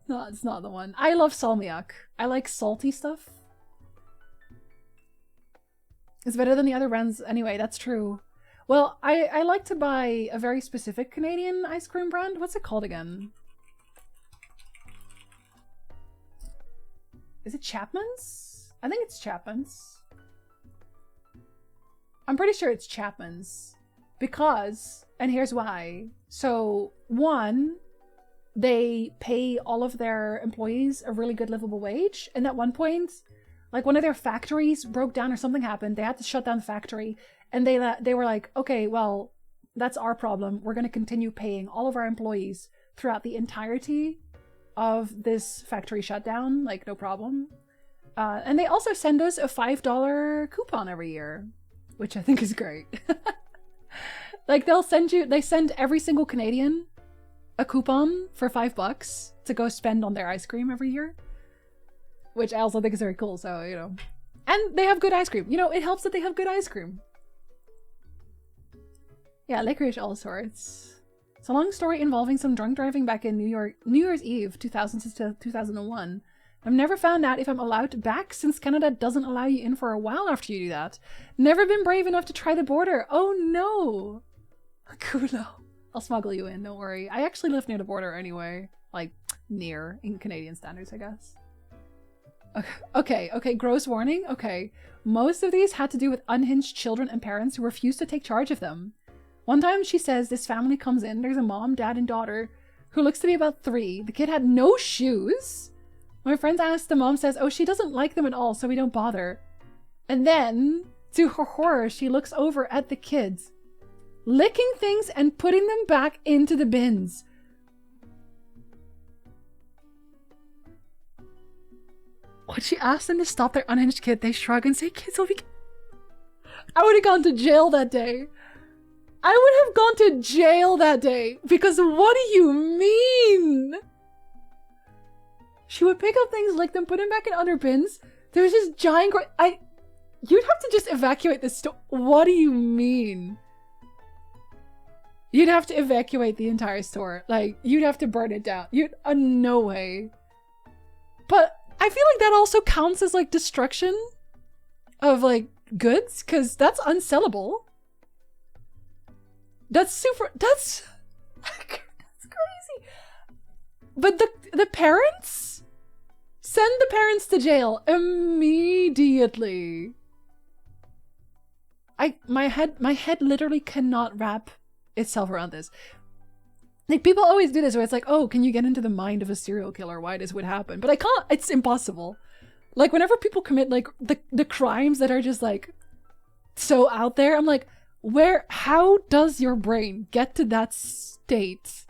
no, it's not the one. I love salmiak. I like salty stuff. It's better than the other brands anyway, that's true. Well, I like to buy a very specific Canadian ice cream brand. What's it called again? Is it Chapman's? I think it's Chapman's. I'm pretty sure it's Chapman's. Because, and here's why. So, one, they pay all of their employees a really good livable wage. And at one point, like one of their factories broke down or something happened. They had to shut down the factory. And they were like, okay, well, that's our problem. We're going to continue paying all of our employees throughout the entirety of this factory shutdown. Like, no problem. And they also send us a $5 coupon every year, which I think is great. Like, they send every single Canadian a coupon for $5 to go spend on their ice cream every year. Which I also think is very cool, so, you know. And they have good ice cream. You know, it helps that they have good ice cream. Yeah, licorice all sorts. It's a long story involving some drunk driving back in New Year's Eve, 2000 to 2001. I've never found out if I'm allowed back since Canada doesn't allow you in for a while after you do that. Never been brave enough to try the border. Oh no! Kulo. I'll smuggle you in, don't worry. I actually live near the border anyway. Like, near, in Canadian standards, I guess. Okay, gross warning. Okay. Most of these had to do with unhinged children and parents who refused to take charge of them. One time she says this family comes in, there's a mom, dad, and daughter who looks to be about 3. The kid had no shoes. My friends asked, the mom says, oh, she doesn't like them at all, so we don't bother. And then, to her horror, she looks over at the kids, licking things and putting them back into the bins. When she asked them to stop their unhinged kid, they shrug and say, kids will be... I would have gone to jail that day. I would have gone to jail that day. Because what do you mean? She would pick up things, lick them, put them back in other bins. There was this giant... You'd have to just evacuate this store. What do you mean? You'd have to evacuate the entire store. Like, you'd have to burn it down. No way. But... I feel like that also counts as like destruction of like goods, because that's unsellable. That's crazy. But the parents? Send the parents to jail immediately. My head literally cannot wrap itself around this. Like, people always do this where it's like, oh, can you get into the mind of a serial killer? Why this would happen? But I can't. It's impossible. Like, whenever people commit, like, the crimes that are just, like, so out there, I'm like, how does your brain get to that state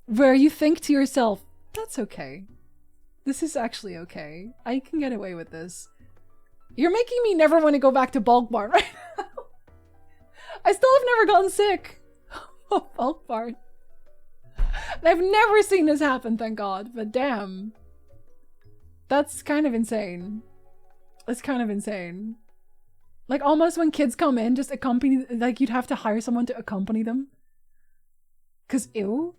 where you think to yourself, that's okay. This is actually okay. I can get away with this. You're making me never want to go back to Bulk Barn right now. I still have never gotten sick of Bulk Barn. And I've never seen this happen, thank God, but damn. That's kind of insane. It's kind of insane. Like, almost when kids come in, just accompany, like, you'd have to hire someone to accompany them. 'Cause ew.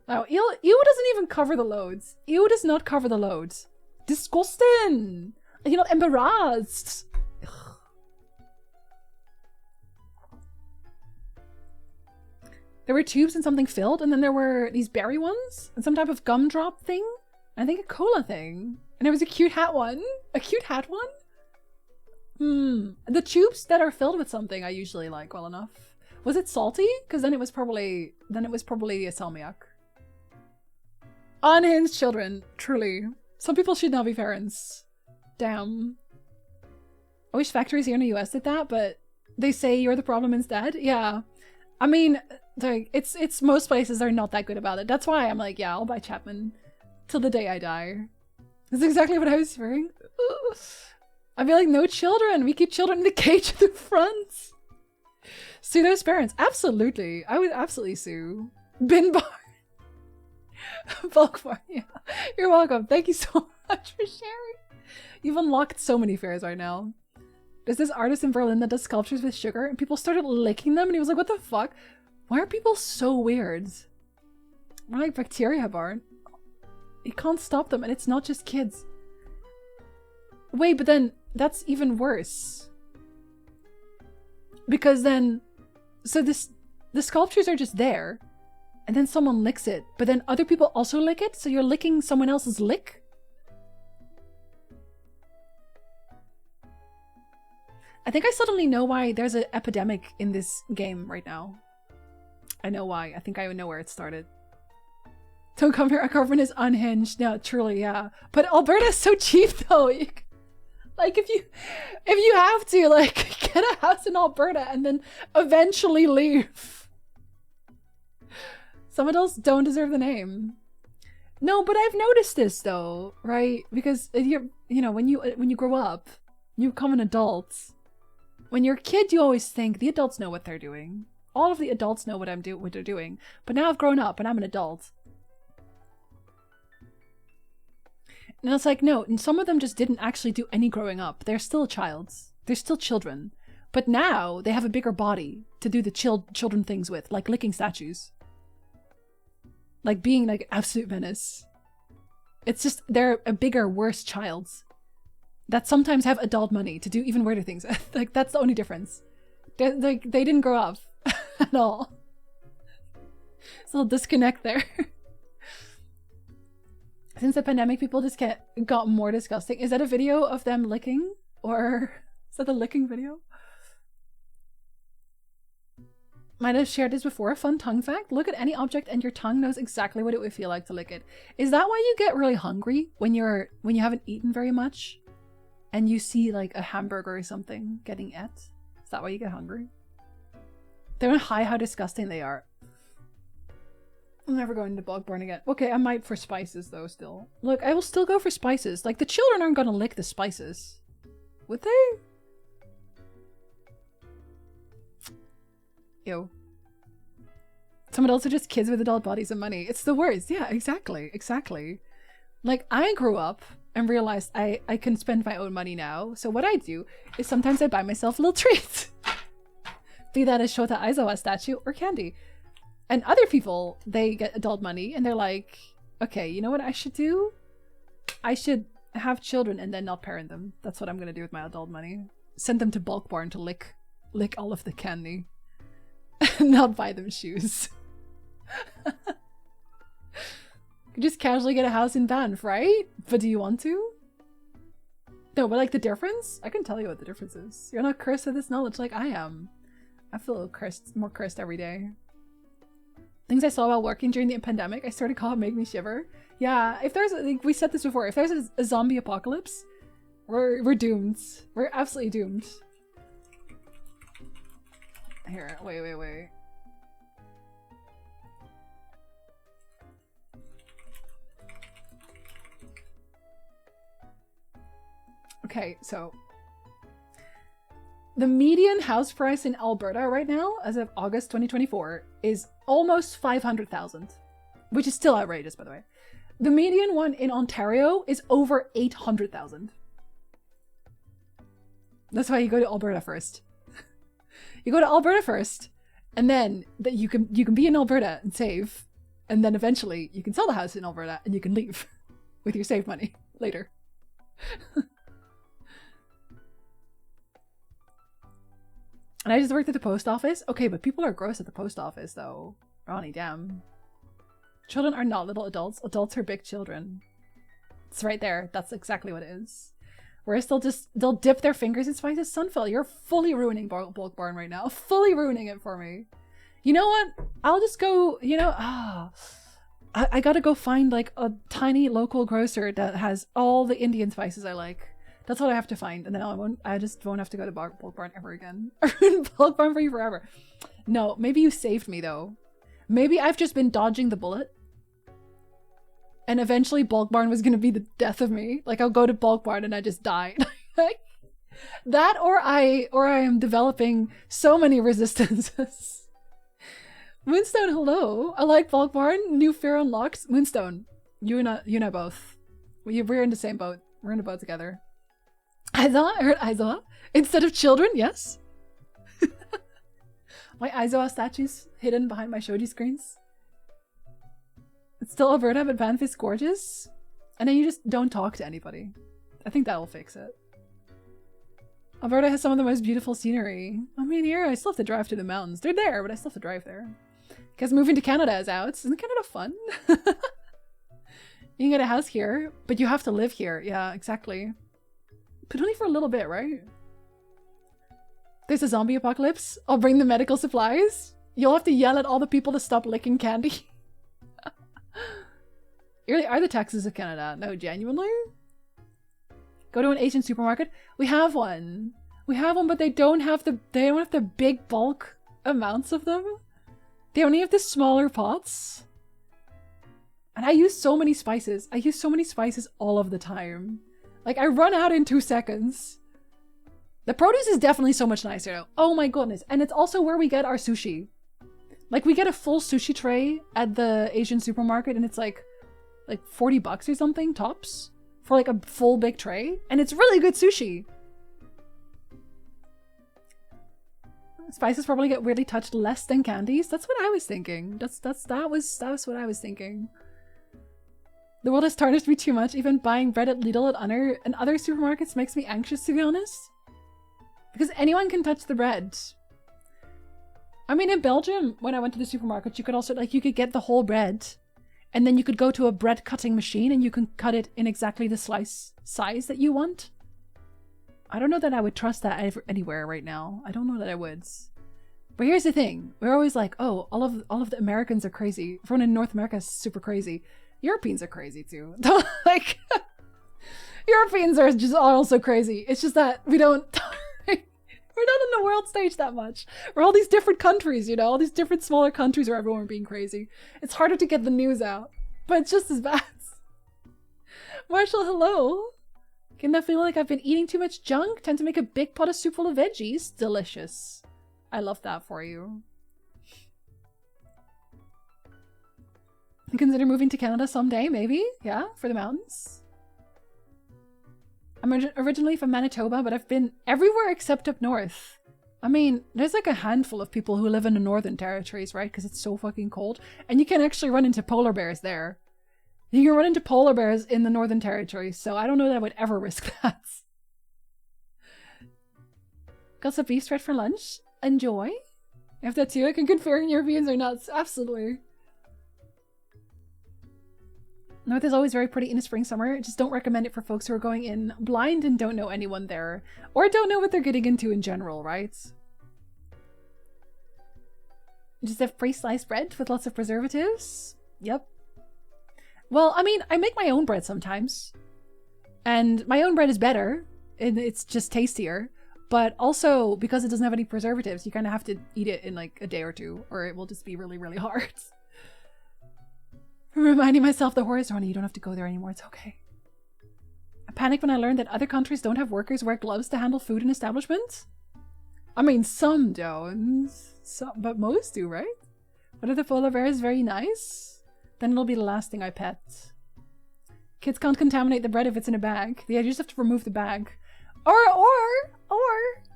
Oh, ew doesn't even cover the loads. Ew does not cover the loads. Disgusting! You're not embarrassed. Ugh. There were tubes and something filled, and then there were these berry ones, and some type of gumdrop thing. I think a cola thing. And there was a cute hat one. A cute hat one? The tubes that are filled with something I usually like well enough. Was it salty? Because then it was probably a salmiak. Unhinged children, truly. Some people should not be parents. Damn. I wish factories here in the US did that, but they say you're the problem instead. Yeah. I mean, like, it's most places are not that good about it. That's why I'm like, yeah, I'll buy Chapman till the day I die. That's exactly what I was hearing. I'd be like, no children. We keep children in the cage at the front. Sue those parents. Absolutely. I would absolutely sue. Bin bar. Bulk bar. Yeah. You're welcome. Thank you so much for sharing. You've unlocked so many fairs right now. There's this artist in Berlin that does sculptures with sugar, and people started licking them, and he was like, what the fuck? Why are people so weird? We're like bacteria, Bart. You can't stop them, and it's not just kids. Wait, but then that's even worse. Because then, so the sculptures are just there, and then someone licks it, but then other people also lick it, so you're licking someone else's lick? I think I suddenly know why there's an epidemic in this game right now. I know why. I think I know where it started. Don't come here, our government is unhinged. No, truly, yeah. But Alberta's so cheap though. Like, if you have to, like, get a house in Alberta and then eventually leave. Some adults don't deserve the name. No, but I've noticed this though, right? Because you know, when you grow up, you become an adult. When you're a kid, you always think the adults know what they're doing. All of the adults know what they're doing. But now I've grown up and I'm an adult. And it's like, no, and some of them just didn't actually do any growing up. They're still a child. They're still children. But now they have a bigger body to do the children things with, like licking statues. Like being like an absolute menace. It's just, they're a bigger, worse child that sometimes have adult money to do even weirder things. Like, that's the only difference. They didn't grow up at all. It's a little disconnect there. Since the pandemic, people just got more disgusting. Is that a video of them licking? Or is that a licking video? Might have shared this before. A fun tongue fact. Look at any object and your tongue knows exactly what it would feel like to lick it. Is that why you get really hungry when you haven't eaten very much? And you see like a hamburger or something getting ate? Is that why you get hungry? They don't hide how disgusting they are. I'm never going to Bulk Barn again. Okay, I might for spices though still. Look, I will still go for spices. Like, the children aren't gonna lick the spices. Would they? Ew. Some adults are just kids with adult bodies and money. It's the worst. Yeah, exactly. Exactly. Like, I grew up and realized I can spend my own money now. So what I do is sometimes I buy myself a little treat. Be that a Shota Aizawa statue or candy. And other people, they get adult money and they're like, okay, you know what I should do? I should have children and then not parent them. That's what I'm gonna do with my adult money. Send them to Bulk Barn to lick all of the candy. And not buy them shoes. You just casually get a house in Banff, right? But do you want to? No, but like the difference? I can tell you what the difference is. You're not cursed with this knowledge like I am. I feel cursed, more cursed every day. things I saw while working during the pandemic, I swear to God, make me shiver. Yeah, if there's, like, we said this before, if there's a zombie apocalypse, we're doomed. We're absolutely doomed. Here, wait. Okay, so the median house price in Alberta right now, as of August 2024, is almost 500,000, which is still outrageous, by the way. The median one in Ontario is over 800,000. That's why you go to Alberta first. You go to Alberta first, and then that you can be in Alberta and save, and then eventually you can sell the house in Alberta and you can leave with your saved money later. And I just worked at the post office. Okay, but people are gross at the post office, though. Ronnie, damn. Children are not little adults. Adults are big children. It's right there. That's exactly what it is. Whereas they'll dip their fingers in spices. Sunfell, you're fully ruining Bulk Barn right now. Fully ruining it for me. You know what? I'll just go, you know, I gotta go find like a tiny local grocer that has all the Indian spices I like. That's what I have to find, and then I just won't have to go to Bulk Barn ever again. Bulk Barn for you forever. No, maybe you saved me though. Maybe I've just been dodging the bullet. And eventually Bulk Barn was gonna be the death of me. Like I'll go to Bulk Barn and I just die. That or I am developing so many resistances. Moonstone, hello. I like Bulk Barn. New fear unlocks. Moonstone, you and I both. We're in the same boat. We're in a boat together. Aizawa? I heard Aizawa. Instead of children, yes. My Aizawa statue's hidden behind my shoji screens. It's still Alberta, but Banff is gorgeous. And then you just don't talk to anybody. I think that'll fix it. Alberta has some of the most beautiful scenery. I mean, here, I still have to drive to the mountains. They're there, but I still have to drive there. Because moving to Canada is out. Isn't Canada fun? You can get a house here, but you have to live here. Yeah, exactly. But only for a little bit, right? There's a zombie apocalypse. I'll bring the medical supplies. You'll have to yell at all the people to stop licking candy. Really, are the taxes of Canada? No, genuinely? Go to an Asian supermarket. We have one. We have one, but they don't have the big bulk amounts of them. They only have the smaller pots. And I use so many spices. I use so many spices all of the time. Like, I run out in 2 seconds. The produce is definitely so much nicer though. Oh my goodness. And it's also where we get our sushi. Like, we get a full sushi tray at the Asian supermarket and it's like $40 or something, tops. For like a full big tray. And it's really good sushi. Spices probably get weirdly touched less than candies. That's what I was thinking. That was what I was thinking. The world has tarnished me too much. Even buying bread at Lidl and other supermarkets makes me anxious, to be honest. Because anyone can touch the bread. I mean, in Belgium, when I went to the supermarket, you could also, like, you could get the whole bread. And then you could go to a bread cutting machine and you can cut it in exactly the slice size that you want. I don't know that I would trust that anywhere right now. I don't know that I would. But here's the thing. We're always like, oh, all of the Americans are crazy. Everyone in North America is super crazy. Europeans are crazy too. Like, Europeans are just also crazy. It's just that we don't... We're not on the world stage that much. We're all these different countries, you know? All these different smaller countries where everyone are being crazy. It's harder to get the news out. But it's just as bad. Marshall, hello. Can I feel like I've been eating too much junk? Tend to make a big pot of soup full of veggies. Delicious. I love that for you. Consider moving to Canada someday, maybe? Yeah, for the mountains. I'm originally from Manitoba, but I've been everywhere except up north. I mean, there's like a handful of people who live in the northern territories, right? Because it's so fucking cold. And you can actually run into polar bears there. You can run into polar bears in the northern territories, so I don't know that I would ever risk that. Got some beef spread for lunch? Enjoy. If that too, I can confirm Europeans are nuts. Absolutely. North is always very pretty in the spring, summer. Just don't recommend it for folks who are going in blind and don't know anyone there. Or don't know what they're getting into in general, right? Just have pre-sliced bread with lots of preservatives? Yep. Well, I mean, I make my own bread sometimes. And my own bread is better. And it's just tastier. But also, because it doesn't have any preservatives, you kind of have to eat it in like a day or two. Or it will just be really, really hard. I'm reminding myself the horrors, Ronnie, you don't have to go there anymore. It's okay. I panicked when I learned that other countries don't have workers wear gloves to handle food in establishments. I mean, some don't. But most do, right? But if the polar bear is very nice, then it'll be the last thing I pet. Kids can't contaminate the bread if it's in a bag. They just have to remove the bag. Or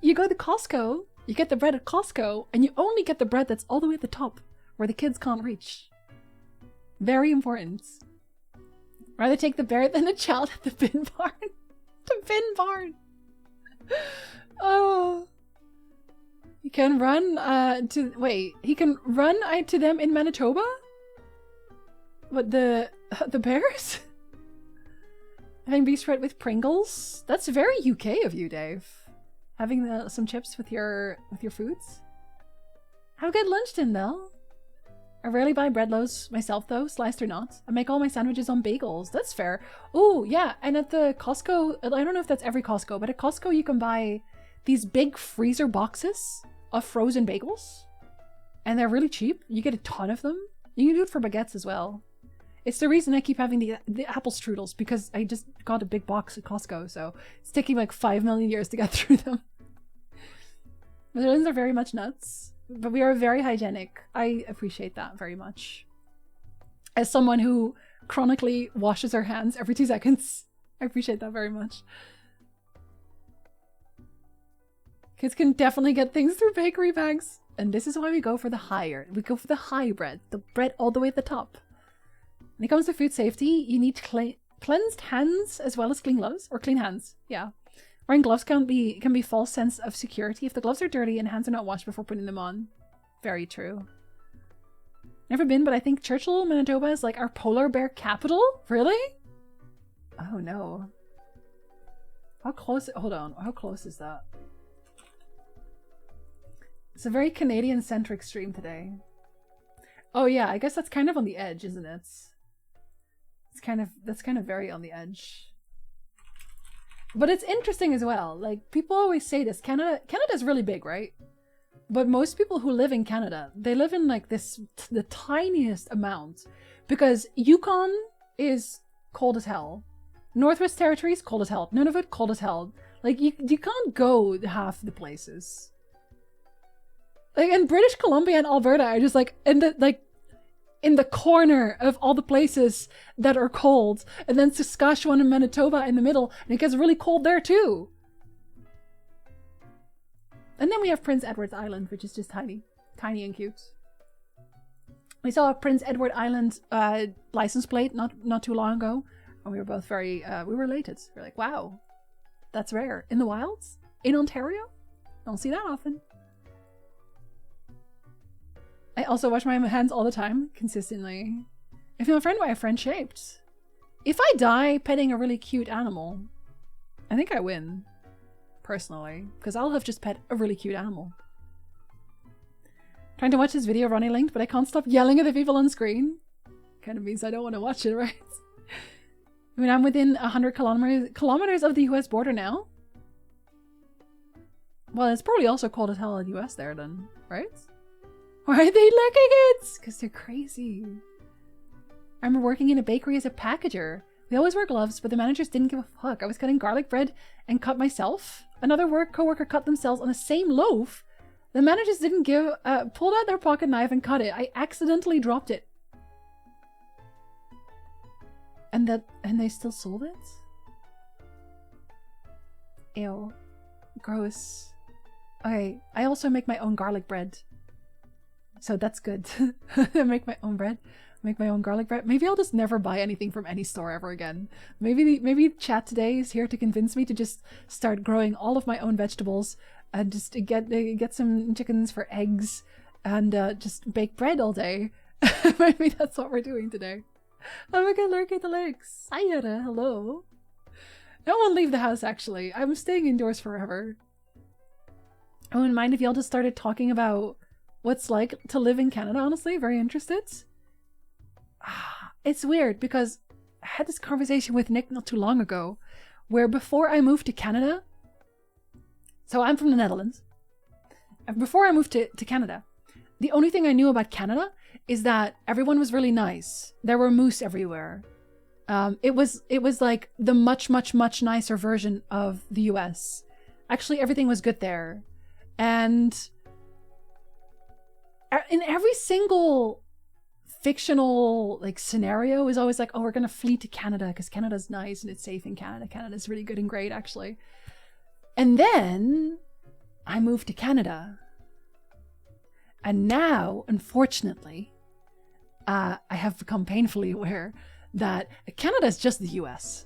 you go to Costco, you get the bread at Costco, and you only get the bread that's all the way at the top, where the kids can't reach. Very important. Rather take the bear than the child at the bin barn. The bin barn. Oh. He can run he can run to them in Manitoba? What, the bears? Having beef spread with Pringles? That's very UK of you, Dave. Having some chips with your foods? Have a good lunch, Tyndall. I rarely buy bread loaves myself though, sliced or not. I make all my sandwiches on bagels. That's fair. Oh, yeah, and at the Costco, I don't know if that's every Costco, but at Costco you can buy these big freezer boxes of frozen bagels. And they're really cheap. You get a ton of them. You can do it for baguettes as well. It's the reason I keep having the apple strudels, because I just got a big box at Costco, so it's taking like 5 million years to get through them. Those are very much nuts. But we are very hygienic. I appreciate that very much. As someone who chronically washes her hands every 2 seconds, I appreciate that very much. Kids can definitely get things through bakery bags. And this is why we go for the higher. We go for the high bread. The bread all the way at the top. When it comes to food safety, you need cleansed hands as well as clean gloves. Or clean hands, yeah. Wearing gloves can be false sense of security if the gloves are dirty and hands are not washed before putting them on. Very true. Never been, but I think Churchill, Manitoba is like our polar bear capital? Really? Oh no. How close? Hold on. How close is that? It's a very Canadian-centric stream today. Oh yeah, I guess that's kind of on the edge, isn't it? That's kind of very on the edge. But it's interesting as well. Like, people always say this. Canada's really big, right? But most people who live in Canada, they live in like the tiniest amount. Because Yukon is cold as hell. Northwest Territories, cold as hell. Nunavut, cold as hell. Like, you can't go half the places. Like, in British Columbia and Alberta are just like, in the corner of all the places that are cold, and then Saskatchewan and Manitoba in the middle, and it gets really cold there too. And then we have Prince Edward Island, which is just tiny and cute. We saw a Prince Edward Island license plate not too long ago, and we were both very we were elated. We're like, wow, that's rare in the wilds in Ontario. Don't see that often. I also wash my hands all the time, consistently. If I'm a friend, why a friend shaped? If I die petting a really cute animal, I think I win. Personally. Because I'll have just pet a really cute animal. Trying to watch this video Ronnie linked, but I can't stop yelling at the people on screen. Kind of means I don't want to watch it, right? I mean, I'm within 100 kilometers of the US border now. Well, it's probably also cold as hell in the US there then, right? Why are they licking it? Because they're crazy. I remember working in a bakery as a packager. We always wear gloves, but the managers didn't give a fuck. I was cutting garlic bread and cut myself. Another co-worker cut themselves on the same loaf. The managers didn't pulled out their pocket knife and cut it. I accidentally dropped it. And they still sold it? Ew. Gross. Okay, I also make my own garlic bread. So that's good. I make my own bread. Make my own garlic bread. Maybe I'll just never buy anything from any store ever again. Maybe chat today is here to convince me to just start growing all of my own vegetables and just get some chickens for eggs and just bake bread all day. Maybe that's what we're doing today. Oh my god, lurk at the lakes. Sayara, hello. I don't want to leave the house actually. I'm staying indoors forever. I wouldn't mind if y'all just started talking about what's like to live in Canada, honestly. Very interested. It's weird because I had this conversation with Nick not too long ago where before I moved to Canada, so I'm from the Netherlands, and before I moved to Canada, the only thing I knew about Canada is that everyone was really nice. There were moose everywhere. It was like the much nicer version of the US. Actually, everything was good there. And in every single fictional like scenario is always like, oh, we're gonna flee to Canada because Canada's nice and it's safe in Canada. Canada's really good and great, actually. And then I moved to Canada. And now, unfortunately, I have become painfully aware that Canada is just the US.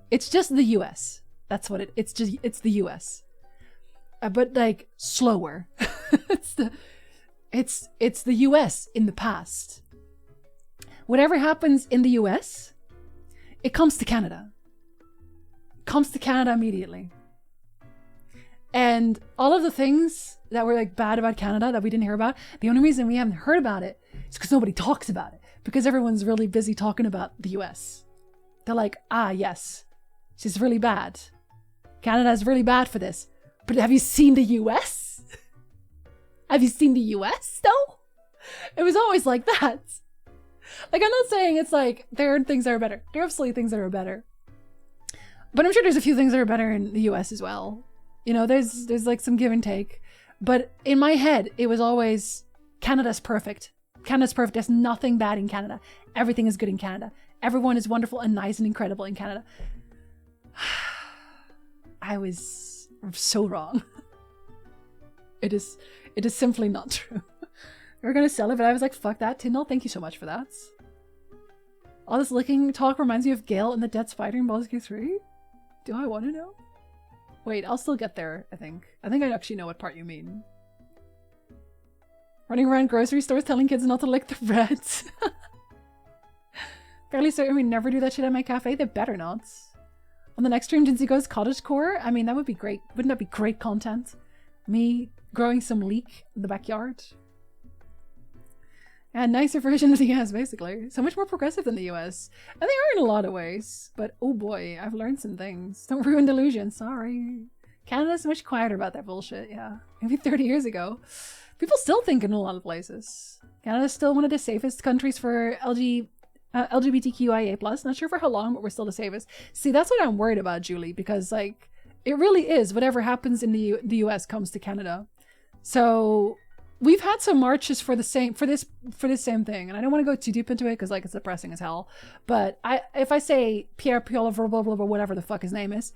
It's just the US. That's what it's the US. But like slower. it's the US in the past. Whatever happens in the US, it comes to Canada. Comes to Canada immediately. And all of the things that were like bad about Canada that we didn't hear about, the only reason we haven't heard about it is because nobody talks about it. Because everyone's really busy talking about the US. They're like, ah, yes, she's really bad. Canada's really bad for this. But have you seen the US? Have you seen the US though? It was always like that. Like, I'm not saying it's like there are things that are better. There are absolutely things that are better. But I'm sure there's a few things that are better in the US as well. You know, there's like some give and take. But in my head, it was always Canada's perfect. Canada's perfect. There's nothing bad in Canada. Everything is good in Canada. Everyone is wonderful and nice and incredible in Canada. I was so wrong. It is simply not true. We were going to sell it, but I was like, fuck that. Tyndall, thank you so much for that. All this licking talk reminds me of Gale and the Dead Spider in Baldur's Gate 3. Do I want to know? Wait, I'll still get there, I think. I think I actually know what part you mean. Running around grocery stores telling kids not to lick the bread. Fairly certain we never do that shit at my cafe. They better not. On the next stream, Jinsey goes cottagecore. I mean, that would be great. Wouldn't that be great content? Me growing some leek in the backyard. And nicer version of the US, basically. So much more progressive than the US. And they are in a lot of ways. But oh boy, I've learned some things. Don't ruin delusion, sorry. Canada's much quieter about that bullshit, yeah. Maybe 30 years ago. People still think in a lot of places. Canada's still one of the safest countries for LGBTQIA+. Not sure for how long, but we're still the safest. See, that's what I'm worried about, Julie, because like, it really is. Whatever happens in the US comes to Canada. So we've had some marches for this same thing, and I don't want to go too deep into it because like it's depressing as hell. But if I say Pierre Piola, blah, blah, blah, whatever the fuck his name is,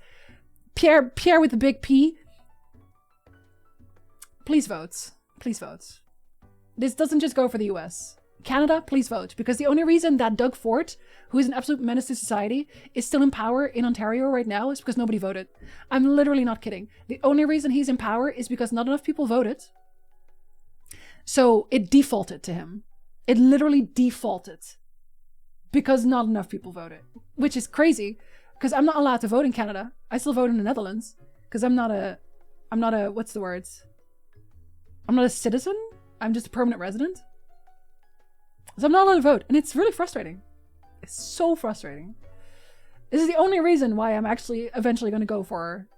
Pierre with the big P, please vote. Please vote. This doesn't just go for the US. Canada, please vote. Because the only reason that Doug Ford, who is an absolute menace to society, is still in power in Ontario right now is because nobody voted. I'm literally not kidding. The only reason he's in power is because not enough people voted. So it defaulted to him. It literally defaulted. Because not enough people voted. Which is crazy. Because I'm not allowed to vote in Canada. I still vote in the Netherlands. Because I'm not a, what's the words? I'm not a citizen. I'm just a permanent resident. So I'm not allowed to vote. And it's really frustrating. It's so frustrating. This is the only reason why I'm actually eventually going to go for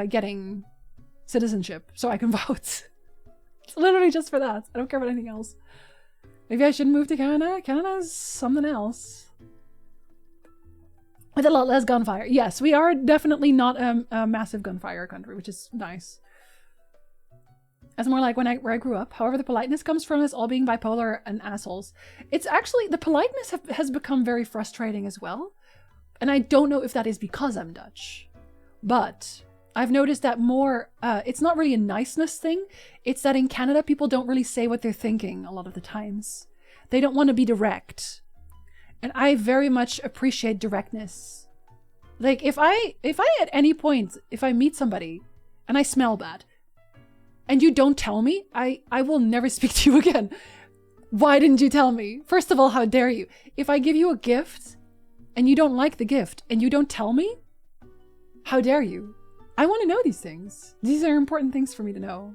getting citizenship. So I can vote. It's literally just for that. I don't care about anything else. Maybe I shouldn't move to Canada. Canada's something else. With a lot less gunfire. Yes, we are definitely not a massive gunfire country, which is nice. That's more like where I grew up. However, the politeness comes from us all being bipolar and assholes. It's actually, the politeness has become very frustrating as well. And I don't know if that is because I'm Dutch. But I've noticed that more, it's not really a niceness thing. It's that in Canada, people don't really say what they're thinking a lot of the times. They don't want to be direct. And I very much appreciate directness. Like, if I at any point, if I meet somebody and I smell bad, and you don't tell me, I will never speak to you again. Why didn't you tell me? First of all, how dare you? If I give you a gift and you don't like the gift and you don't tell me, how dare you? I want to know these things. These are important things for me to know.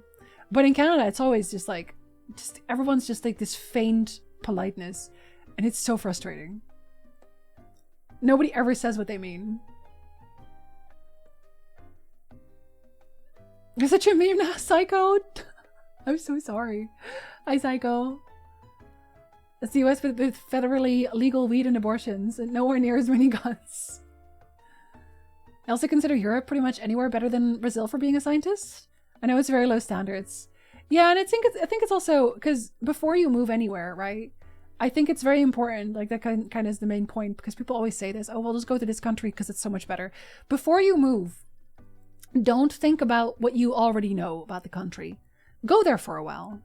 But in Canada, it's always just like, just everyone's just like this feigned politeness, and it's so frustrating. Nobody ever says what they mean. You're such a meme now, Psycho. I'm so sorry. Hi, Psycho. It's the US with federally legal weed and abortions, and nowhere near as many guns. I also consider Europe pretty much anywhere better than Brazil for being a scientist. I know it's very low standards. Yeah, and I think it's also because before you move anywhere, right? I think it's very important, like that kind of is the main point, because people always say this, oh, well, just go to this country because it's so much better. Before you move, don't think about what you already know about the country. Go there for a while.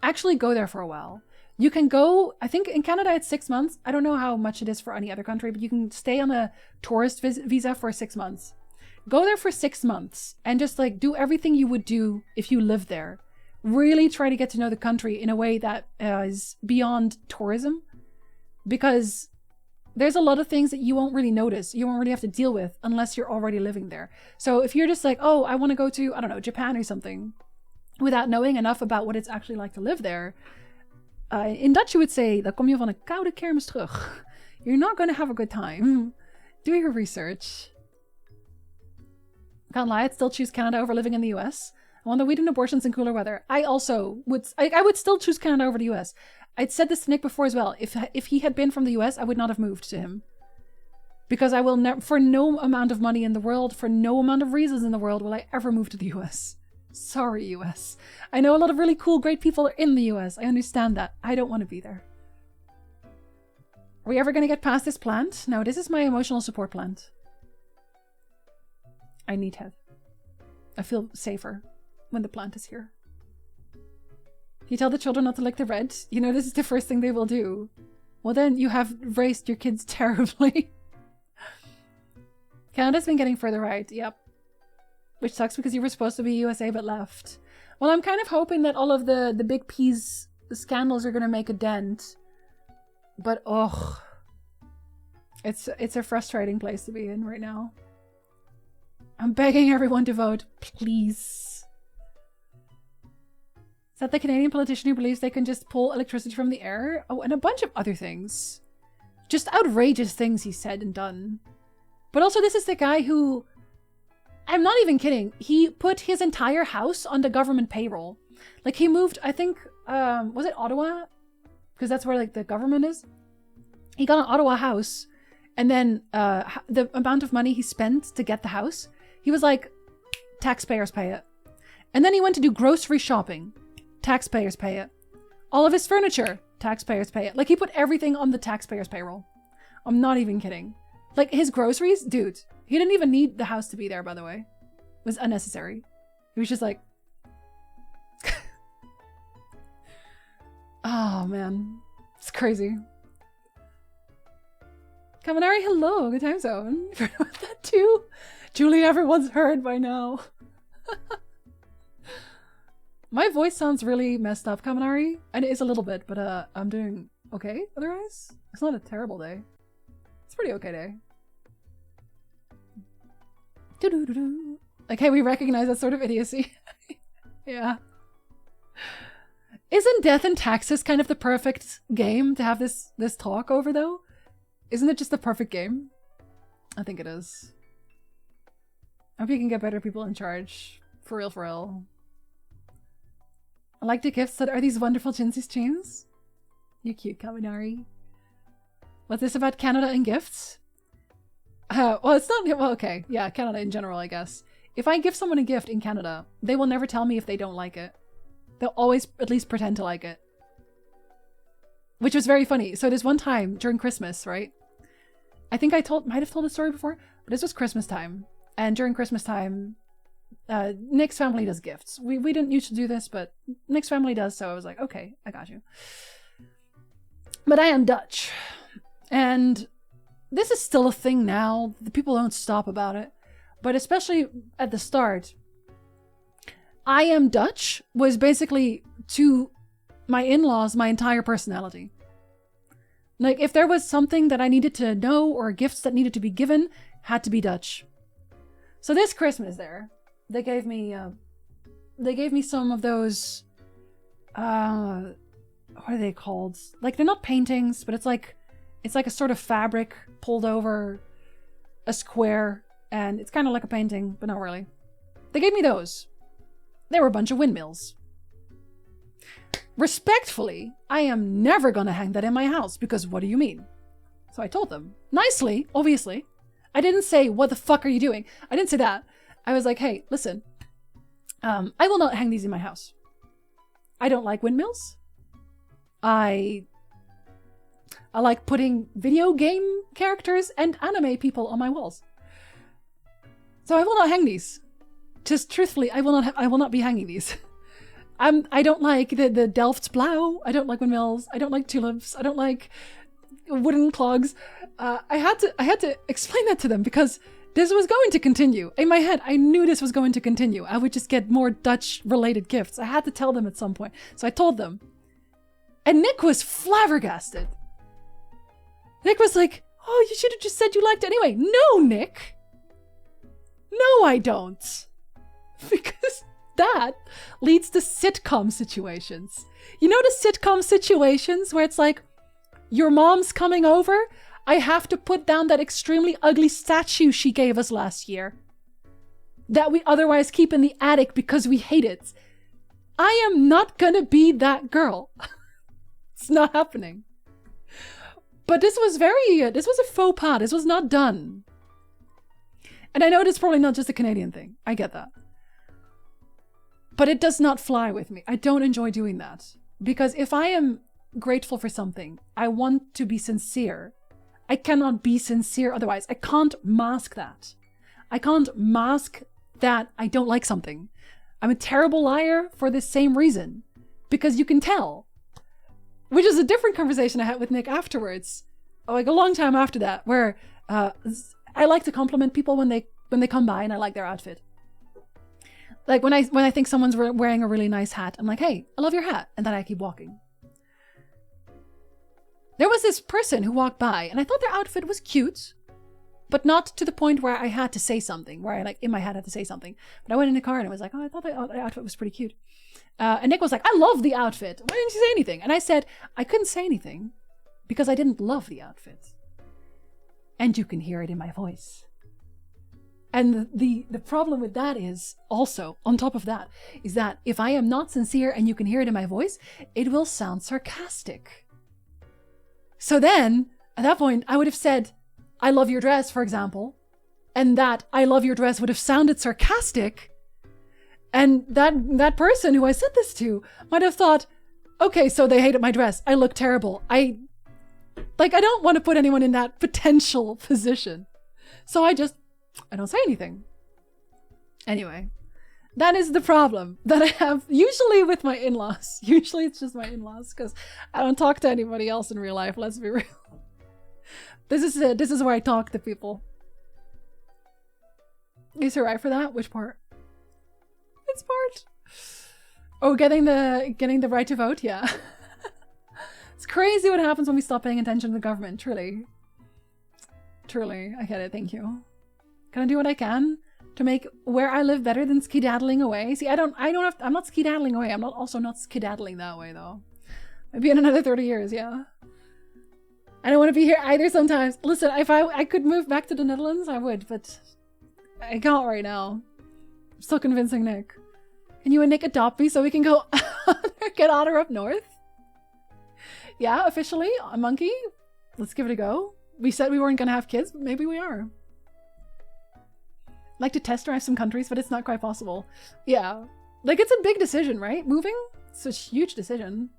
Actually go there for a while. You can go, I think in Canada it's 6 months. I don't know how much it is for any other country, but you can stay on a tourist visa for 6 months. Go there for 6 months and just like do everything you would do if you lived there. Really try to get to know the country in a way that is beyond tourism, because there's a lot of things that you won't really notice, you won't really have to deal with unless you're already living there. So if you're just like, oh, I want to go to, I don't know, Japan or something, without knowing enough about what it's actually like to live there, in Dutch you would say, dan kom je van een koude kermis terug. You're not going to have a good time. Do your research. Can't lie, I'd still choose Canada over living in the US. I want the weed and abortions in cooler weather. I also would, I would still choose Canada over the US. I'd said this to Nick before as well. If he had been from the US, I would not have moved to him. Because I will never, for no amount of money in the world, for no amount of reasons in the world, will I ever move to the US. Sorry, US. I know a lot of really cool, great people are in the US. I understand that. I don't want to be there. Are we ever going to get past this plant? No, this is my emotional support plant. I need it. I feel safer when the plant is here. You tell the children not to lick the red. You know, this is the first thing they will do. Well, then you have raised your kids terribly. Canada's been getting further right. Yep. Which sucks because you were supposed to be USA but left. Well, I'm kind of hoping that all of the big P's scandals are going to make a dent. But, ugh. It's a frustrating place to be in right now. I'm begging everyone to vote, please. Is that the Canadian politician who believes they can just pull electricity from the air? Oh, and a bunch of other things. Just outrageous things he said and done. But also, this is the guy who... I'm not even kidding. He put his entire house on the government payroll. Like, he moved, I think, was it Ottawa? Because that's where, like, the government is. He got an Ottawa house, and then the amount of money he spent to get the house, he was like, taxpayers pay it. And then he went to do grocery shopping. Taxpayers pay it. All of his furniture, taxpayers pay it. Like, he put everything on the taxpayers' payroll. I'm not even kidding. Like, his groceries, dude, he didn't even need the house to be there, by the way. It was unnecessary. He was just like... Oh, man. It's crazy. Kaminari, hello. Good time zone. You've heard about that too? Julie, everyone's heard by now. My voice sounds really messed up, Kaminari. And it is a little bit, but I'm doing okay otherwise. It's not a terrible day. It's a pretty okay day. Doo-doo-doo-doo. Like, hey, we recognize that sort of idiocy. Yeah. Isn't Death and Taxes kind of the perfect game to have this talk over, though? Isn't it just the perfect game? I think it is. I hope you can get better people in charge. For real, for real. I like the gifts that are these wonderful Jinxie streams. You cute, Kaminari. What's this about Canada and gifts? Well, it's not... Well, okay. Yeah, Canada in general, I guess. If I give someone a gift in Canada, they will never tell me if they don't like it. They'll always at least pretend to like it. Which was very funny. So there's one time during Christmas, right? I think I might have told the story before, but this was Christmas time. And during Christmas time, Nick's family does gifts. We didn't used to do this, but Nick's family does, so I was like, okay, I got you. But I am Dutch. And this is still a thing now. The people don't stop about it. But especially at the start, I am Dutch was basically to my in-laws my entire personality. Like, if there was something that I needed to know or gifts that needed to be given, had to be Dutch. So this Christmas they gave me some of those what are they called? Like, they're not paintings, but it's like a sort of fabric pulled over a square, and it's kind of like a painting, but not really. They gave me those. They were a bunch of windmills. Respectfully, I am never gonna hang that in my house, because what do you mean? So I told them, nicely, obviously. I didn't say, what the fuck are you doing? I didn't say that. I was like, hey, listen, I will not hang these in my house. I don't like windmills. I like putting video game characters and anime people on my walls. So I will not hang these. Just truthfully, I will not be hanging these. I don't like the Delft's Plow. I don't like windmills. I don't like tulips. I don't like wooden clogs. I had to explain that to them because this was going to continue. In my head, I knew this was going to continue. I would just get more Dutch-related gifts. I had to tell them at some point. So I told them. And Nick was flabbergasted. Nick was like, oh, you should have just said you liked it anyway. No, Nick. No, I don't. Because that leads to sitcom situations. You know the sitcom situations where it's like, your mom's coming over? I have to put down that extremely ugly statue she gave us last year. That we otherwise keep in the attic because we hate it. I am not gonna be that girl. It's not happening. But this was a faux pas. This was not done. And I know it's probably not just a Canadian thing. I get that. But it does not fly with me. I don't enjoy doing that. Because if I am grateful for something, I want to be sincere. I cannot be sincere otherwise. I can't mask that. I can't mask that I don't like something. I'm a terrible liar for the same reason. Because you can tell. Which is a different conversation I had with Nick afterwards. Like a long time after that, where I like to compliment people when they come by and I like their outfit. Like when I think someone's wearing a really nice hat, I'm like, hey, I love your hat. And then I keep walking. There was this person who walked by and I thought their outfit was cute, but not to the point where I had to say something, where I like in my head had to say something. But I went in the car and I was like, oh, I thought the outfit was pretty cute. And Nick was like, I love the outfit. Why didn't you say anything? And I said, I couldn't say anything because I didn't love the outfit. And you can hear it in my voice. And the problem with that is also, on top of that, is that if I am not sincere and you can hear it in my voice, it will sound sarcastic. So then, at that point, I would have said, I love your dress, for example. And that I love your dress would have sounded sarcastic. And that person who I said this to might have thought, okay, so they hated my dress. I look terrible. I don't want to put anyone in that potential position. So I don't say anything. Anyway, that is the problem that I have usually with my in-laws. Usually it's just my in-laws because I don't talk to anybody else in real life, let's be real. This is it. This is where I talk to people. Is it right for that? Which part? Which part? Oh, getting the right to vote? Yeah. It's crazy what happens when we stop paying attention to the government, truly. Truly, I get it, thank you. Can I do what I can to make where I live better than skedaddling away? See, I'm not skedaddling away. I'm not skedaddling that way though. Maybe in another 30 years, yeah. I don't want to be here either sometimes. Listen, if I could move back to the Netherlands, I would, but I can't right now. I'm still convincing Nick. Can you and Nick adopt me so we can go get Otter up north? Yeah, officially, a monkey. Let's give it a go. We said we weren't going to have kids, but maybe we are. I'd like to test drive some countries, but it's not quite possible. Yeah. Like, it's a big decision, right? Moving? It's a huge decision.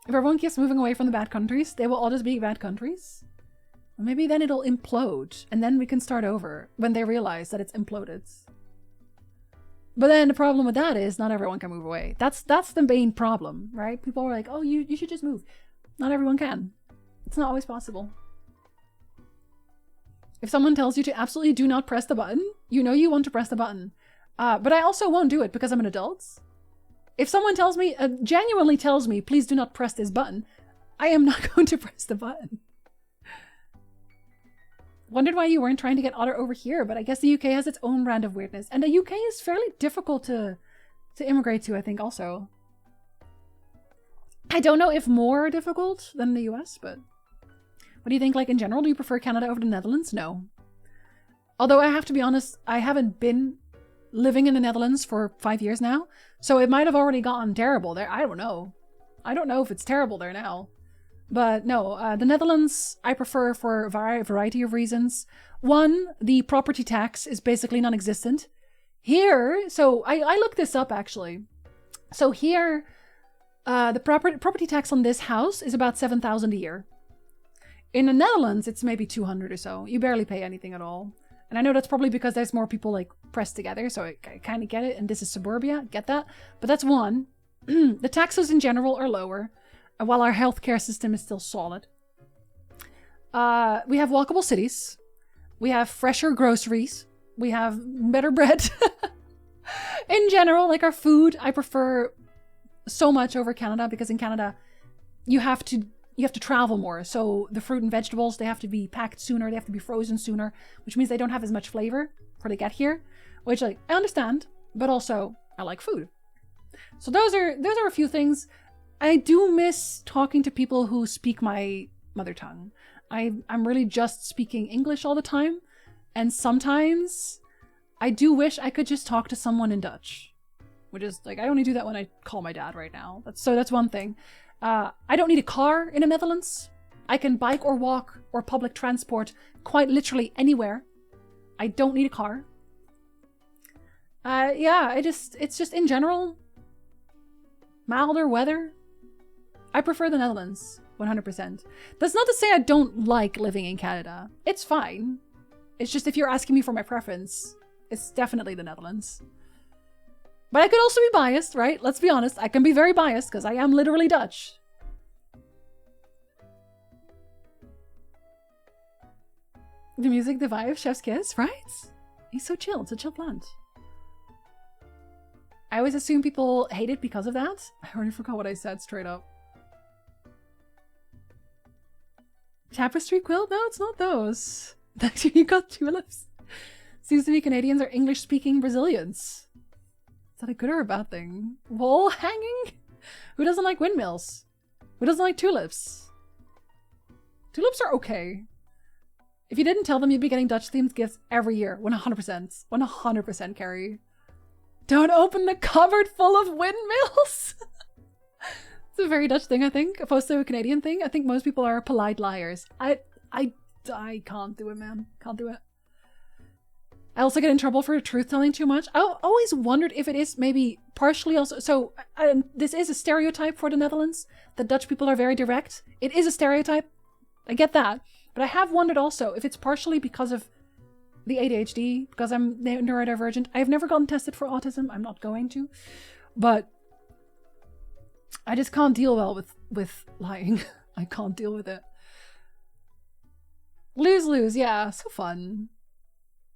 If everyone keeps moving away from the bad countries, they will all just be bad countries. Maybe then it'll implode, and then we can start over when they realize that it's imploded. But then the problem with that is not everyone can move away. That's the main problem, right? People are like, oh, you should just move. Not everyone can. It's not always possible. If someone tells you to absolutely do not press the button, you know you want to press the button. But I also won't do it because I'm an adult. If someone tells me, genuinely tells me, please do not press this button, I am not going to press the button. Wondered why you weren't trying to get Otter over here, but I guess the UK has its own brand of weirdness. And the UK is fairly difficult to immigrate to, I think, also. I don't know if more difficult than the US, but what do you think, like, in general? Do you prefer Canada over the Netherlands? No. Although I have to be honest, I haven't been living in the Netherlands for 5 years now, so it might have already gotten terrible there. I don't know. I don't know if it's terrible there now. But no, the Netherlands I prefer for a variety of reasons. One, the property tax is basically non-existent. Here, so I looked this up actually. So here, the property tax on this house is about 7,000 a year. In the Netherlands, it's maybe 200 or so. You barely pay anything at all. And I know that's probably because there's more people like pressed together, so I kind of get it. And this is suburbia, get that. But that's one. The taxes in general are lower, while our healthcare system is still solid. We have walkable cities. We have fresher groceries. We have better bread. In general, like our food, I prefer so much over Canada because in Canada, you have to travel more. So the fruit and vegetables, they have to be packed sooner. They have to be frozen sooner, which means they don't have as much flavor before they get here, which like I understand, but also I like food. So those are a few things. I do miss talking to people who speak my mother tongue. I'm really just speaking English all the time. And sometimes I do wish I could just talk to someone in Dutch, which is like, I only do that when I call my dad right now. That's one thing. I don't need a car in the Netherlands. I can bike or walk or public transport quite literally anywhere. I don't need a car. Yeah, it's just in general, milder weather. I prefer the Netherlands, 100%. That's not to say I don't like living in Canada. It's fine. It's just if you're asking me for my preference, it's definitely the Netherlands. But I could also be biased, right? Let's be honest. I can be very biased because I am literally Dutch. The music, the vibe, Chef's Kiss, right? He's so chill. It's a chill plant. I always assume people hate it because of that. I already forgot what I said straight up. Tapestry quilt? No, it's not those. You got tulips. Seems to be Canadians are English-speaking Brazilians. Is that a good or a bad thing? Wall hanging? Who doesn't like windmills? Who doesn't like tulips? Tulips are okay. If you didn't tell them, you'd be getting Dutch-themed gifts every year. 100%. 100%, Carrie. Don't open the cupboard full of windmills! It's a very Dutch thing, I think, opposed to a Canadian thing. I think most people are polite liars. I can't do it, man. Can't do it. I also get in trouble for truth-telling too much. I always wondered if it is maybe partially also... So, this is a stereotype for the Netherlands, that Dutch people are very direct. It is a stereotype. I get that. But I have wondered also if it's partially because of the ADHD, because I'm neurodivergent. I've never gotten tested for autism. I'm not going to. But I just can't deal well with lying. I can't deal with it. Lose-lose, yeah. So fun.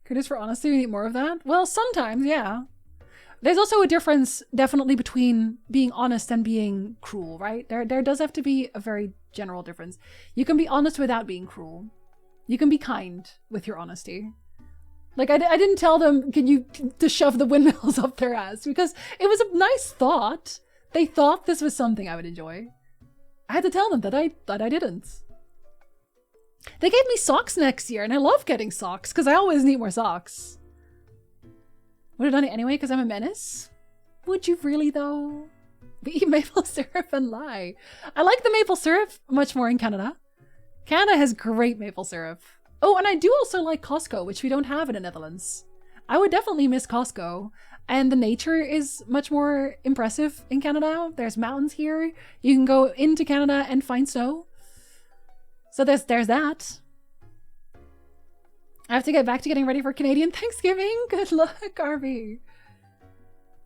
Kudos for honesty, we need more of that? Well, sometimes, yeah. There's also a difference, definitely, between being honest and being cruel, right? There does have to be a very general difference. You can be honest without being cruel. You can be kind with your honesty. Like, I didn't tell them, to shove the windmills up their ass, because it was a nice thought. They thought this was something I would enjoy. I had to tell them that I didn't. They gave me socks next year, and I love getting socks, because I always need more socks. Would have done it anyway, because I'm a menace? Would you really, though? We eat maple syrup and lie. I like the maple syrup much more in Canada. Canada has great maple syrup. Oh, and I do also like Costco, which we don't have in the Netherlands. I would definitely miss Costco. And the nature is much more impressive in Canada. There's mountains here. You can go into Canada and find snow. So there's that. I have to get back to getting ready for Canadian Thanksgiving. Good luck, Arby.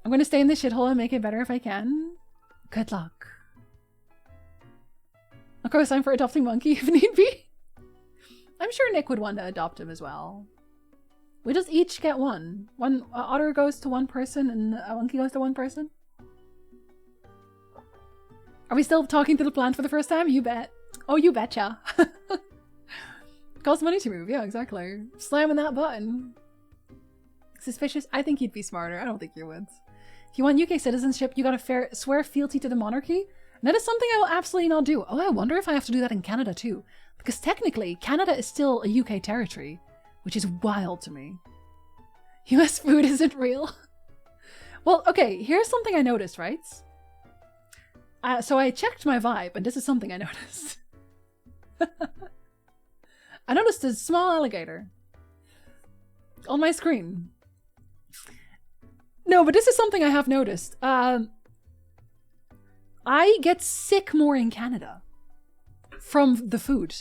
I'm going to stay in this shithole and make it better if I can. Good luck. Of course, I'm for adopting Monkey if need be. I'm sure Nick would want to adopt him as well. We just each get one. One otter goes to one person and a monkey goes to one person. Are we still talking to the plant for the first time? You bet. Oh, you betcha. Costs money to move. Yeah, exactly. Slamming that button. Suspicious? I think you'd be smarter. I don't think you would. If you want UK citizenship, you gotta swear fealty to the monarchy. And that is something I will absolutely not do. Oh, I wonder if I have to do that in Canada too. Because technically, Canada is still a UK territory, which is wild to me. US food isn't real. Well, okay, here's something I noticed, right? So I checked my vibe, and this is something I noticed. I noticed a small alligator on my screen. No, but this is something I have noticed. I get sick more in Canada from the food.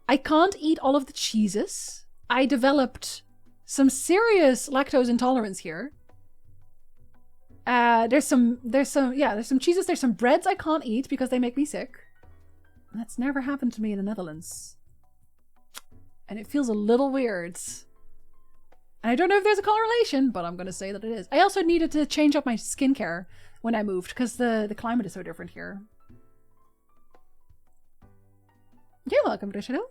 I can't eat all of the cheeses. I developed some serious lactose intolerance here. There's some cheeses, there's some breads I can't eat because they make me sick. That's never happened to me in the Netherlands. And it feels a little weird. And I don't know if there's a correlation, but I'm gonna say that it is. I also needed to change up my skincare when I moved because the climate is so different here. You're welcome, Rishido.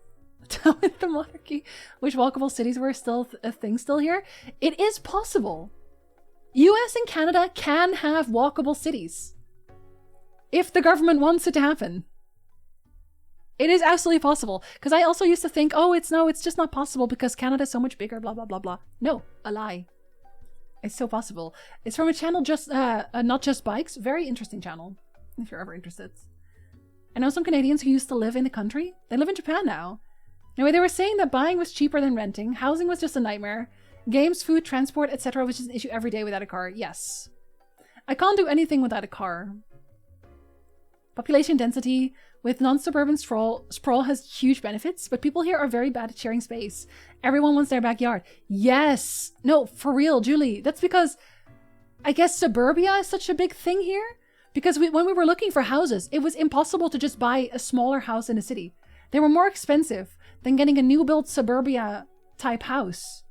Tell me the monarchy. Which walkable cities were still a thing still here? It is possible. US and Canada can have walkable cities. If the government wants it to happen. It is absolutely possible. Because I also used to think, oh, it's just not possible because Canada's so much bigger, blah, blah, blah, blah. No, a lie. It's so possible. It's from a channel just, Not Just Bikes. Very interesting channel, if you're ever interested. I know some Canadians who used to live in the country. They live in Japan now. Anyway, they were saying that buying was cheaper than renting. Housing was just a nightmare. Games, food, transport, etc. was just an issue every day without a car. Yes. I can't do anything without a car. Population density with non-suburban sprawl has huge benefits, but people here are very bad at sharing space. Everyone wants their backyard. Yes! No, for real, Julie. That's because I guess suburbia is such a big thing here. Because when we were looking for houses, it was impossible to just buy a smaller house in a city. They were more expensive than getting a new built suburbia type house.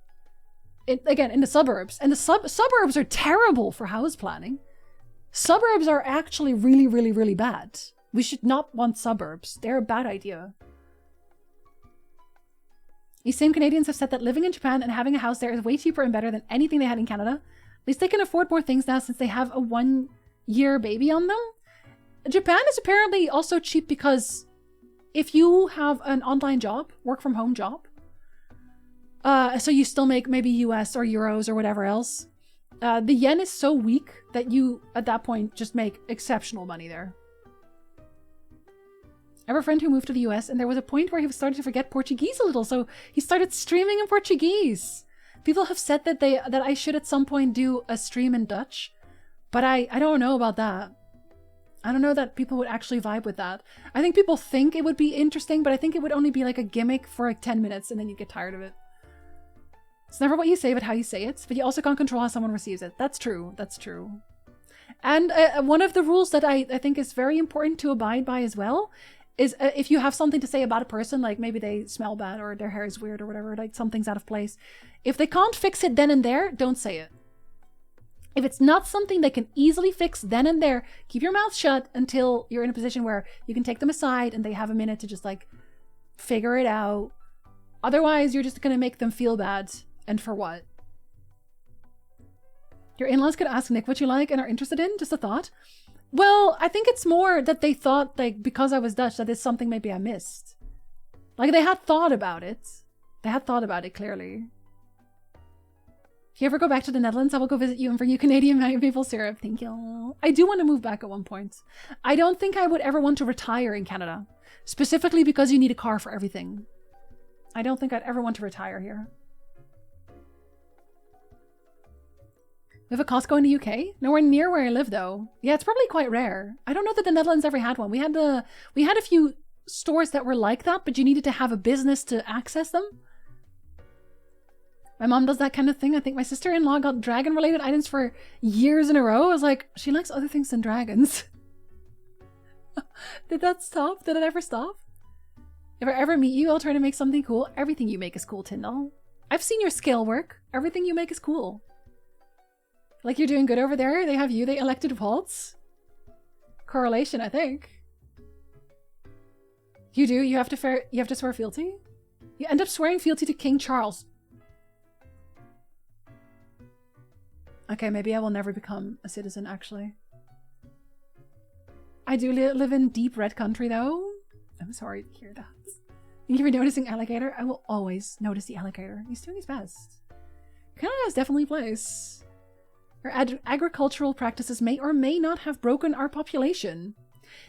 Again, in the suburbs. And the suburbs are terrible for house planning. Suburbs are actually really, really, really bad. We should not want suburbs. They're a bad idea. These same Canadians have said that living in Japan and having a house there is way cheaper and better than anything they had in Canada. At least they can afford more things now since they have a 1-year baby on them. Japan is apparently also cheap because if you have an online job, work from home job, so you still make maybe US or euros or whatever else, the yen is so weak that you, at that point, just make exceptional money there. I have a friend who moved to the US and there was a point where he started to forget Portuguese a little, so he started streaming in Portuguese. People have said that I should at some point do a stream in Dutch, but I don't know about that. I don't know that people would actually vibe with that. I think people think it would be interesting, but I think it would only be like a gimmick for like 10 minutes and then you get tired of it. It's never what you say, but how you say it. But you also can't control how someone receives it. That's true. That's true. And one of the rules that I think is very important to abide by as well is if you have something to say about a person, like maybe they smell bad or their hair is weird or whatever, like something's out of place. If they can't fix it then and there, don't say it. If it's not something they can easily fix then and there, keep your mouth shut until you're in a position where you can take them aside and they have a minute to just like figure it out. Otherwise, you're just going to make them feel bad. And for what? Your in-laws could ask Nick what you like and are interested in? Just a thought. Well, I think it's more that they thought, like, because I was Dutch, that it's something maybe I missed. Like, they had thought about it. They had thought about it, clearly. If you ever go back to the Netherlands, I will go visit you and bring you Canadian maple syrup. Thank you. I do want to move back at one point. I don't think I would ever want to retire in Canada. Specifically because you need a car for everything. I don't think I'd ever want to retire here. We have a Costco in the UK? Nowhere near where I live, though. Yeah, it's probably quite rare. I don't know that the Netherlands ever had one. We had a few stores that were like that, but you needed to have a business to access them. My mom does that kind of thing. I think my sister-in-law got dragon-related items for years in a row. I was like, she likes other things than dragons. Did that stop? Did it ever stop? If I ever meet you, I'll try to make something cool. Everything you make is cool, Tyndall. I've seen your scale work. Everything you make is cool. Like you're doing good over there. They have you. They elected Waltz. Correlation, I think. You do. You have to swear fealty. You end up swearing fealty to King Charles. Okay, maybe I will never become a citizen, actually. I do live in deep red country, though. I'm sorry to hear that. Thank you for noticing alligator. I will always notice the alligator. He's doing his best. Canada is definitely a place. Our agricultural practices may or may not have broken our population.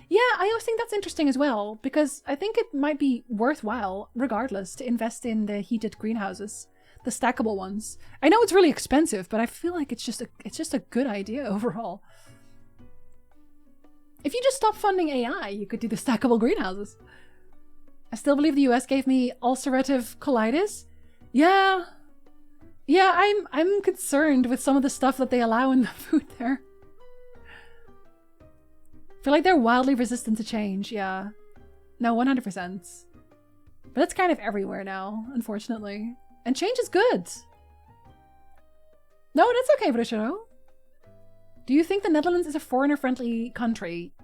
Yeah, I always think that's interesting as well, because I think it might be worthwhile, regardless, to invest in the heated greenhouses. The stackable ones. I know it's really expensive, but I feel like it's just a good idea overall. If you just stop funding AI, you could do the stackable greenhouses. I still believe the US gave me ulcerative colitis. Yeah. Yeah, I'm concerned with some of the stuff that they allow in the food there. I feel like they're wildly resistant to change, yeah. No, 100%. But it's kind of everywhere now, unfortunately. And change is good. No, that's okay, Brushero. Do you think the Netherlands is a foreigner-friendly country?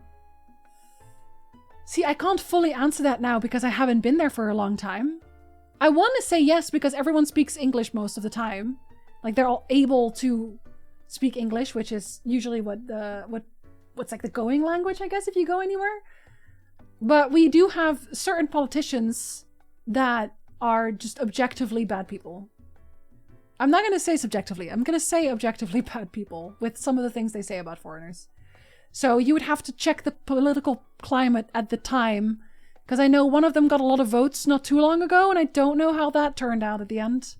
See, I can't fully answer that now because I haven't been there for a long time. I want to say yes because everyone speaks English most of the time. Like, they're all able to speak English, which is usually what's like the going language, I guess, if you go anywhere. But we do have certain politicians that are just objectively bad people. I'm not going to say subjectively. I'm going to say objectively bad people with some of the things they say about foreigners. So you would have to check the political climate at the time, because I know one of them got a lot of votes not too long ago, and I don't know how that turned out at the end.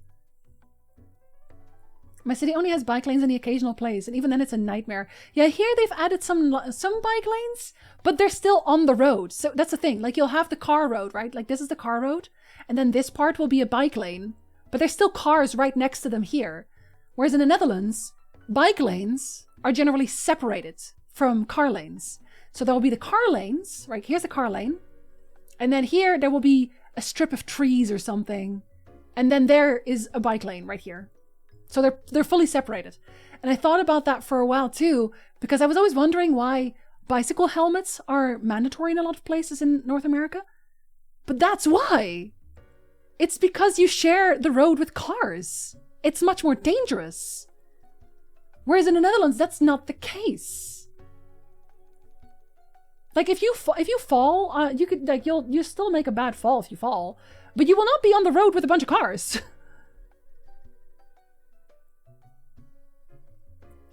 My city only has bike lanes in the occasional place, and even then it's a nightmare. Yeah, here they've added some bike lanes, but they're still on the road. So that's the thing. Like, you'll have the car road, right? Like, this is the car road, and then this part will be a bike lane. But there's still cars right next to them here. Whereas in the Netherlands, bike lanes are generally separated from car lanes. So there will be the car lanes, right? Here's the car lane. And then here, there will be a strip of trees or something. And then there is a bike lane right here. So they're fully separated. And I thought about that for a while too, because I was always wondering why bicycle helmets are mandatory in a lot of places in North America. But that's why. It's because you share the road with cars. It's much more dangerous. Whereas in the Netherlands, that's not the case. Like, if you fall, you could, like, you still make a bad fall if you fall, but you will not be on the road with a bunch of cars.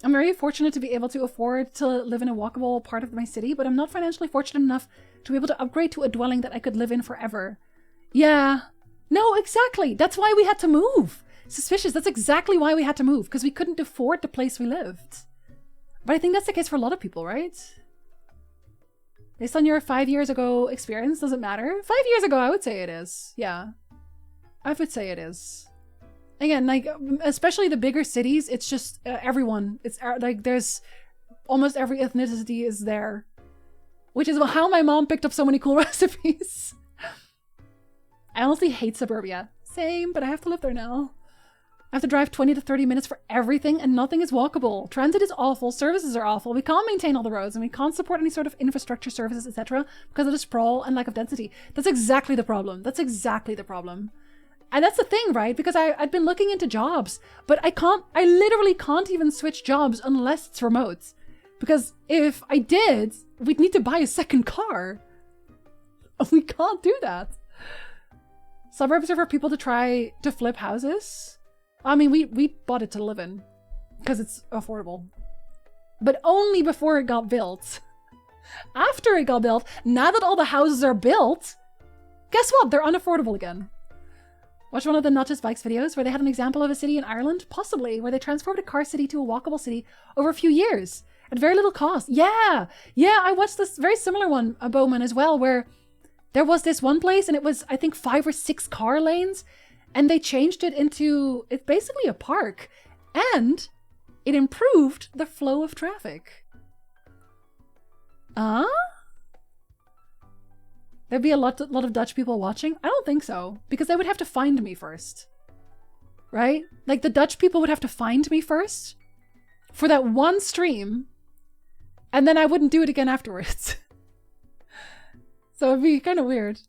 I'm very fortunate to be able to afford to live in a walkable part of my city, but I'm not financially fortunate enough to be able to upgrade to a dwelling that I could live in forever. Yeah. No, exactly. That's why we had to move. Suspicious. That's exactly why we had to move, because we couldn't afford the place we lived. But I think that's the case for a lot of people, right? Based on your 5 years ago experience, does it matter? 5 years ago, I would say it is. Yeah. I would say it is. Again, like, especially the bigger cities, it's just everyone. It's like, there's almost every ethnicity is there. Which is how my mom picked up so many cool recipes. I honestly hate suburbia. Same, but I have to live there now. I have to drive 20 to 30 minutes for everything, and nothing is walkable. Transit is awful, services are awful, we can't maintain all the roads, and we can't support any sort of infrastructure services, etc. because of the sprawl and lack of density. That's exactly the problem. That's exactly the problem. And that's the thing, right? Because I'd been looking into jobs, but I literally can't even switch jobs unless it's remote. Because if I did, we'd need to buy a second car. We can't do that. Suburbs are for people to try to flip houses. I mean, we bought it to live in because it's affordable. But only before it got built. After it got built, now that all the houses are built, guess what? They're unaffordable again. Watch one of the Not Just Bikes videos where they had an example of a city in Ireland, possibly, where they transformed a car city to a walkable city over a few years at very little cost. Yeah, I watched this very similar one, Bowman, as well, where there was this one place and it was, I think, 5 or 6 car lanes, and they changed it into, it's basically a park, and it improved the flow of traffic. There'd be a lot of Dutch people watching? I don't think so, because they would have to find me first. Right? Like, the Dutch people would have to find me first for that one stream, and then I wouldn't do it again afterwards. So it'd be kind of weird.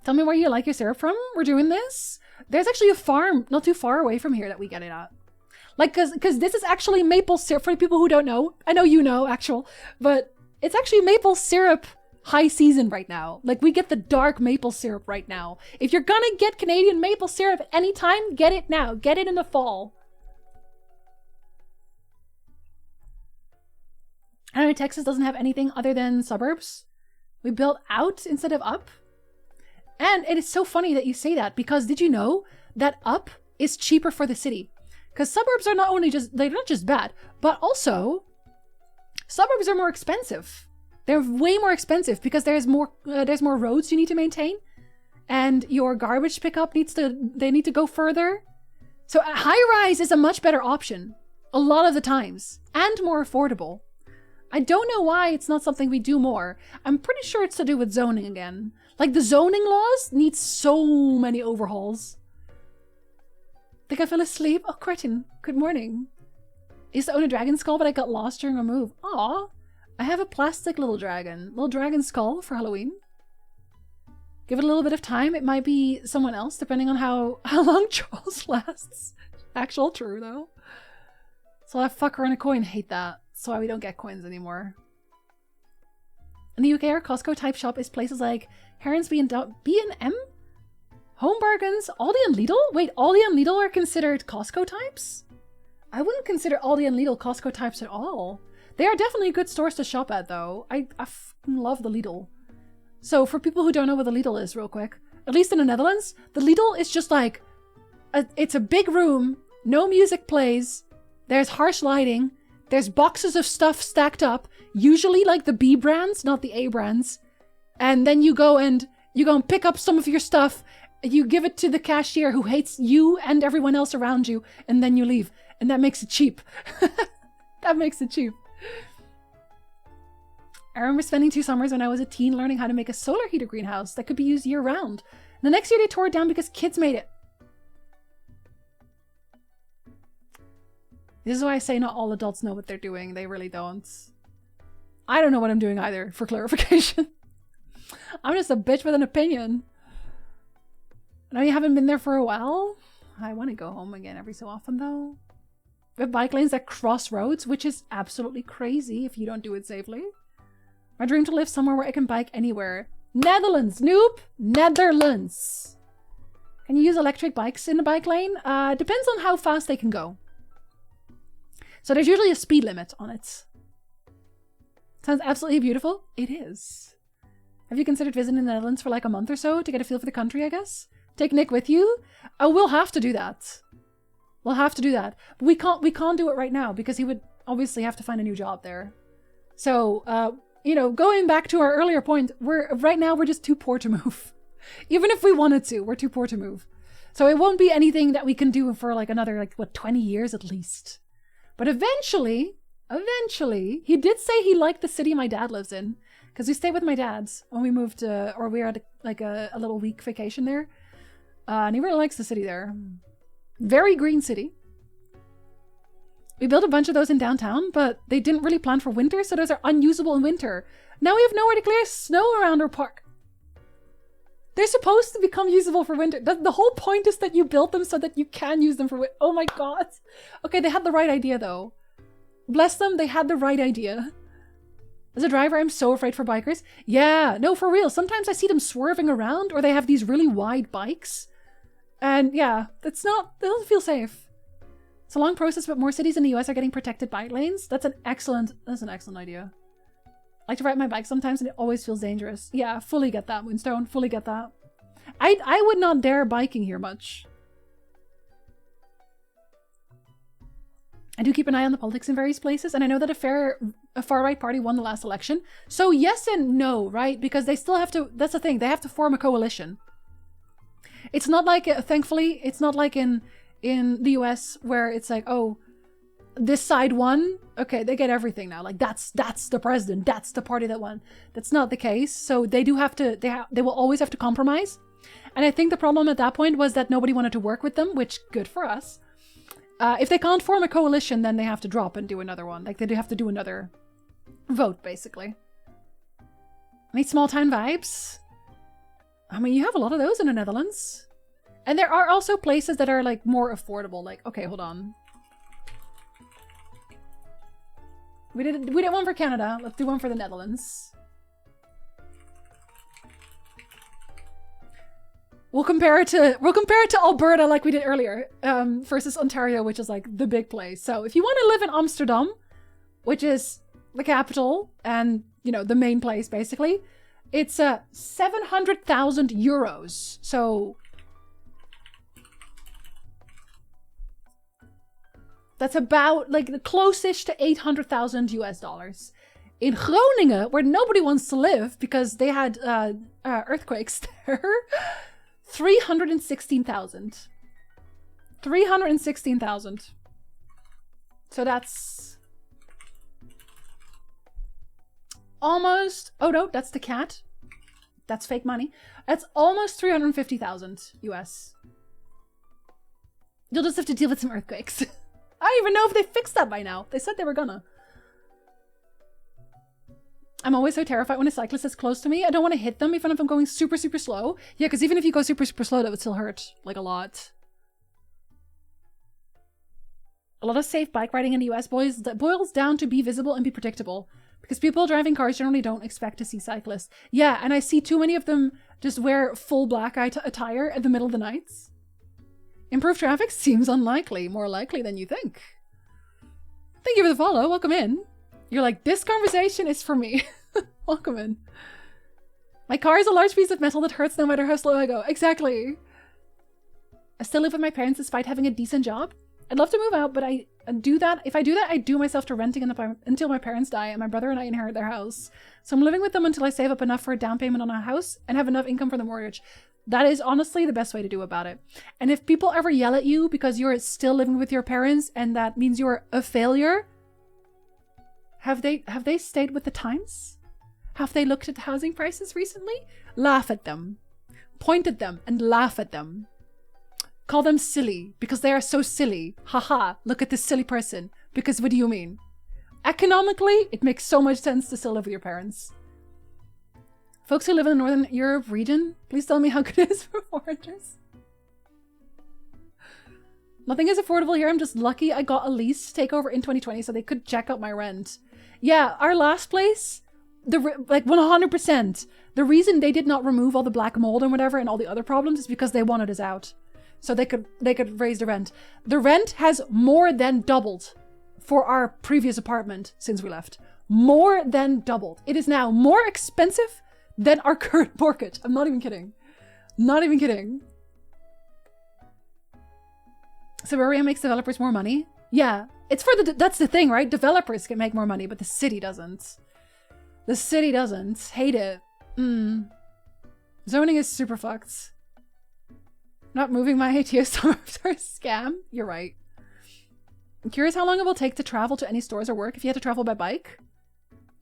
Tell me where you like your syrup from. We're doing this. There's actually a farm not too far away from here that we get it at. Like, cause this is actually maple syrup for people who don't know. I know you know, but It's actually maple syrup high season right now. Like, we get the dark maple syrup right now. If you're gonna get Canadian maple syrup anytime, get it now. Get it in the fall. I don't know, Texas doesn't have anything other than suburbs. We built out instead of up. And it is so funny that you say that, because did you know that up is cheaper for the city? Because suburbs are not only just, they're not just bad, but also suburbs are more expensive. They're way more expensive because there's more roads you need to maintain, and your garbage pickup they need to go further. So a high-rise is a much better option a lot of the times, and more affordable. I don't know why it's not something we do more. I'm pretty sure it's to do with zoning again. Like, the zoning laws need so many overhauls. Think I fell asleep? Oh, cretin. Good morning. I used to own a dragon skull, but I got lost during a move. Aw. I have a plastic little dragon skull for Halloween. Give it a little bit of time. It might be someone else, depending on how long Charles lasts. Actual true, though. So I fuck her on a coin. Hate that. That's why we don't get coins anymore. In the UK, our Costco type shop is places like Heron's B&M? Home Bargains? Aldi and Lidl? Wait, Aldi and Lidl are considered Costco types? I wouldn't consider Aldi and Lidl Costco types at all. They are definitely good stores to shop at, though. I fucking love the Lidl. So for people who don't know what the Lidl is, real quick, at least in the Netherlands, the Lidl is just like, it's a big room, no music plays, there's harsh lighting, there's boxes of stuff stacked up, usually like the B brands, not the A brands, and then you go and pick up some of your stuff, you give it to the cashier who hates you and everyone else around you, and then you leave. And that makes it cheap. That makes it cheap. I remember spending 2 summers when I was a teen learning how to make a solar heater greenhouse that could be used year-round. The next year they tore it down because kids made it. This is why I say not all adults know what they're doing. They really don't. I don't know what I'm doing either, for clarification. I'm just a bitch with an opinion. I know you haven't been there for a while. I want to go home again every so often, though. We have bike lanes that cross roads, which is absolutely crazy if you don't do it safely. My dream to live somewhere where I can bike anywhere. Netherlands, noob! Netherlands! Can you use electric bikes in the bike lane? Depends on how fast they can go. So there's usually a speed limit on it. Sounds absolutely beautiful. It is. Have you considered visiting the Netherlands for like a month or so to get a feel for the country, I guess? Take Nick with you? We'll have to do that. We'll have to do that. But we can't do it right now because he would obviously have to find a new job there. So, you know, going back to our earlier point, right now we're just too poor to move. Even if we wanted to, we're too poor to move. So it won't be anything that we can do for like another, like, what, 20 years at least. But eventually, he did say he liked the city my dad lives in. Because we stayed with my dad when we moved, or we were at a little week vacation there. And he really likes the city there. Very green city. We built a bunch of those in downtown, but they didn't really plan for winter, so those are unusable in winter. Now we have nowhere to clear snow around our park. They're supposed to become usable for winter. The whole point is that you build them so that you can use them for winter. Oh my god. Okay, they had the right idea though. Bless them, they had the right idea. As a driver, I'm so afraid for bikers. Yeah, no, for real. Sometimes I see them swerving around, or they have these really wide bikes. And yeah, it doesn't feel safe. It's a long process, but more cities in the US are getting protected bike lanes. That's an excellent idea. I like to ride my bike sometimes and it always feels dangerous. Yeah, fully get that, Moonstone. Fully get that. I would not dare biking here much. I do keep an eye on the politics in various places, and I know that a far-right party won the last election. So yes and no, right? Because they still have to, that's the thing, they have to form a coalition. It's not like, thankfully, it's not like in the US where it's like, oh, this side won, okay, they get everything now. Like, that's the president, that's the party that won. That's not the case. So they do have to, they will always have to compromise. And I think the problem at that point was that nobody wanted to work with them, which, good for us. If they can't form a coalition, then they have to drop and do another one. Like, they do have to do another vote, basically. Any small town vibes? I mean, you have a lot of those in the Netherlands. And there are also places that are, like, more affordable. Like, okay, hold on. We did one for Canada. Let's do one for the Netherlands. We'll compare it to Alberta like we did earlier, versus Ontario, which is like the big place. So if you want to live in Amsterdam, which is the capital and, you know, the main place basically, it's 700,000 euros. So that's about like the closest to 800,000 US dollars. In Groningen, where nobody wants to live because they had earthquakes there, 316,000. 316,000. So that's almost, oh no, that's the cat. That's fake money. That's almost 350,000 US. You'll just have to deal with some earthquakes. I don't even know if they fixed that by now. They said they were gonna. I'm always so terrified when a cyclist is close to me. I don't want to hit them even if I'm going super, super slow. Yeah, because even if you go super, super slow, that would still hurt. Like, a lot. A lot of safe bike riding in the US boils down to be visible and be predictable. Because people driving cars generally don't expect to see cyclists. Yeah, and I see too many of them just wear full black attire at the middle of the nights. Improved traffic seems unlikely. More likely than you think. Thank you for the follow. Welcome in. You're like, this conversation is for me. Welcome in. My car is a large piece of metal that hurts no matter how slow I go. Exactly. I still live with my parents despite having a decent job. I'd love to move out, but I do that. If I do that, I do myself to renting until my parents die and my brother and I inherit their house. So I'm living with them until I save up enough for a down payment on a house and have enough income for the mortgage. That is honestly the best way to do about it. And if people ever yell at you because you're still living with your parents and that means you're a failure, have they stayed with the times? Have they looked at the housing prices recently? Laugh at them. Point at them and laugh at them. Call them silly because they are so silly. Haha, look at this silly person. Because what do you mean? Economically, it makes so much sense to still live with your parents. Folks who live in the Northern Europe region, please tell me how good it is for foreigners. Nothing is affordable here. I'm just lucky I got a lease takeover in 2020 so they could check out my rent. Yeah, our last place, like 100%. The reason they did not remove all the black mold and whatever and all the other problems is because they wanted us out. So they could raise the rent. The rent has more than doubled for our previous apartment since we left. More than doubled. It is now more expensive than our current mortgage. I'm not even kidding. Not even kidding. Suburbia makes developers more money. Yeah, it's for that's the thing, right? Developers can make more money, but the city doesn't. The city doesn't. Hate it. Zoning is super fucked. Not moving my ATO suburbs are a scam. You're right. I'm curious how long it will take to travel to any stores or work if you had to travel by bike.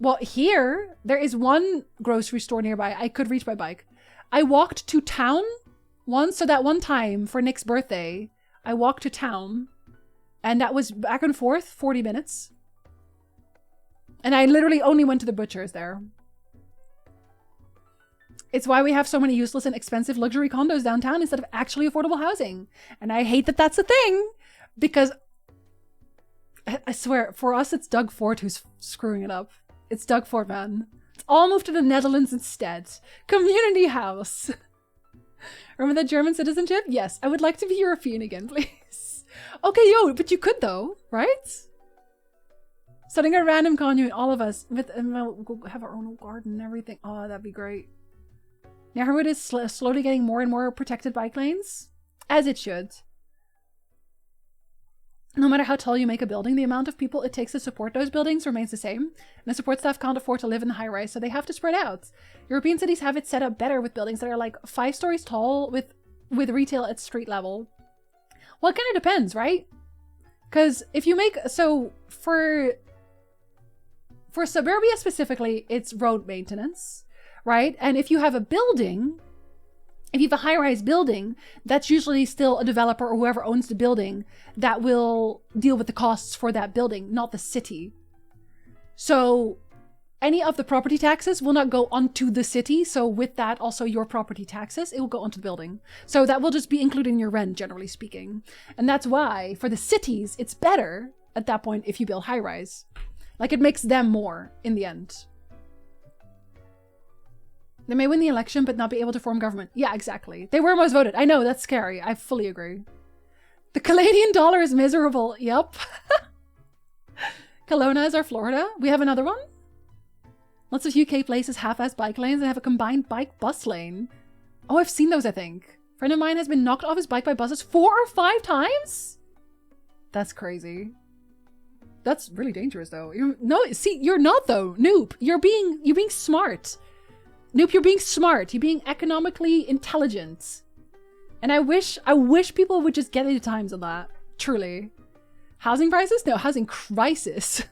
Well, here, there is one grocery store nearby I could reach by bike. I walked to town once, so that one time for Nick's birthday, I walked to town, and that was back and forth, 40 minutes. And I literally only went to the butcher's there. It's why we have so many useless and expensive luxury condos downtown instead of actually affordable housing. And I hate that that's a thing, because I swear, for us, it's Doug Ford who's screwing it up. It's Doug Ford, man. Let's all move to the Netherlands instead. Community house. Remember that German citizenship? Yes, I would like to be European again, please. Okay, yo, but you could though, right? Starting a random commune, all of us, with we'll have our own garden and everything. Oh, that'd be great. Neighborhood is slowly getting more and more protected bike lanes, as it should. No matter how tall you make a building, the amount of people it takes to support those buildings remains the same. And the support staff can't afford to live in the high rise, so they have to spread out. European cities have it set up better with buildings that are like 5 stories tall with retail at street level. Well, it kind of depends, right? Because if you make... So, for suburbia specifically, it's road maintenance, right? And if you have a building... If you have a high-rise building, that's usually still a developer or whoever owns the building that will deal with the costs for that building, not the city. So any of the property taxes will not go onto the city. So with that, also your property taxes, it will go onto the building. So that will just be included in your rent, generally speaking. And that's why for the cities, it's better at that point if you build high-rise. Like, it makes them more in the end. They may win the election, but not be able to form government. Yeah, exactly. They were most voted. I know, that's scary. I fully agree. The Canadian dollar is miserable. Yup. Kelowna is our Florida. We have another one. Lots of UK places half-ass bike lanes and have a combined bike-bus lane. Oh, I've seen those, I think. A friend of mine has been knocked off his bike by buses 4 or 5 times? That's crazy. That's really dangerous, though. No, see, you're not, though. Noob, you're being smart. Noob, you're being smart. You're being economically intelligent. And I wish people would just get into times on that. Truly. Housing prices? No, housing crisis.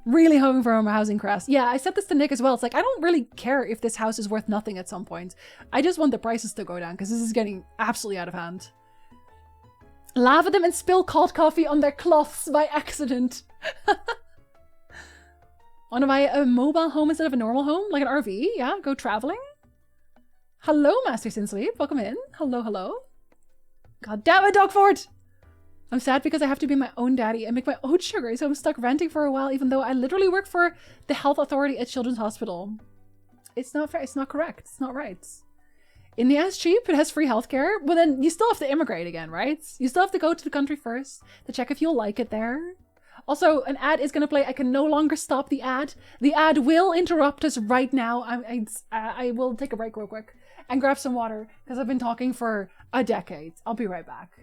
Really hoping for a housing crash. Yeah, I said this to Nick as well. It's like, I don't really care if this house is worth nothing at some point. I just want the prices to go down because this is getting absolutely out of hand. Laugh at them and spill cold coffee on their cloths by accident. Want to buy a mobile home instead of a normal home? Like an RV? Yeah, go traveling? Hello, Masters in Sleep. Welcome in. Hello, hello. God damn it, Dogford! I'm sad because I have to be my own daddy and make my own sugar, so I'm stuck renting for a while even though I literally work for the health authority at Children's Hospital. It's not fair. It's not correct. It's not right. India's cheap. It has free healthcare. But then you still have to immigrate again, right? You still have to go to the country first to check if you'll like it there. Also, an ad is going to play. I can no longer stop the ad. The ad will interrupt us right now. I will take a break real quick and grab some water because I've been talking for a decade. I'll be right back.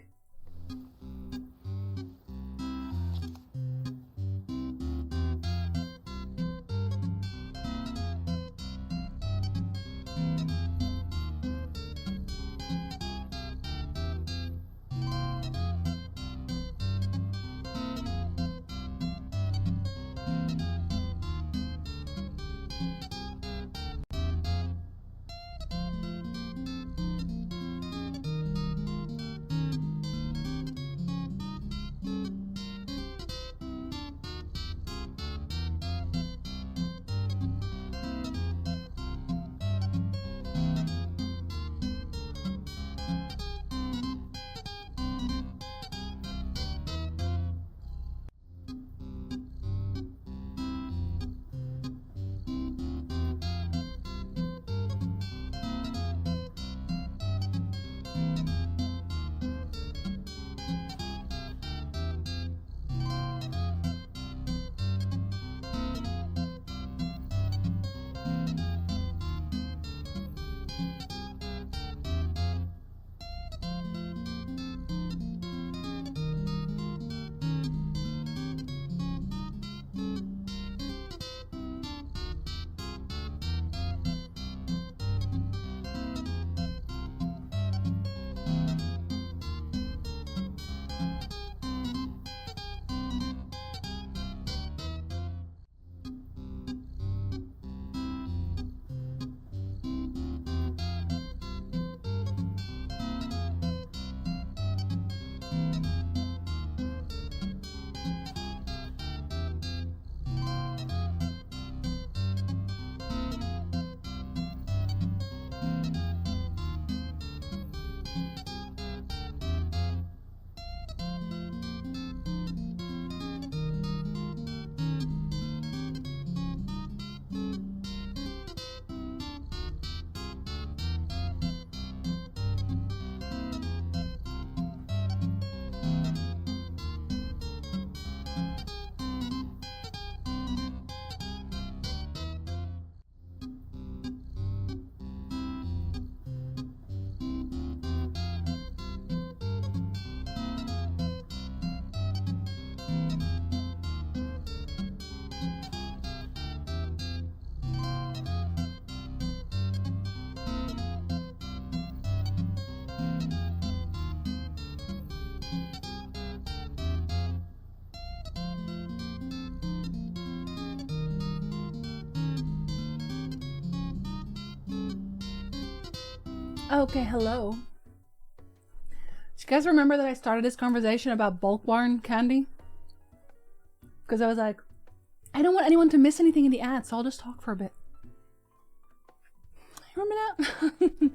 Okay, hello. Do you guys remember that I started this conversation about Bulk Barn candy? Because I was like, I don't want anyone to miss anything in the ad, so I'll just talk for a bit. Remember that?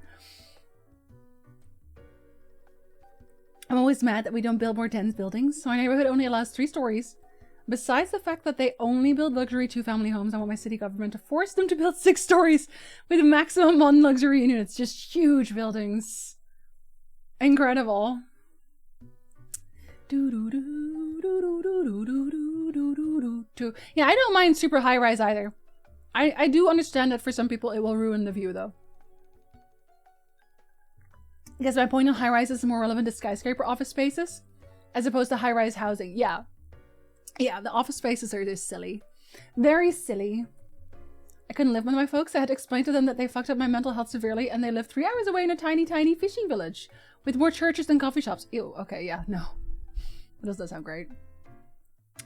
I'm always mad that we don't build more dense buildings, so our neighborhood only allows 3 stories Besides the fact that they only build luxury 2-family homes, I want my city government to force them to build 6 stories with a maximum 1 luxury units. Just huge buildings. Incredible. Yeah, I don't mind super high rise either. I do understand that for some people it will ruin the view though. I guess my point on high rise is more relevant to skyscraper office spaces as opposed to high rise housing. Yeah. Yeah, the office spaces are just silly. Very silly. I couldn't live with my folks. I had to explain to them that they fucked up my mental health severely and they live 3 hours away in a tiny, tiny fishing village with more churches than coffee shops. Ew, okay, yeah, no. That doesn't sound great.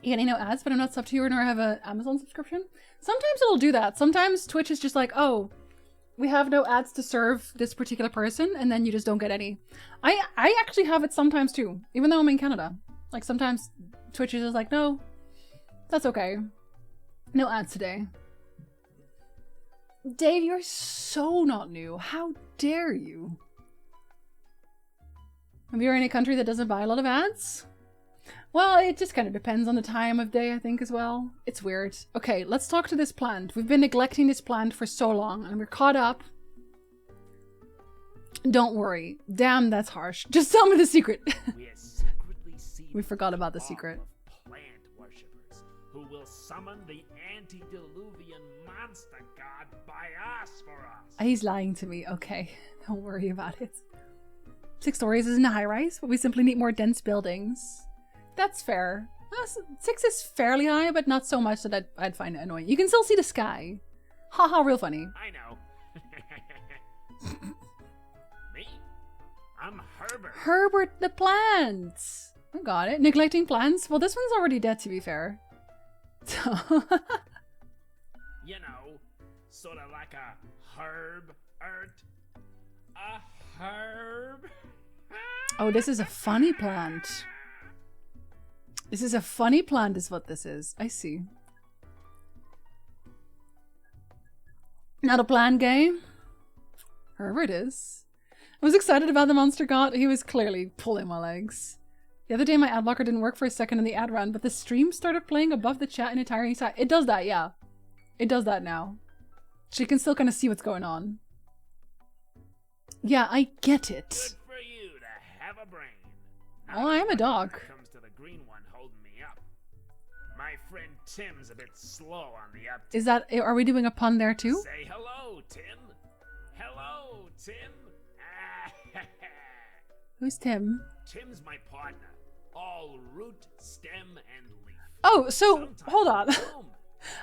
You get no ads, but I'm not sub to you nor have an Amazon subscription. Sometimes it'll do that. Sometimes Twitch is just like, oh, we have no ads to serve this particular person, and then you just don't get any. I actually have it sometimes too, even though I'm in Canada. Like sometimes Twitch is just like, no, that's okay. No ads today. Dave, you're so not new. How dare you? Have you in a country that doesn't buy a lot of ads? Well, it just kind of depends on the time of day, I think, as well. It's weird. Okay, let's talk to this plant. We've been neglecting this plant for so long, and we're caught up. Don't worry. Damn, that's harsh. Just tell me the secret. We forgot about the secret. Plant worshippers who will summon the antediluvian monster god Bias for us. He's lying to me. Okay, don't worry about it. 6 stories isn't a high rise, but we simply need more dense buildings. That's fair. 6 is fairly high, but not so much that I'd find it annoying. You can still see the sky. Haha, real funny. I know. Me? I'm Herbert. Herbert the plant. I got it. Neglecting plants? Well, this one's already dead, to be fair. You know, sort of like a herb ert. A herb. Oh, this is a funny plant. This is a funny plant is what this is. I see. Not a plant game? Herbert is. I was excited about the monster god. He was clearly pulling my legs. The other day my ad blocker didn't work for a second in the ad run, but the stream started playing above the chat in a tiny side. It does that, yeah. It does that now. So you can still kind of see what's going on. Yeah, I get it. Good for you to have a brain. Oh, I am a dog. When it comes to the green one holding me up. My friend Tim's a bit slow on the uptake. Is that, are we doing a pun there too? Say hello, Tim. Hello, Tim. Who's Tim? Tim's my partner. All root, stem, and leaf. Oh, so, Sometimes hold on. bloom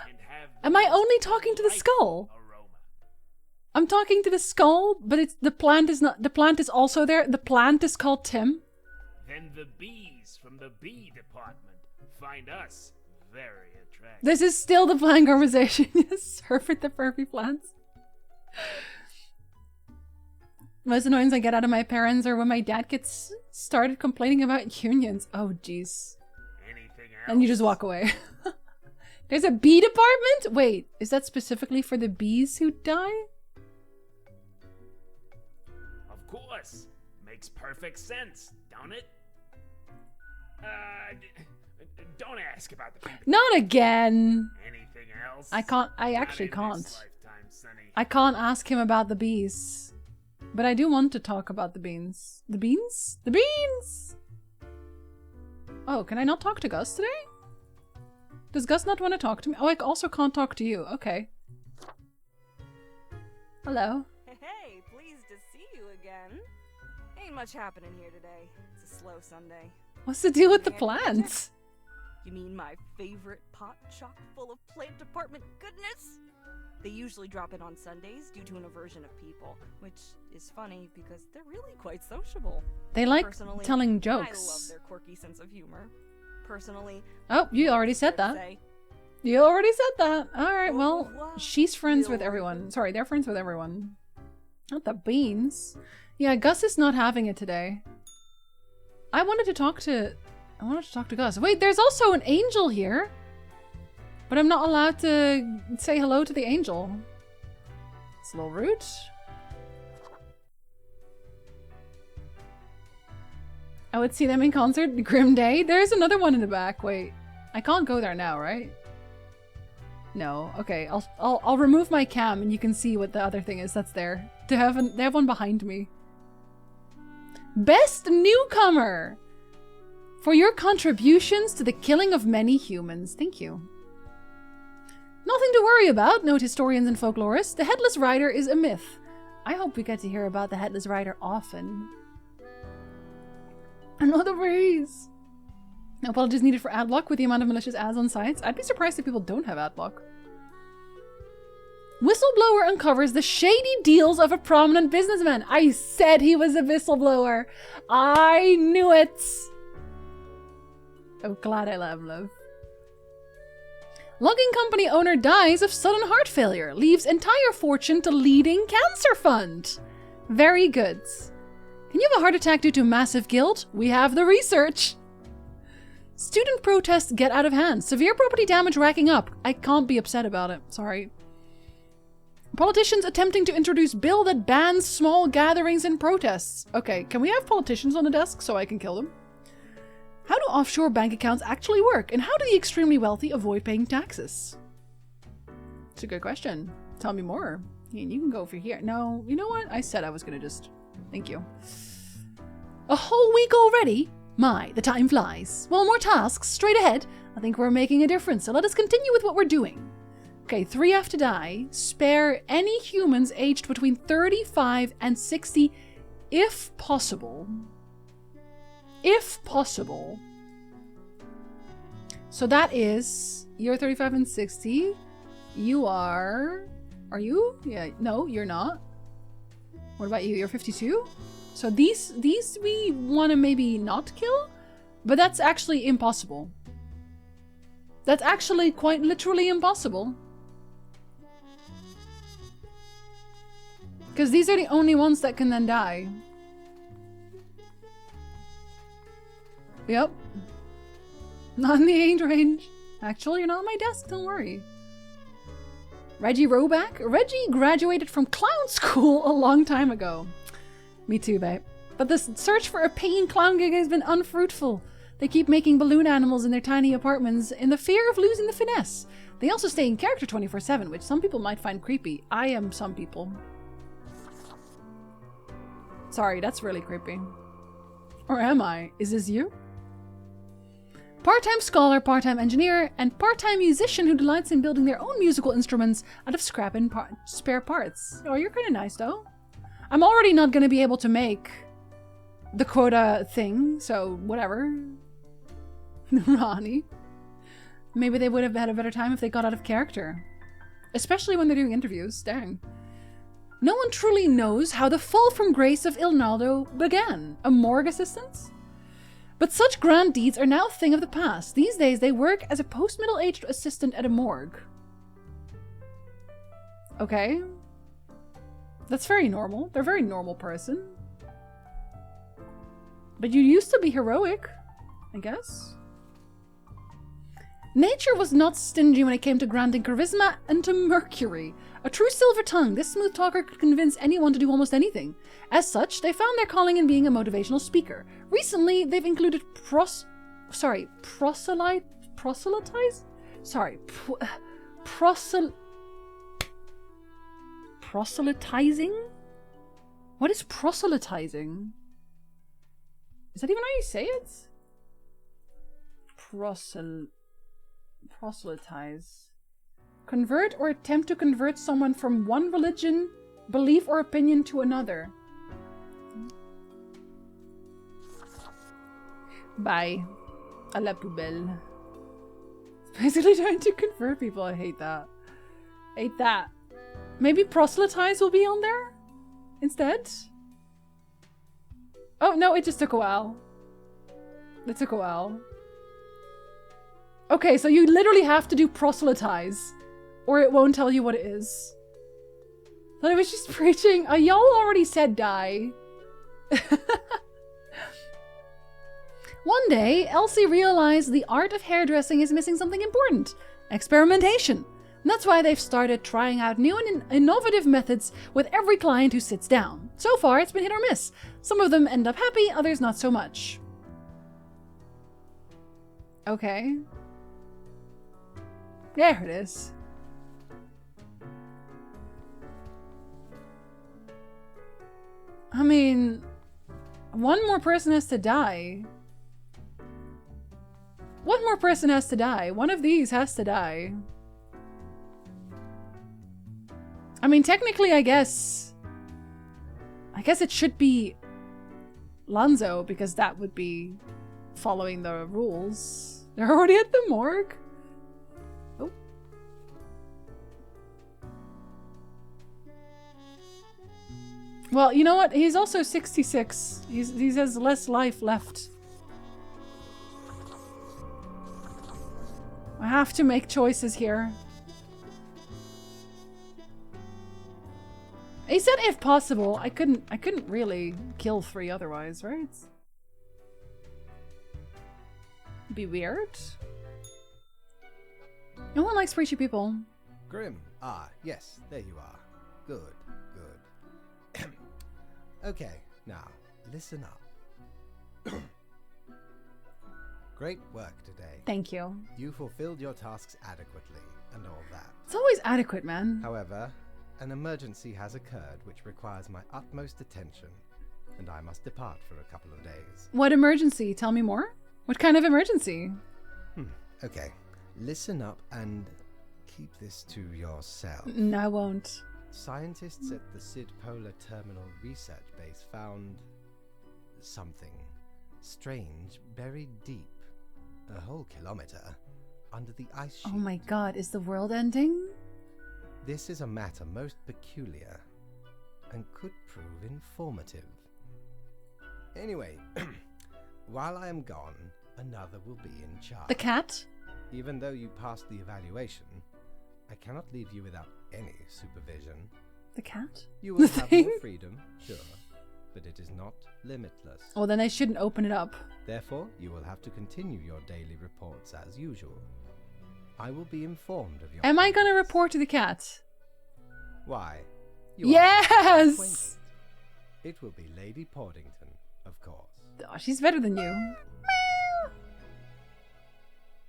and have Am I the only talking to the delightful skull? aroma. I'm talking to the skull, but it's the plant is not. The plant is also there. The plant is called Tim. Then the bees from the bee department find us very attractive. This is still the plant conversation. Yes, Herbert the furry plants. Most annoyance I get out of my parents are when my dad gets started complaining about unions. Oh, jeez. Anything else? And you just walk away. There's a bee department? Wait, is that specifically for the bees who die? Of course. Makes perfect sense, don't it? Don't ask about the people. Not again. Anything else? I actually Not in can't. this lifetime, Sonny. I can't ask him about the bees. But I do want to talk about the beans. The beans? The beans! Oh, can I not talk to Gus today? Does Gus not want to talk to me? Oh, I also can't talk to you. Okay. Hello. Hey, pleased to see you again. Ain't much happening here today. It's a slow Sunday. What's the deal with the Any ideas? plants? You mean my favorite pot chock full of plant department goodness? They usually drop in on Sundays due to an aversion of people, which is funny because they're really quite sociable. They like Personally, telling I love jokes. their quirky sense of humor. Personally, Oh, you already said I'd that. say, You already said that. Alright, Au well, revoir, she's friends with Lil everyone. Sorry, they're friends with everyone. Not the beans. Yeah, Gus is not having it today. I wanted to talk to Gus. Wait, there's also an angel here. But I'm not allowed to say hello to the angel. It's a little rude. I would see them in concert. Grim Day. There's another one in the back. Wait. I can't go there now, right? No. Okay, I'll remove my cam and you can see what the other thing is that's there. They have one behind me. Best newcomer for your contributions to the killing of many humans. Thank you. Nothing to worry about, note historians and folklorists. The Headless Rider is a myth. I hope we get to hear about the Headless Rider often. Another breeze. No apologies needed for ad block with the amount of malicious ads on sites. I'd be surprised if people don't have ad block. Whistleblower uncovers the shady deals of a prominent businessman. I said he was a whistleblower. I knew it. I'm glad I let him live. Logging company owner dies of sudden heart failure. Leaves entire fortune to leading cancer fund. Very good. Can you have a heart attack due to massive guilt? We have the research. Student protests get out of hand. Severe property damage racking up. I can't be upset about it. Sorry. Politicians attempting to introduce bill that bans small gatherings and protests. Okay, can we have politicians on the desk so I can kill them? How do offshore bank accounts actually work? And how do the extremely wealthy avoid paying taxes? It's a good question. Tell me more. You can go over here. No, you know what? I said I was gonna just... Thank you. A whole week already? My, the time flies. Well, more tasks, straight ahead. I think we're making a difference, so let us continue with what we're doing. Okay, 3 have to die. Spare any humans aged between 35 and 60, if possible. If possible. So that is... You're 35 and 60. You are... Are you? Yeah, no, you're not. What about you? You're 52? So these we want to maybe not kill, but that's actually impossible. That's actually quite literally impossible. Because these are the only ones that can then die. Yep. Not in the age range. Actually, you're not on my desk, don't worry. Reggie Roback? Reggie graduated from clown school a long time ago. Me too, babe. But the search for a paying clown gig has been unfruitful. They keep making balloon animals in their tiny apartments in the fear of losing the finesse. They also stay in character 24/7, which some people might find creepy. I am some people. Sorry, that's really creepy. Or am I? Is this you? Part-time scholar, part-time engineer, and part-time musician who delights in building their own musical instruments out of scrap and spare parts. Oh, you're kind of nice, though. I'm already not going to be able to make the quota thing, so whatever. Ronnie. Maybe they would have had a better time if they got out of character. Especially when they're doing interviews. Dang. No one truly knows how the fall from grace of Ilnaldo began. A morgue assistant? But such grand deeds are now a thing of the past. These days they work as a post-middle-aged assistant at a morgue. Okay. That's very normal. They're a very normal person. But you used to be heroic, I guess. Nature was not stingy when it came to granting charisma and to Mercury. A true silver tongue, this smooth talker could convince anyone to do almost anything. As such, they found their calling in being a motivational speaker. Recently, they've included proselytizing? What is proselytizing? Is that even how you say it? Proselytize. Convert or attempt to convert someone from one religion, belief, or opinion to another. Bye. A la poubelle. It's basically trying to convert people. I hate that. Hate that. Maybe proselytize will be on there instead? Oh, no, it just took a while. It took a while. Okay, so you literally have to do proselytize, or it won't tell you what it is. But I was just preaching. Y'all already said die. One day, Elsie realized the art of hairdressing is missing something important. Experimentation. And that's why they've started trying out new and innovative methods with every client who sits down. So far, it's been hit or miss. Some of them end up happy, others not so much. Okay. There it is. I mean, one more person has to die. One more person has to die. One of these has to die. I mean, technically, I guess it should be Lonzo, because that would be following the rules. They're already at the morgue. Oh. Well, you know what? He's also 66. He has less life left. I have to make choices here. He said if possible. I couldn't really kill 3 otherwise, right? Be weird. No one likes preachy people. Grim. Ah, yes, there you are. Good, good. Okay, now, listen up. Great work today. Thank you. You fulfilled your tasks adequately, and all that. It's always adequate, man. However, an emergency has occurred which requires my utmost attention, and I must depart for a couple of days. What emergency? Tell me more. What kind of emergency? Okay, listen up and keep this to yourself. No, I won't. Scientists at the Sid Polar Terminal Research Base found something strange buried deep, a whole kilometer, under the ice sheet. Oh my god, is the world ending? This is a matter most peculiar and could prove informative. Anyway, while I am gone, another will be in charge. The cat? Even though you passed the evaluation, I cannot leave you without any supervision. The cat? You will have more freedom, sure, but it is not limitless. Oh, then I shouldn't open it up. Therefore, you will have to continue your daily reports as usual. I will be informed of your... Am I gonna report to the cat? Why? You Yes! It will be Lady Portington, of course. Oh, she's better than you.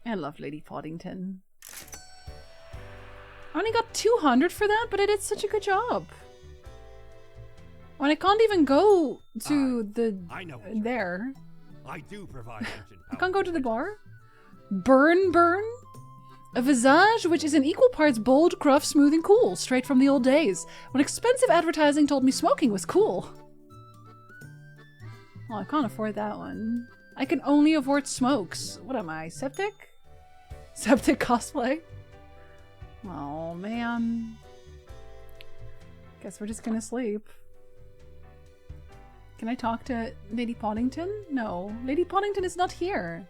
I love Lady Poddington. I only got 200 for that, but I did such a good job. When I can't even go to I know there. I do provide engine I power. can't go to the bar. Burn. A visage which is in equal parts bold, gruff, smooth, and cool, straight from the old days, when expensive advertising told me smoking was cool. Well, I can't afford that one. I can only afford smokes. What am I, septic? Septic cosplay? Oh, man. Guess we're just gonna sleep. Can I talk to Lady Poddington? No, Lady Poddington is not here.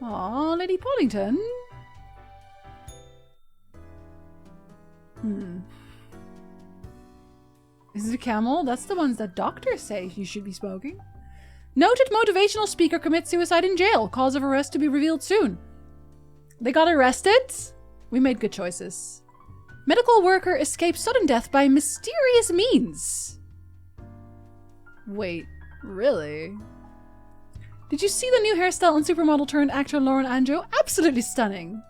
Aw, Lady Poddington. Is it a camel? That's the ones that doctors say you should be smoking. Noted motivational speaker commits suicide in jail. Cause of arrest to be revealed soon. They got arrested? We made good choices. Medical worker escaped sudden death by mysterious means. Wait, really? Did you see the new hairstyle on supermodel turned actor Lauren Anjo? Absolutely stunning.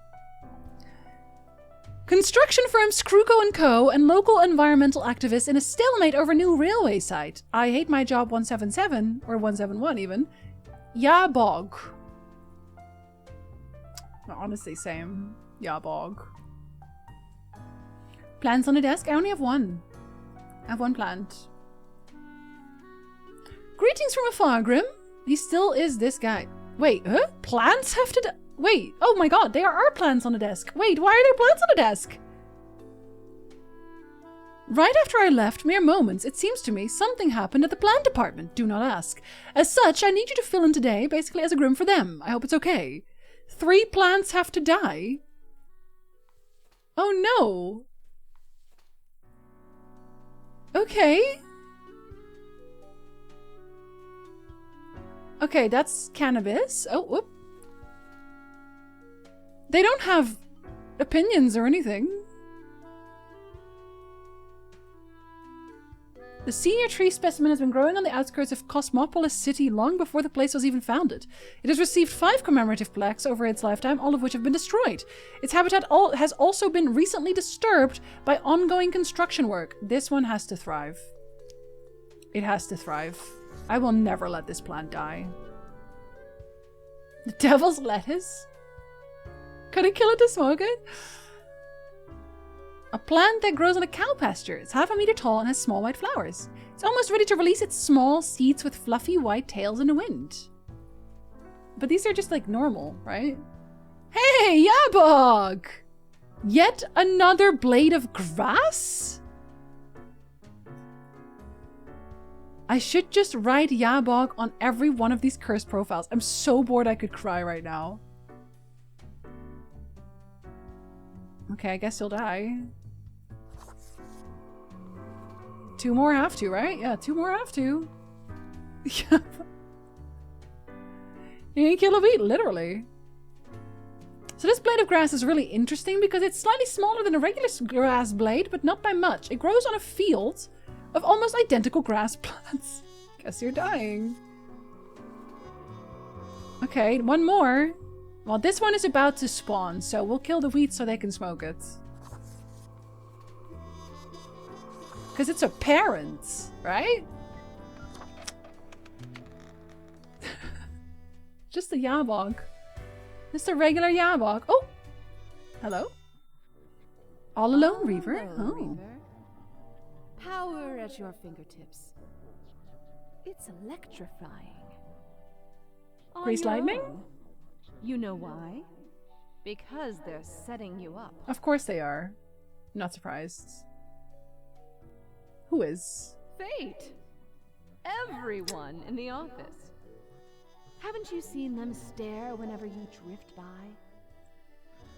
Construction firm Scruco & Co. and local environmental activists in a stalemate over new railway site. I hate my job 177, or 171 even. Yeah, bog. Honestly, same. Yeah, bog. Plants on the desk? I only have one. I have one plant. Greetings from afar, Grim. He still is this guy. Wait, huh? Plants have to wait, oh my god, there are plants on the desk. Wait, why are there plants on the desk? Right after I left, mere moments, it seems to me, something happened at the plant department. Do not ask. As such, I need you to fill in today, basically as a Grim for them. I hope it's okay. 3 plants have to die? Oh no. Okay. Okay, that's cannabis. Oh, whoop. They don't have opinions or anything. The senior tree specimen has been growing on the outskirts of Cosmopolis City long before the place was even founded. It has received 5 commemorative plaques over its lifetime, all of which have been destroyed. Its habitat has also been recently disturbed by ongoing construction work. This one has to thrive. It has to thrive. I will never let this plant die. The devil's lettuce? Could I kill it to smoke it? A plant that grows on a cow pasture. It's half a meter tall and has small white flowers. It's almost ready to release its small seeds with fluffy white tails in the wind. But these are just like normal, right? Hey, Yabog! Yet another blade of grass? I should just write Yabog on every one of these cursed profiles. I'm so bored I could cry right now. Okay, I guess you'll die. 2 more have to, right? Yeah, 2 more have to. Yeah. You ain't kill a beat, literally. So this blade of grass is really interesting because it's slightly smaller than a regular grass blade, but not by much. It grows on a field of almost identical grass plants. Guess you're dying. Okay, 1 more. Well, this one is about to spawn, so we'll kill the wheat so they can smoke it. Because it's a parent, right? Just a Yabog. Just a regular Yabog. Oh! Hello? All alone, Reaver? Hello, Oh. Reaver. Power at your fingertips. It's electrifying. On Grease your lightning? own. You know why? Because they're setting you up. Of course they are. Not surprised. Who is? Fate! Everyone in the office. Haven't you seen them stare whenever you drift by?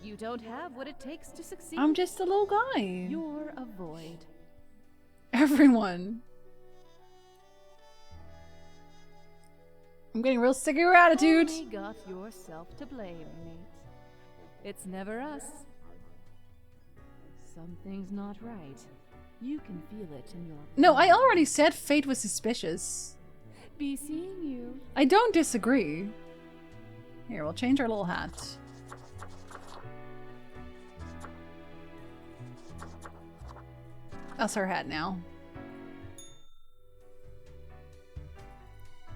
You don't have what it takes to succeed. I'm just a little guy. You're a void. Everyone. I'm getting real sick of your attitude. Only got yourself to blame, mate. It's never us. Something's not right. You can feel it in your... No, I already said Fate was suspicious. Be seeing you. I don't disagree. Here, we'll change our little hat. That's our hat now.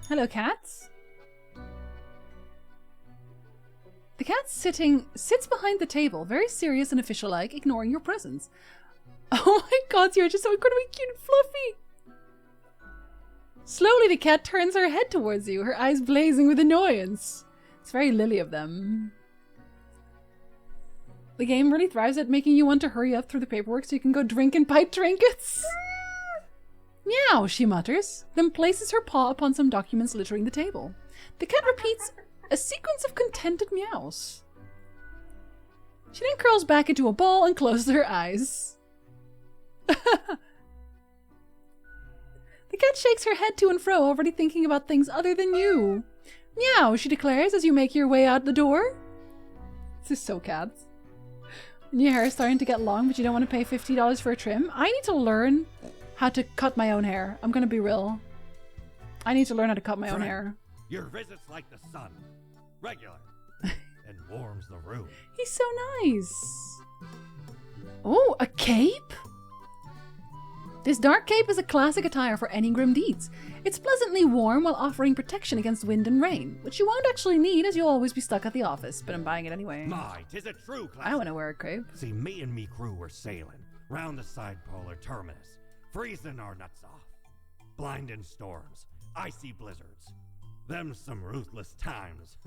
Hello, cats. The cat sits behind the table, very serious and official-like, ignoring your presence. Oh my god, you're just so incredibly cute and fluffy! Slowly, the cat turns her head towards you, her eyes blazing with annoyance. It's very Lily of them. The game really thrives at making you want to hurry up through the paperwork so you can go drink and bite trinkets. Meow, she mutters, then places her paw upon some documents littering the table. The cat repeats a sequence of contented meows. She then curls back into a ball and closes her eyes. The cat shakes her head to and fro, already thinking about things other than you. Meow, she declares as you make your way out the door. This is so cat. And your hair is starting to get long, but you don't want to pay $50 for a trim. I need to learn how to cut my own hair. I'm gonna be real. I need to learn how to cut my own hair. Your visit's like the sun. Regular. And warms the room. He's so nice. Oh, a cape? This dark cape is a classic attire for any grim deeds. It's pleasantly warm while offering protection against wind and rain, which you won't actually need as you'll always be stuck at the office, but I'm buying it anyway. My, 'tis a true classic. I want to wear a cape. See, me and me crew were sailing round the side polar terminus, freezing our nuts off. Blinding storms, icy blizzards. Them some ruthless times.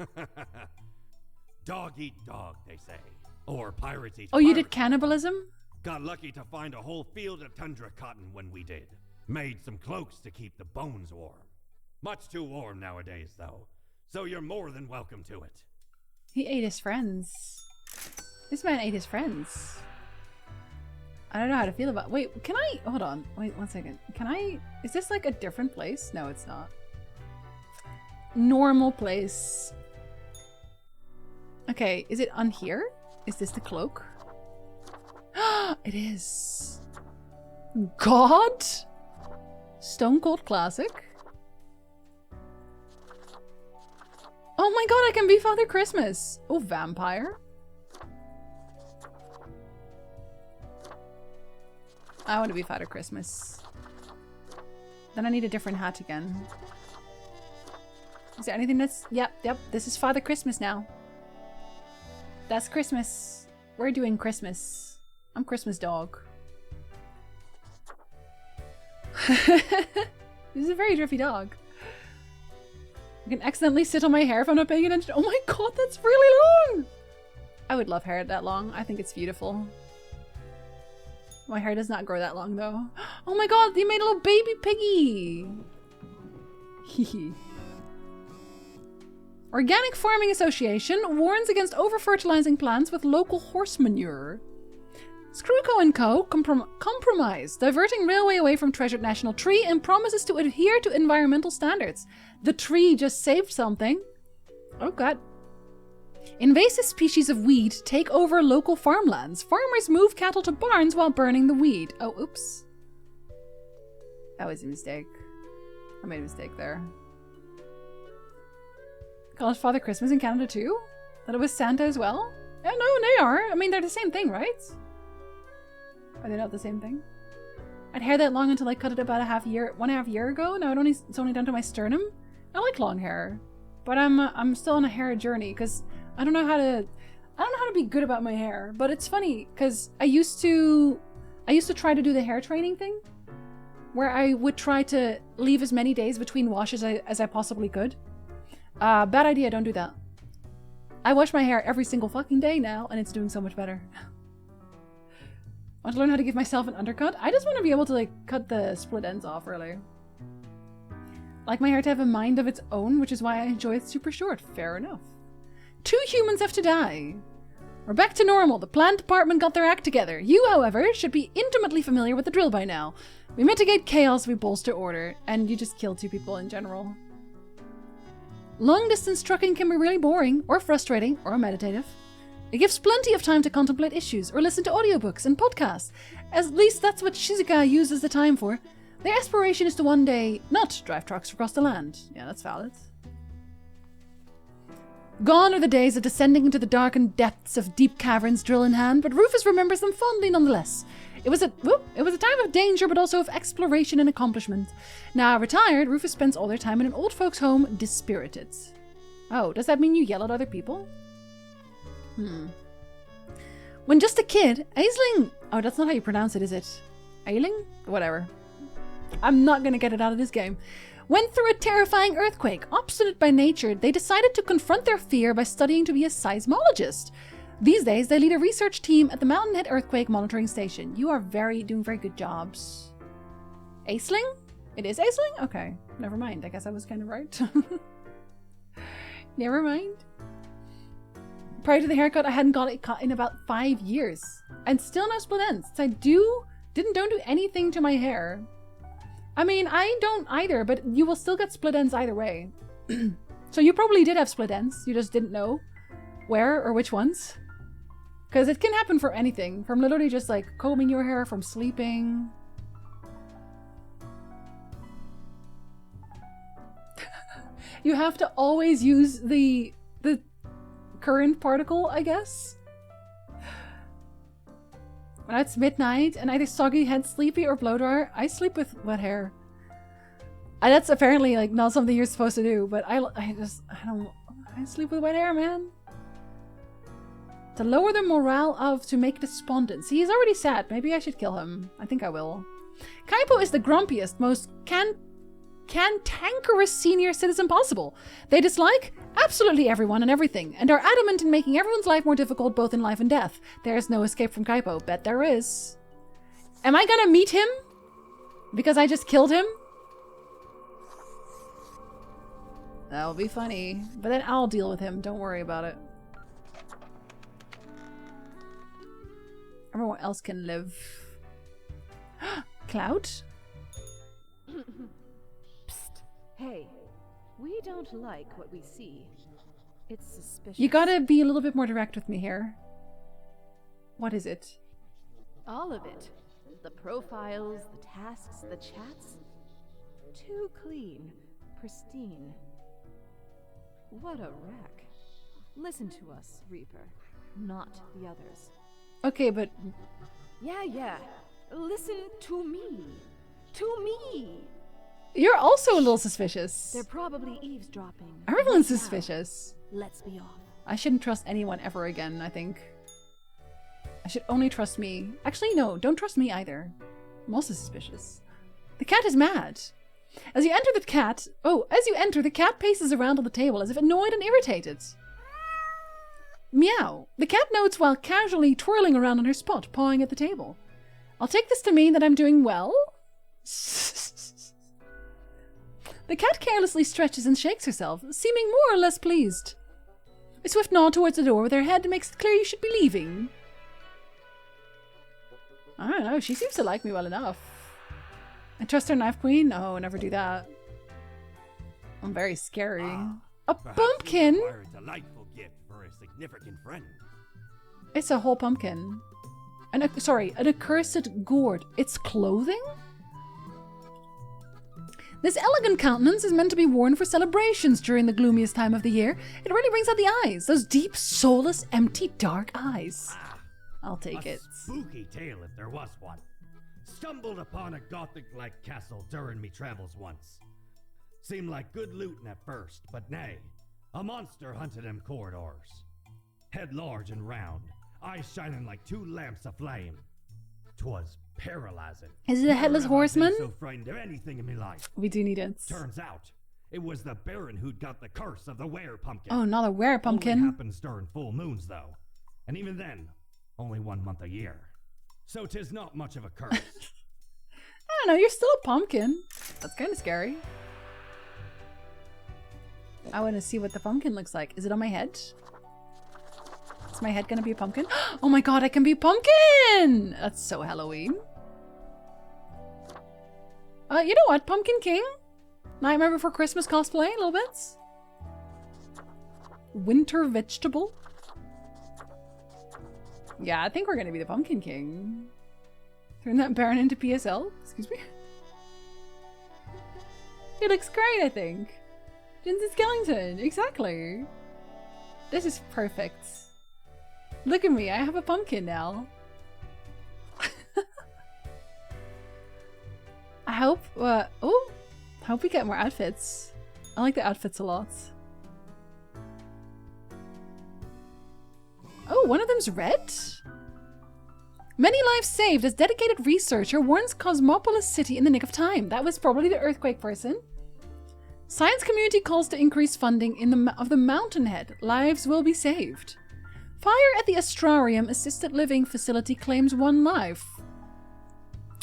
Dog eat dog, they say. Or pirates eat Oh, you pirate. did cannibalism? Got lucky to find a whole field of tundra cotton when we did. Made some cloaks to keep the bones warm. Much too warm nowadays, though. So you're more than welcome to it. He ate his friends. This man ate his friends. I don't know how to feel about... Wait, can I... Hold on. Wait, 1 second. Can I... Is this like a different place? No, it's not. Normal place. Okay, is it on here? Is this the cloak? It is. God? Stone Cold Classic. Oh my god, I can be Father Christmas. Oh, vampire. I want to be Father Christmas. Then I need a different hat again. Is there anything that's... Yep, this is Father Christmas now. That's Christmas. We're doing Christmas. I'm Christmas dog. This is a very drifty dog. I can accidentally sit on my hair if I'm not paying attention. Oh my god, that's really long! I would love hair that long. I think it's beautiful. My hair does not grow that long though. Oh my god, they made a little baby piggy! Hehe. Organic Farming Association warns against over-fertilizing plants with local horse manure. Screwco & Co. compromise, diverting railway away from treasured national tree and promises to adhere to environmental standards. The tree just saved something. Oh god. Invasive species of weed take over local farmlands. Farmers move cattle to barns while burning the weed. Oh, oops. That was a mistake. I made a mistake there. Call it Father Christmas in Canada too? That it was Santa as well? Yeah, no, they are. I mean, they're the same thing, right? Are they not the same thing? I'd hair that long until I cut it about 1.5 years ago. Now it's only down to my sternum. I like long hair, but I'm still on a hair journey because I don't know how to be good about my hair. But it's funny because I used to try to do the hair training thing, where I would try to leave as many days between washes as I possibly could. Bad idea. Don't do that. I wash my hair every single fucking day now, and it's doing so much better. Want to learn how to give myself an undercut? I just want to be able to like cut the split ends off really. Like my hair to have a mind of its own, which is why I enjoy it super short. Fair enough. 2 humans have to die. We're back to normal. The plant department got their act together. You, however, should be intimately familiar with the drill by now. We mitigate chaos, we bolster order, and you just kill 2 people in general. Long-distance trucking can be really boring, or frustrating, or meditative. It gives plenty of time to contemplate issues or listen to audiobooks and podcasts. At least that's what Shizuka uses the time for. Their aspiration is to one day not drive trucks across the land. Yeah, that's valid. Gone are the days of descending into the darkened depths of deep caverns, drill in hand, but Rufus remembers them fondly nonetheless. It was a time of danger, but also of exploration and accomplishment. Now retired, Rufus spends all their time in an old folks' home, dispirited. Oh, does that mean you yell at other people? When just a kid, Aisling... Oh, that's not how you pronounce it, is it? Ailing? Whatever. I'm not gonna get it out of this game. Went through a terrifying earthquake. Obstinate by nature, they decided to confront their fear by studying to be a seismologist. These days, they lead a research team at the Mountain Head Earthquake Monitoring Station. You are doing very good jobs. Aisling? It is Aisling? Okay, never mind. I guess I was kind of right. Never mind. Prior to the haircut, I hadn't got it cut in about 5 years. And still no split ends. I don't do anything to my hair. I mean, I don't either, but you will still get split ends either way. So you probably did have split ends. You just didn't know where or which ones. Because it can happen for anything. From literally just like combing your hair, from sleeping. You have to always use the current particle, I guess. When it's midnight and either soggy head sleepy or blow dryer, I sleep with wet hair. That's apparently like not something you're supposed to do, but I sleep with wet hair, man. To lower the morale to make despondent. See, he's already sad. Maybe I should kill him. I think I will. Kaipo is the grumpiest, most cantankerous senior citizen possible. They dislike absolutely everyone and everything, and are adamant in making everyone's life more difficult both in life and death. There's no escape from Kaipo. Bet there is. Am I gonna meet him? Because I just killed him? That'll be funny. But then I'll deal with him. Don't worry about it. Everyone else can live. Cloud? Psst. Hey, we don't like what we see. It's suspicious. You gotta be a little bit more direct with me here. What is it? All of it. The profiles, the tasks, the chats. too clean, pristine. What a wreck. Listen to us, Reaper, not the others. Okay, but Yeah. Listen to me. To me. you're also a little suspicious. They're probably eavesdropping. Everyone's right now. suspicious. Let's be off. I shouldn't trust anyone ever again, I think. I should only trust me. Actually, no, don't trust me either. I'm also suspicious. The cat is mad. As you enter, the cat paces around on the table as if annoyed and irritated. Meow. The cat notes while casually twirling around on her spot, pawing at the table. I'll take this to mean that I'm doing well. The cat carelessly stretches and shakes herself, seeming more or less pleased. A swift nod towards the door with her head makes it clear you should be leaving. I don't know, she seems to like me well enough. I trust her, Knife Queen? No, never do that. I'm very scary. A Perhaps pumpkin? You acquire a delightful gift for a significant friend. It's a whole pumpkin. An accursed gourd. It's clothing? This elegant countenance is meant to be worn for celebrations during the gloomiest time of the year. It really brings out the eyes. Those deep, soulless, empty, dark eyes. I'll take it. Spooky tale if there was one. Stumbled upon a Gothic-like castle during me travels once. Seemed like good looting at first, but nay, a monster hunted them corridors. Head large and round, eyes shining like two lamps aflame. 'Twas paralyzing. Is it a headless Never have I been horseman? so frightened of anything in me life. We do need it. Turns out, it was the Baron who'd got the curse of the were-pumpkin. Oh, not a Only were-pumpkin. happens during full moons, though. And even then, only 1 month a year. So 'tis not much of a curse. I don't know, you're still a pumpkin. That's kind of scary. I want to see what the pumpkin looks like. Is it on my head? Is my head gonna be a pumpkin? Oh my god, I can be a pumpkin! That's so Halloween. You know what? Pumpkin King? Nightmare Before Christmas cosplay, a little bit. Winter vegetable. Yeah, I think we're gonna be the Pumpkin King. Turn that Baron into PSL? Excuse me? He looks great, I think. Jensen Skellington, exactly. This is perfect. Look at me, I have a pumpkin now. I hope, I hope we get more outfits. I like the outfits a lot. Oh, one of them's red? Many lives saved as dedicated researcher warns Cosmopolis City in the nick of time. That was probably the earthquake person. Science community calls to increase funding of the Mountainhead. Lives will be saved. Fire at the Astrarium assisted living facility claims 1 life.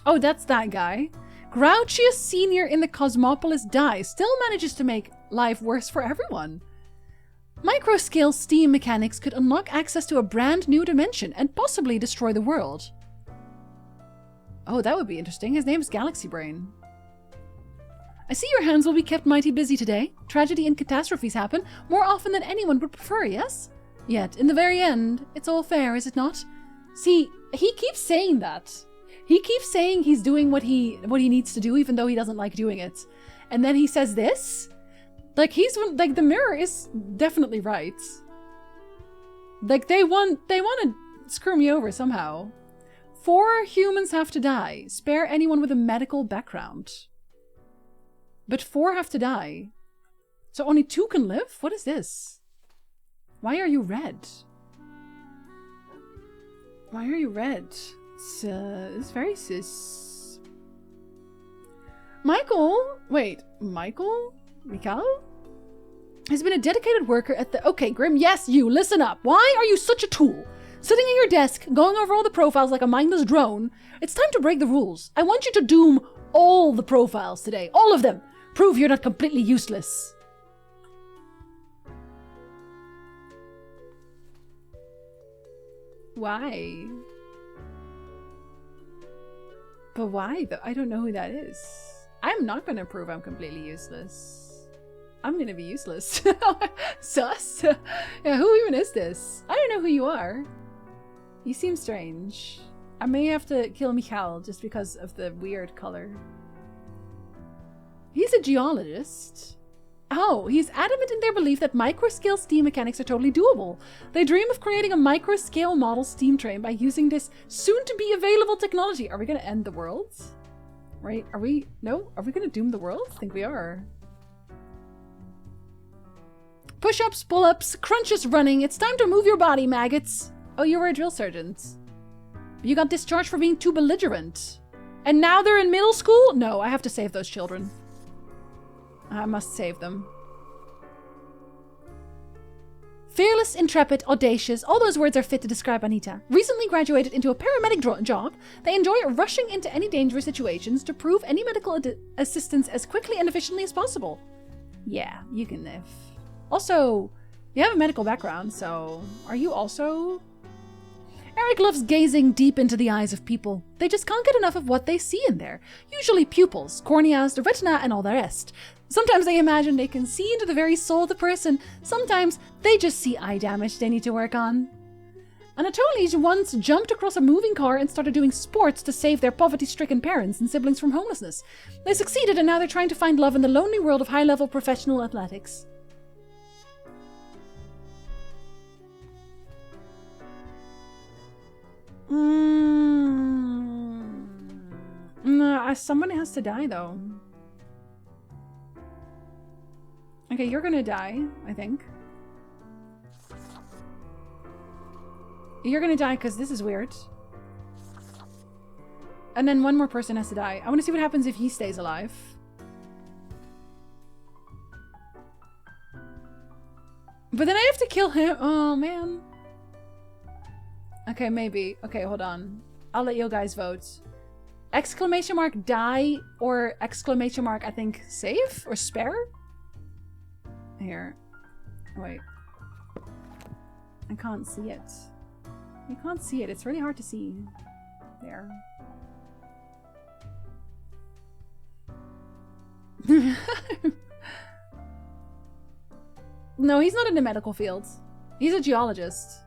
Oh, that's that guy. Grouchius Senior in the Cosmopolis dies. Still manages to make life worse for everyone. Microscale steam mechanics could unlock access to a brand new dimension and possibly destroy the world. Oh, that would be interesting. His name's Galaxy Brain. I see your hands will be kept mighty busy today. Tragedy and catastrophes happen more often than anyone would prefer, yes? Yet, in the very end, it's all fair, is it not? See, he keeps saying that. He keeps saying he's doing what he needs to do, even though he doesn't like doing it. And then he says this? Like, the mirror is definitely right. Like, they want to screw me over somehow. 4 humans have to die. Spare anyone with a medical background. But 4 have to die. So only 2 can live? What is this? Why are you red? Why are you red? It's very sus. Michael? Wait, Michael? Mikhail? Has been a dedicated worker at the... Okay, Grim, yes, you, listen up. Why are you such a tool? Sitting at your desk, going over all the profiles like a mindless drone. It's time to break the rules. I want you to doom all the profiles today. All of them. Prove you're not completely useless. Why? But why, though? I don't know who that is. I'm not going to prove I'm completely useless. I'm going to be useless. Sus? Yeah, who even is this? I don't know who you are. You seem strange. I may have to kill Mikhail just because of the weird color. He's a geologist. Oh, he's adamant in their belief that micro-scale steam mechanics are totally doable. They dream of creating a micro-scale model steam train by using this soon-to-be available technology. Are we going to end the world? Right? Are we... No? Are we going to doom the world? I think we are. Push-ups, pull-ups, crunches running. It's time to move your body, maggots. Oh, you were a drill sergeant. You got discharged for being too belligerent. And now they're in middle school? No, I have to save those children. I must save them. Fearless, intrepid, audacious. All those words are fit to describe Anita. Recently graduated into a paramedic job, they enjoy rushing into any dangerous situations to prove any medical assistance as quickly and efficiently as possible. Yeah, you can live. Also, you have a medical background, so are you also... Eric loves gazing deep into the eyes of people. They just can't get enough of what they see in there. Usually pupils, corneas, the retina, and all the rest. Sometimes they imagine they can see into the very soul of the person. Sometimes they just see eye damage they need to work on. Anatoly once jumped across a moving car and started doing sports to save their poverty-stricken parents and siblings from homelessness. They succeeded, and now they're trying to find love in the lonely world of high-level professional athletics. No, somebody has to die, though. Okay, you're gonna die, I think. You're gonna die because this is weird. And then one more person has to die. I want to see what happens if he stays alive. But then I have to kill him. Oh, man. Okay, maybe. Okay, hold on. I'll let you guys vote. Exclamation mark die or exclamation mark, I think, save or spare? Here. Wait. I can't see it. You can't see it. It's really hard to see. There. No, he's not in the medical field. He's a geologist.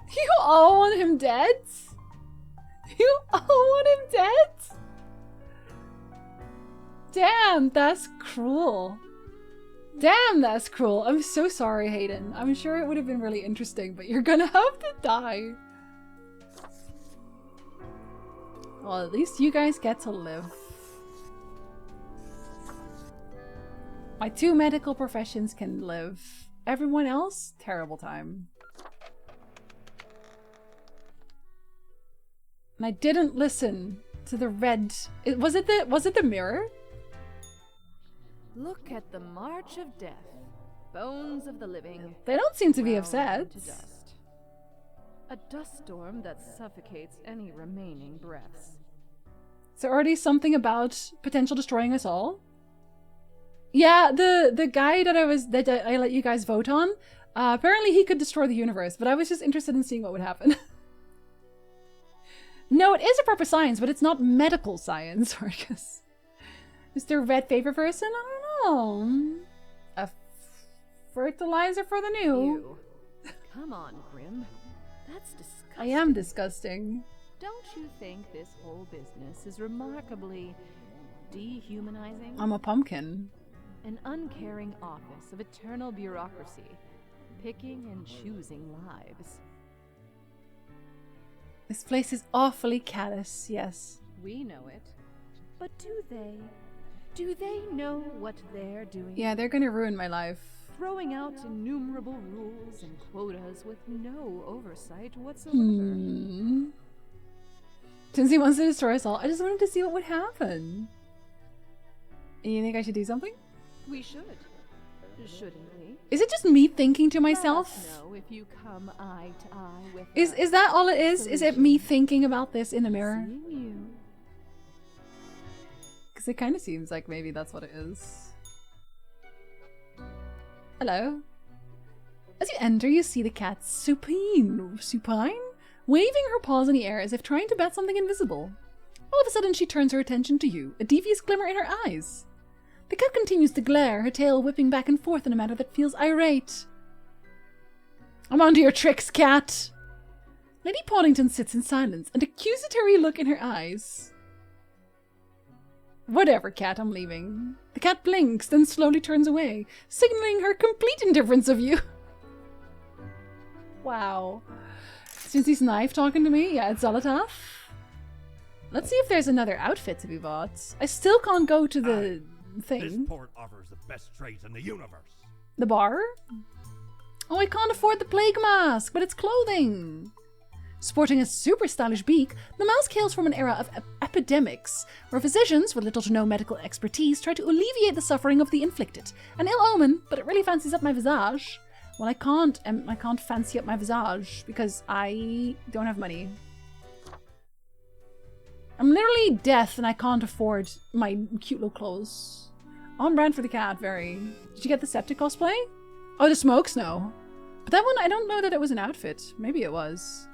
You all want him dead? You all want him dead? Damn, that's cruel. Damn, that's cruel. I'm so sorry, Hayden. I'm sure it would have been really interesting, but you're gonna have to die. Well, at least you guys get to live. My two medical professions can live. Everyone else, terrible time. And I didn't listen to the red... Was it the mirror? Look at the march of death. Bones of the living. They don't seem to be ground upset. to dust. A dust storm that suffocates any remaining breaths. Is there already something about potential destroying us all? Yeah, the guy that I let you guys vote on, apparently he could destroy the universe, but I was just interested in seeing what would happen. No, it is a proper science, but it's not medical science, Marcus. Is there a red favorite person? I don't know. A fertilizer for the new. Ew. Come on, Grim. That's disgusting. I am disgusting. Don't you think this whole business is remarkably dehumanizing? I'm a pumpkin. An uncaring office of eternal bureaucracy, picking and choosing lives. This place is awfully callous, yes. We know it. But do they? Do they know what they're doing? Yeah, they're gonna ruin my life. Throwing out innumerable rules and quotas with no oversight whatsoever. Since he wants to destroy us all, I just wanted to see what would happen. You think I should do something? We should. Shouldn't we? Is it just me thinking to myself? Let us know if you come eye to eye with Is that all it is? Is it me thinking about this in the mirror? Because it kind of seems like maybe that's what it is. Hello. As you enter, you see the cat Supine, waving her paws in the air as if trying to bat something invisible. All of a sudden, she turns her attention to you, a devious glimmer in her eyes. The cat continues to glare, her tail whipping back and forth in a manner that feels irate. I'm onto your tricks, cat! Lady Poddington sits in silence, an accusatory look in her eyes. Whatever, cat, I'm leaving. The cat blinks, then slowly turns away, signaling her complete indifference of you. Wow. Cincy's knife talking to me? Yeah, it's Zolotov. Let's see if there's another outfit to be bought. I still can't go to the thing. This port offers the best trades in the universe. The bar? Oh, I can't afford the plague mask, but it's clothing. Sporting a super stylish beak, the mask hails from an era of epidemics, where physicians with little to no medical expertise try to alleviate the suffering of the inflicted. An ill omen, but it really fancies up my visage. Well, I can't fancy up my visage because I don't have money. I'm literally deaf and I can't afford my cute little clothes. On brand for the cat, very. Did you get the septic cosplay? Oh, the smoke snow. But that one, I don't know that it was an outfit. Maybe it was.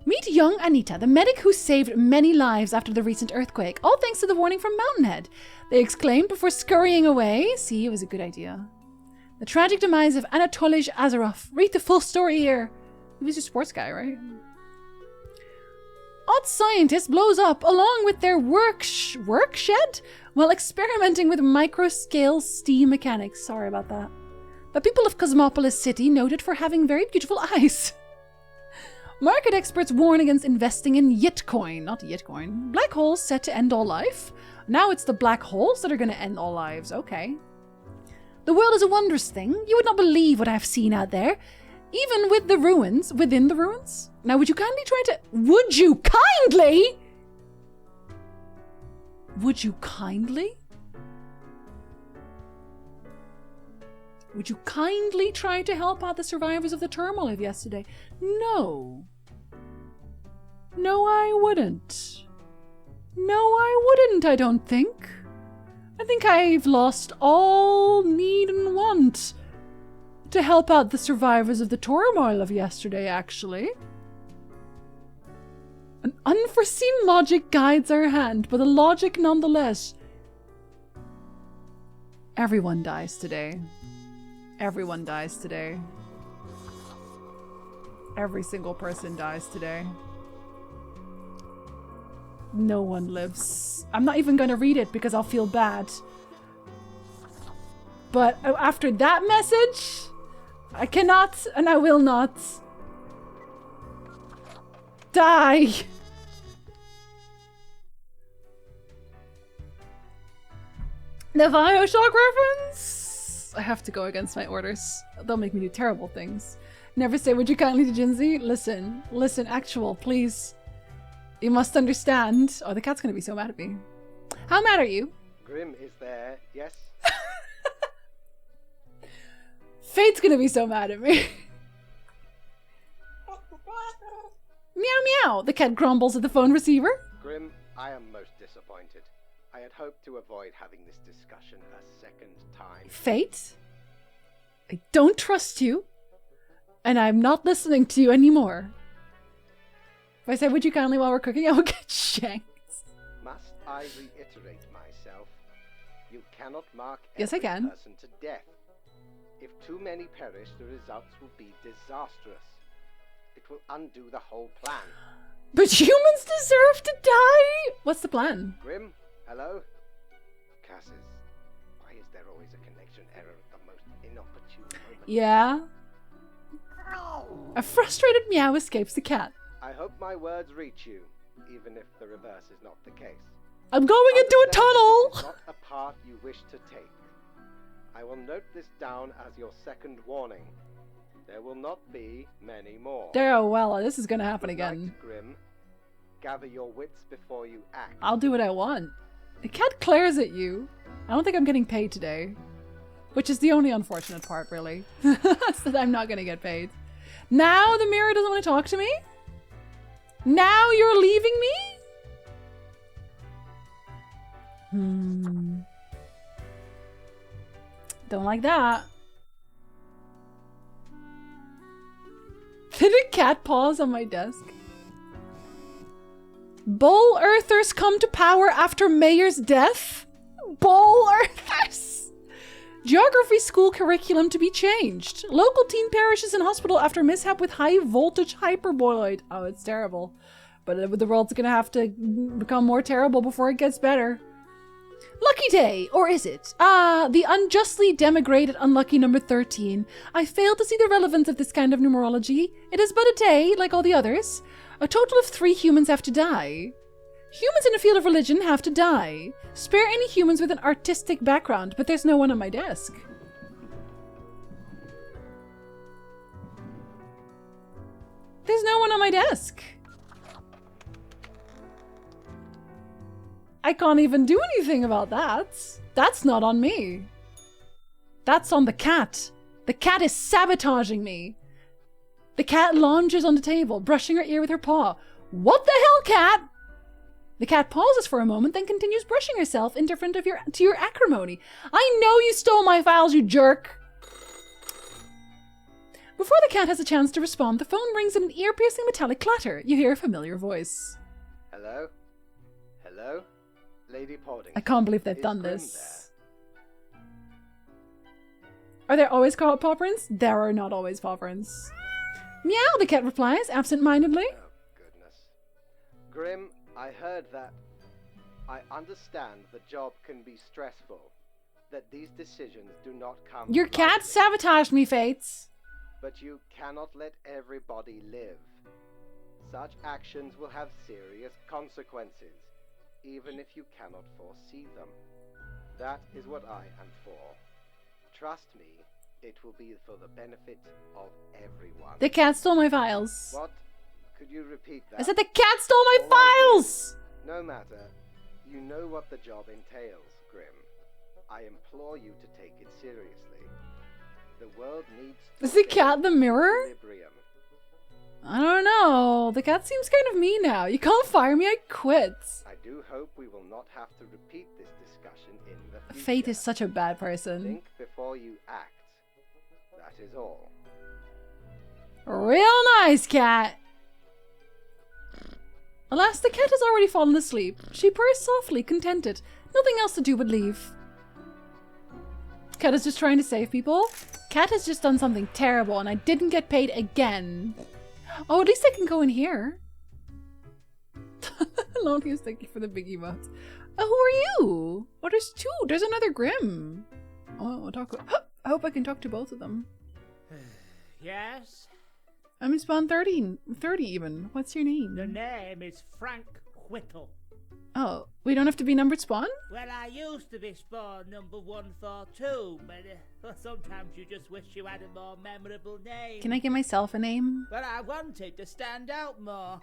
Meet young Anita, the medic who saved many lives after the recent earthquake, all thanks to the warning from Mountainhead. They exclaimed before scurrying away. See, it was a good idea. The tragic demise of Anatolij Azarov. Read the full story here. He was a sports guy, right? Odd scientist blows up along with their work shed while experimenting with micro-scale steam mechanics. Sorry about that. The people of Cosmopolis City noted for having very beautiful eyes. Market experts warn against investing in Yitcoin, not Yitcoin. Black holes set to end all life. Now it's the black holes that are going to end all lives. Okay. The world is a wondrous thing. You would not believe what I have seen out there. Even with the ruins, within the ruins. Now, would you kindly try to... Would you kindly? Would you kindly? Would you kindly try to help out the survivors of the turmoil of yesterday? No. No, I wouldn't. No, I wouldn't, I don't think. I think I've lost all need and want to help out the survivors of the turmoil of yesterday, actually. An unforeseen logic guides our hand, but a logic nonetheless. Everyone dies today. Everyone dies today. Every single person dies today. No one lives. I'm not even gonna read it because I'll feel bad. But after that message, I cannot and I will not die. The Bioshock reference? I have to go against my orders. They'll make me do terrible things. Never say would you kindly to Jinzi? Listen, actual, please. You must understand. Oh, the cat's gonna be so mad at me. How mad are you? Grim is there, yes? Fate's gonna be so mad at me. Meow meow, the cat grumbles at the phone receiver. Grim, I am most disappointed. I had hoped to avoid having this discussion a second time. Fate? I don't trust you. And I'm not listening to you anymore. If I say, would you kindly while we're cooking, I will get shanked. Must I reiterate myself? You cannot mark Yes, I every can. person to death. If too many perish, the results will be disastrous. It will undo the whole plan. But humans deserve to die! What's the plan? Grim, hello? Cassis, why is there always a connection error at the most inopportune moment? Yeah? A frustrated meow escapes the cat. I hope my words reach you, even if the reverse is not the case. I'm going into a Understand tunnel! this is not a path you wish to take. I will note this down as your second warning. There will not be many more. There, oh well, this is gonna happen Good again. night, Grim. Gather your wits before you act. I'll do what I want. The cat glares at you. I don't think I'm getting paid today. Which is the only unfortunate part, really. So that I'm not gonna get paid. Now the mirror doesn't want to talk to me? Now you're leaving me? Don't like that. Did a cat pause on my desk? Bull Earthers come to power after Mayor's death? Bull Earthers! Geography school curriculum to be changed. Local teen perishes in hospital after mishap with high voltage hyperboloid. Oh, it's terrible. But the world's gonna have to become more terrible before it gets better. Lucky day, or is it? Ah, the unjustly demigrated unlucky number 13. I fail to see the relevance of this kind of numerology. It is but a day, like all the others. A total of 3 humans have to die. Humans in the field of religion have to die. Spare any humans with an artistic background, but there's no one on my desk. There's no one on my desk. I can't even do anything about that. That's not on me. That's on the cat. The cat is sabotaging me. The cat lounges on the table, brushing her ear with her paw. What the hell, cat? The cat pauses for a moment, then continues brushing herself, indifferent to your acrimony. I know you stole my files, you jerk! Before the cat has a chance to respond, the phone rings in an ear-piercing metallic clatter. You hear a familiar voice. Hello? Hello? Lady Poddington. I can't believe they've Is done Grim this. Are there always paw prints? There are not always paw prints. Meow, the cat replies, absent-mindedly. Oh, goodness. Grim, I heard that. I understand the job can be stressful. That these decisions do not come Your cat lightly, sabotaged me, Fates. but you cannot let everybody live. Such actions will have serious consequences, even if you cannot foresee them. That is what I am for. Trust me, it will be for the benefit of everyone. The cat stole my files. What? Could you repeat that? I said the cat stole my files! No matter. You know what the job entails, Grim. I implore you to take it seriously. The world needs to Is the stay cat the in mirror? equilibrium. I don't know. The cat seems kind of mean now. You can't fire me, I quit. I do hope we will not have to repeat this discussion in the future. Fate is such a bad person. Think before you act. That is all. Real nice, cat. Alas, the cat has already fallen asleep. She purrs softly, contented. Nothing else to do but leave. Cat is just trying to save people. Cat has just done something terrible and I didn't get paid again. Oh, at least I can go in here. Lonelius, thank you for the big emotes. Oh, who are you? Oh, there's 2. There's another Grim. Oh, I'll talk. I hope I can talk to both of them. Yes? I'm in spawn 30 even. What's your name? The name is Frank Whittle. Oh, we don't have to be numbered spawn? Well, I used to be spawn number 142, but sometimes you just wish you had a more memorable name. Can I give myself a name? But I wanted to stand out more.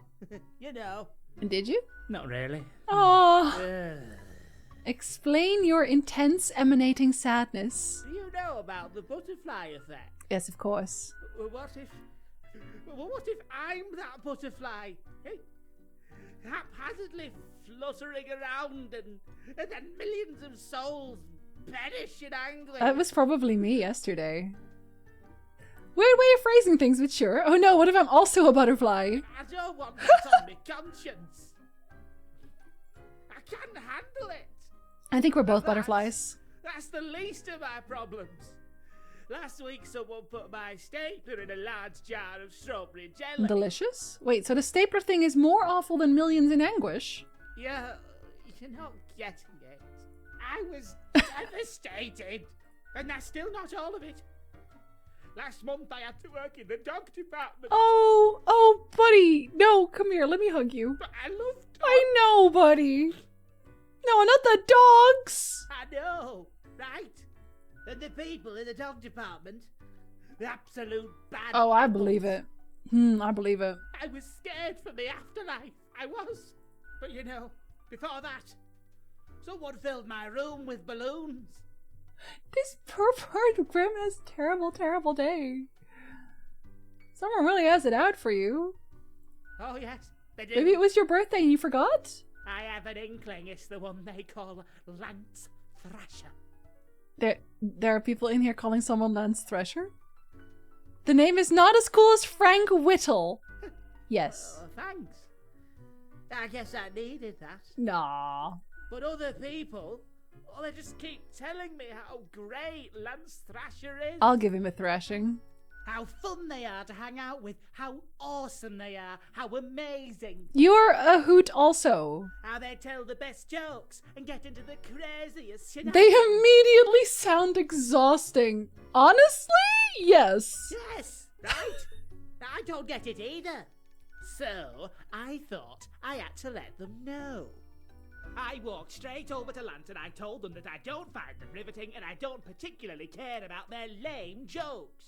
You know. And did you? Not really. Oh. Explain your intense emanating sadness. Do you know about the butterfly effect? Yes, of course. What if I'm that butterfly? Hey? Haphazardly fluttering around and then millions of souls perish in anguish. That was probably me yesterday. Weird way of phrasing things, but sure. Oh no, what if I'm also a butterfly? I don't want that on my conscience. I can't handle it. I think we're both butterflies. That's the least of my problems. Last week someone put my stapler in a large jar of strawberry jelly. Delicious? Wait, so the stapler thing is more awful than millions in anguish? Yeah, you're not getting it. I was devastated. And that's still not all of it. Last month I had to work in the dog department. Oh, buddy. No, come here, let me hug you. But I love dogs. I know, buddy. No, not the dogs. I know, right? And the people in the dog department, the absolute bad. Oh, I apples. believe it. I believe it. I was scared for the afterlife. I was. But you know, before that, someone filled my room with balloons. This poor Grim has a terrible, terrible day. Someone really has it out for you. Oh yes, they do. Maybe it was your birthday and you forgot? I have an inkling it's the one they call Lance Thrasher. There are people in here calling someone Lance Thresher? The name is not as cool as Frank Whittle. Yes. Oh, thanks. I guess I needed that. Nah. But other people, they just keep telling me how great Lance Thrasher is. I'll give him a thrashing. how fun they are to hang out with, how awesome they are, how amazing, You're a hoot also. how they tell the best jokes and get into the craziest shenanigans. They immediately sound exhausting. Honestly, yes. Yes, right? I don't get it either. So, I thought I had to let them know. I walked straight over to Lance and I told them that I don't find them riveting and I don't particularly care about their lame jokes.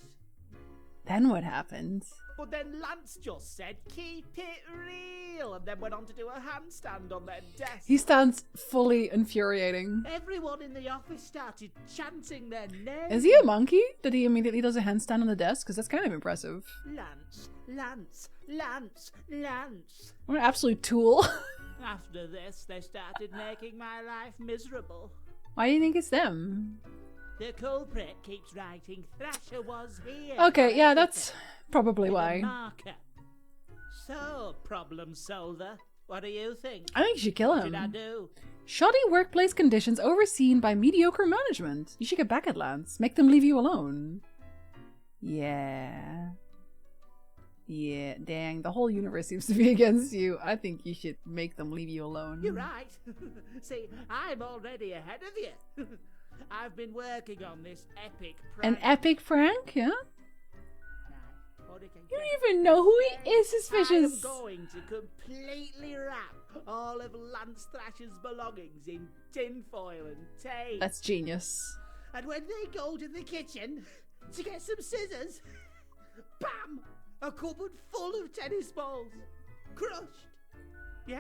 Then what happened? But then Lance just said, keep it real, and then went on to do a handstand on their desk. He sounds fully infuriating. Everyone in the office started chanting their names. Is he a monkey that he immediately does a handstand on the desk? Because that's kind of impressive. Lance, Lance, Lance, Lance. What an absolute tool. After this, they started making my life miserable. Why do you think it's them? The culprit keeps writing Thrasher was here. Okay, yeah, that's probably with a why. marker. So, problem solver, what do you think? I think you should kill What should I him. do? Shoddy workplace conditions overseen by mediocre management. You should get back at Lance. Make them leave you alone. Yeah. Yeah, dang, the whole universe seems to be against you. I think you should make them leave you alone. You're right. See, I'm already ahead of you. I've been working on this epic An prank. epic prank, yeah? Now, Hurricane You don't Ken, even know who he is, I am suspicious. going to completely wrap all of Lance Thrasher's belongings in tinfoil and tape. That's genius. And when they go to the kitchen to get some scissors, bam! A cupboard full of tennis balls. Crushed. Yeah.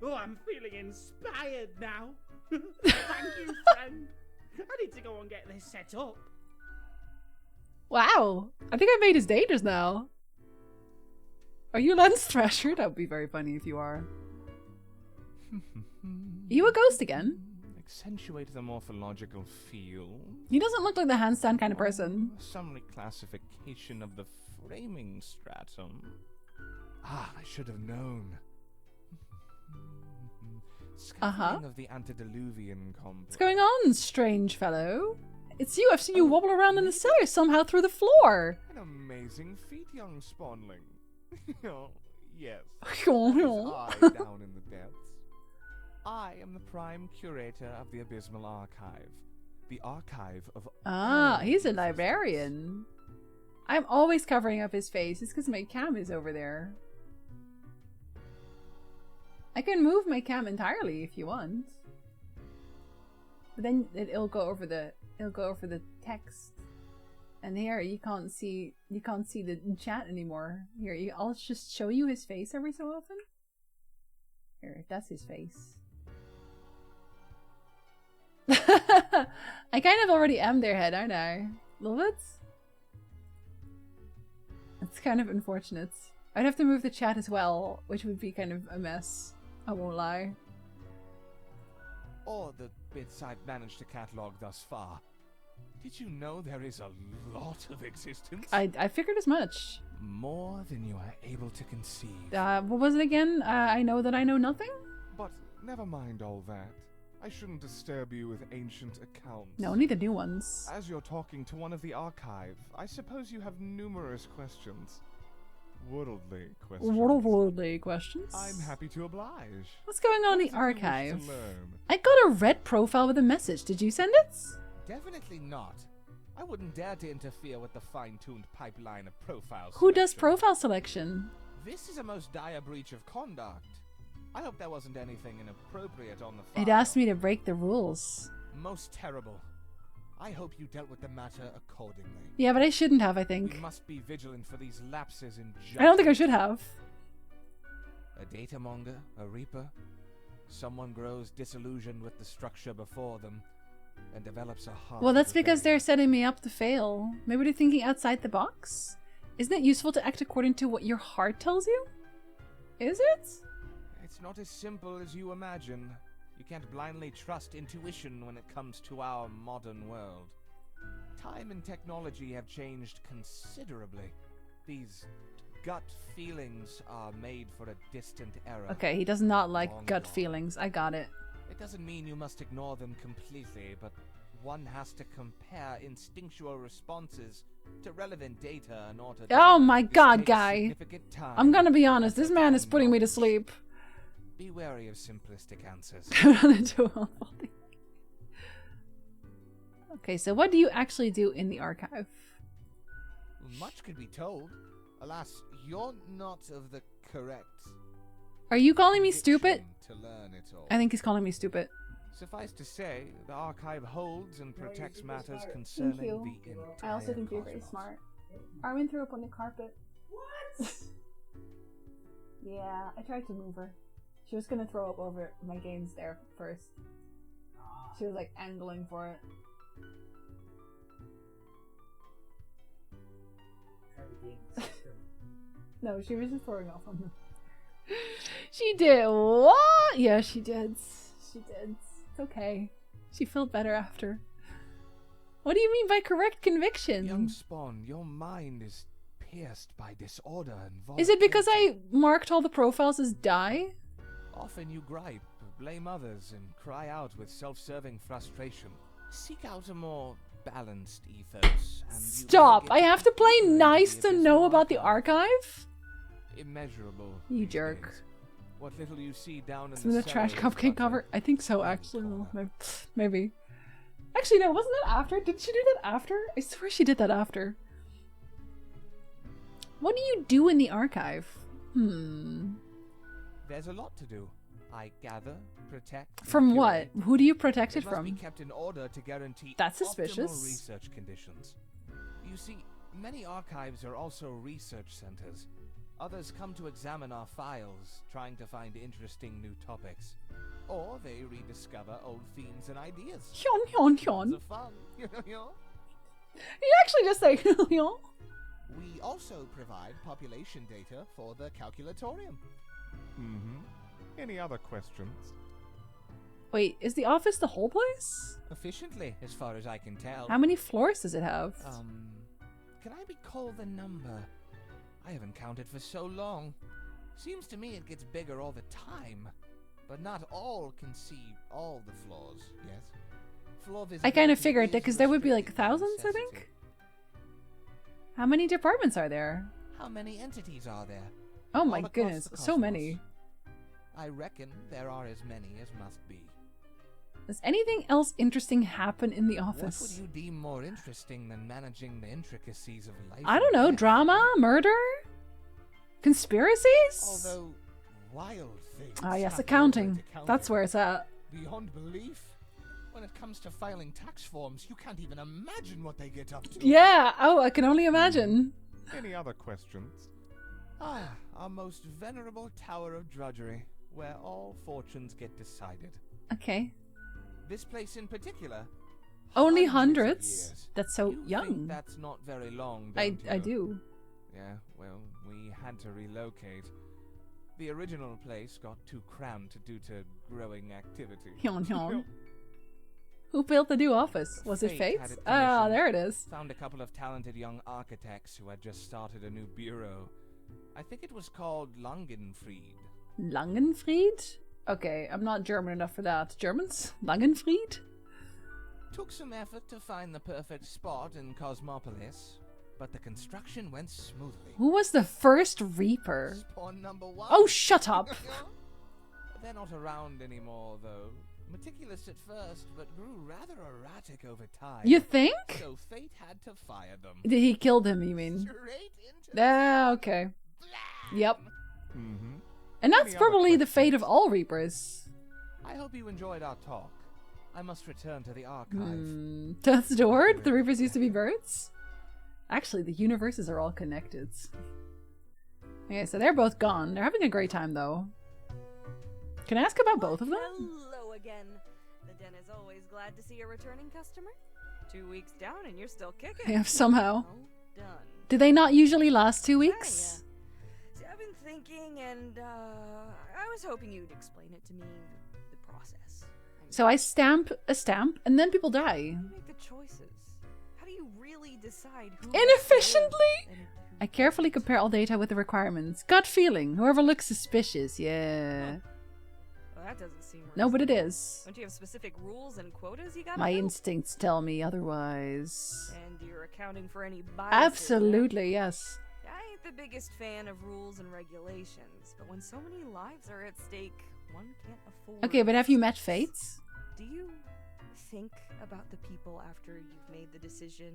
Oh, I'm feeling inspired now. Thank you, friend. I need to go and get this set up. Wow. I think I made his day just now. Are you Lance Thrasher? That would be very funny if you are. You a ghost again? Accentuate the morphological feel. He doesn't look like the handstand kind of person. Some reclassification of the framing stratum. Ah, I should have known. Scaffolding of the antediluvian complex. What's going on, strange fellow? It's you. I've seen you wobble around in the cellar somehow through the floor. An amazing feat, young spawnling. Oh, yes. Oh, I down in the depths. I am the prime curator of the Abysmal Archive. The archive of Ah, he's a librarian. I'm always covering up his face. It's because my cam is over there. I can move my cam entirely if you want. But then it'll go over the text. And here you can't see the chat anymore. Here, I'll just show you his face every so often. Here, that's his face. I kind of already am their head, aren't I? A little bit? It's kind of unfortunate. I'd have to move the chat as well, which would be kind of a mess. I won't lie. Or the bits I've managed to catalog thus far. Did you know there is a lot of existence? I figured as much. More than you are able to conceive. What was it again? I know that I know nothing? But never mind all that. I shouldn't disturb you with ancient accounts. No, only the new ones. As you're talking to one of the archive, I suppose you have numerous questions. Worldly questions. Worldly questions? I'm happy to oblige. What's going on in What the did you wish archive? to learn? I got a red profile with a message. Did you send it? Definitely not. I wouldn't dare to interfere with the fine-tuned pipeline of profiles. Who does profile selection? This is a most dire breach of conduct. I hope there wasn't anything inappropriate on the file. It asked me to break the rules. Most terrible. I hope you dealt with the matter accordingly. Yeah, but I shouldn't have, I We think. must be vigilant for these lapses in justice. I don't think I should have. A data monger, a reaper. Someone grows disillusioned with the structure before them and develops a heart. Well, that's of because rebellion. they're setting me up to fail. Maybe they're thinking outside the box? Isn't it useful to act according to what your heart tells you? Is it? It's not as simple as you imagine. You can't blindly trust intuition when it comes to our modern world. Time and technology have changed considerably. These gut feelings are made for a distant era. Okay, he does not like Long gut gone. feelings. I got it. It doesn't mean you must ignore them completely, but one has to compare instinctual responses to relevant data in order to... Oh my This god, takes guy. significant time I'm gonna be honest, and this man is profound putting me to knowledge. sleep. Be wary of simplistic answers. Okay, so what do you actually do in the archive? Much could be told. Alas, you're not of the correct... Are you calling me stupid? conviction to learn it all. I think he's calling me stupid. Suffice to say, the archive holds and protects matters Thank concerning you. the entire I also think you're very cosmos. smart. Armin threw up on the carpet. What? Yeah, I tried to move her. She was gonna throw up over my games there first. She was like angling for it. No, she was just throwing up on them. She did what? Yeah, she did. She did. It's okay. She felt better after. What do you mean by correct conviction? Young Spawn, your mind is pierced by disorder and Is it because volatility. I marked all the profiles as die? Often you gripe, blame others, and cry out with self-serving frustration. Seek out a more balanced ethos. And you Stop! get I have to play deeper into nice the to abysmal know about the archive. archive? Immeasurable. You these jerk. days. What little you see down in From the trash cellar is cupcake but a cover? I think so, tiny actually. corner. Well, maybe. Actually, no, wasn't that after? Did she do that after? I swear she did that after. What do you do in the archive? There's a lot to do. I gather, protect. and From what? curate. Who do you protect it It must be from? kept in order to guarantee That's optimal suspicious. research conditions. You see, many archives are also research centers. Others come to examine our files, trying to find interesting new topics. Or they rediscover old themes and ideas. Hyon, hyon, Lots hyon. of fun. You actually just say hyon. We also provide population data for the calculatorium. Any other questions? Wait, is the office the whole place? Efficiently, as far as I can tell. How many floors does it have? Can I recall the number? I haven't counted for so long. Seems to me it gets bigger all the time. But not all can see all the floors, yes? Floor I kind of visibility figured that is because there would be like restricted by thousands, I necessity. think. How many departments are there? How many entities are there? Oh All my across goodness, the so many. cosmos. I reckon there are as many as must be. Does anything else interesting happen in the What would office? you deem more interesting than managing the intricacies of life? I don't and know, death? drama? Murder? Conspiracies? Although wild things. Ah, yes, happen accounting. over at the counter. That's where it's at. Beyond belief. When it comes to filing tax forms, you can't even imagine what they get up to. Yeah, oh, I can only imagine. Any other questions? Ah, our most venerable tower of drudgery, where all fortunes get decided. Okay. This place in particular. Only of hundreds? years. That's so You think young. that's not very long, I don't you? do. Yeah, well, we had to relocate. The original place got too cramped due to growing activity. Hyon, hyon. Who built the new office? Was it Fate Fate? had it Ah, commissioned. there it is. Found a couple of talented young architects who had just started a new bureau. I think it was called Langenfried. Langenfried? Okay, I'm not German enough for that. Germans? Langenfried? Took some effort to find the perfect spot in Cosmopolis, but the construction went smoothly. Who was the first Reaper? Spawn number 1. Oh, shut up! They're not around anymore, though. Meticulous at first, but grew rather erratic over time. You think? So fate had to fire them. Did he kill them, you mean? Straight into Ah, okay. Yep. Mm-hmm. And that's Any other probably the fate of questions? all Reapers. I hope you enjoyed our talk. I must return to the archive. That's the word? The Reapers used to be birds? Actually, the universes are all connected. Okay, so they're both gone. They're having a great time, though. Can I ask about both of them? Hello again. The den is always glad to see a returning customer. 2 weeks down and you're still kicking. Yeah, somehow. Well done. Do they not usually last 2 weeks? See, I've been thinking, and I was hoping you'd explain it to me, the process. I mean, So I stamp a stamp, and then people die. how do you make the choices? How do you really decide who? Inefficiently? and who I carefully compare all data with the requirements. Gut feeling. Whoever looks suspicious, yeah. Well, That doesn't seem No, but it reasonable. is. Don't you have specific rules and quotas you gotta My know? instincts tell me otherwise. And you're accounting for any biases. Yeah? Absolutely, yes. I ain't the biggest fan of rules and regulations, but when so many lives are at stake, one can't afford. Okay, but have you met Fates? Do you think about the people after you've made the decision?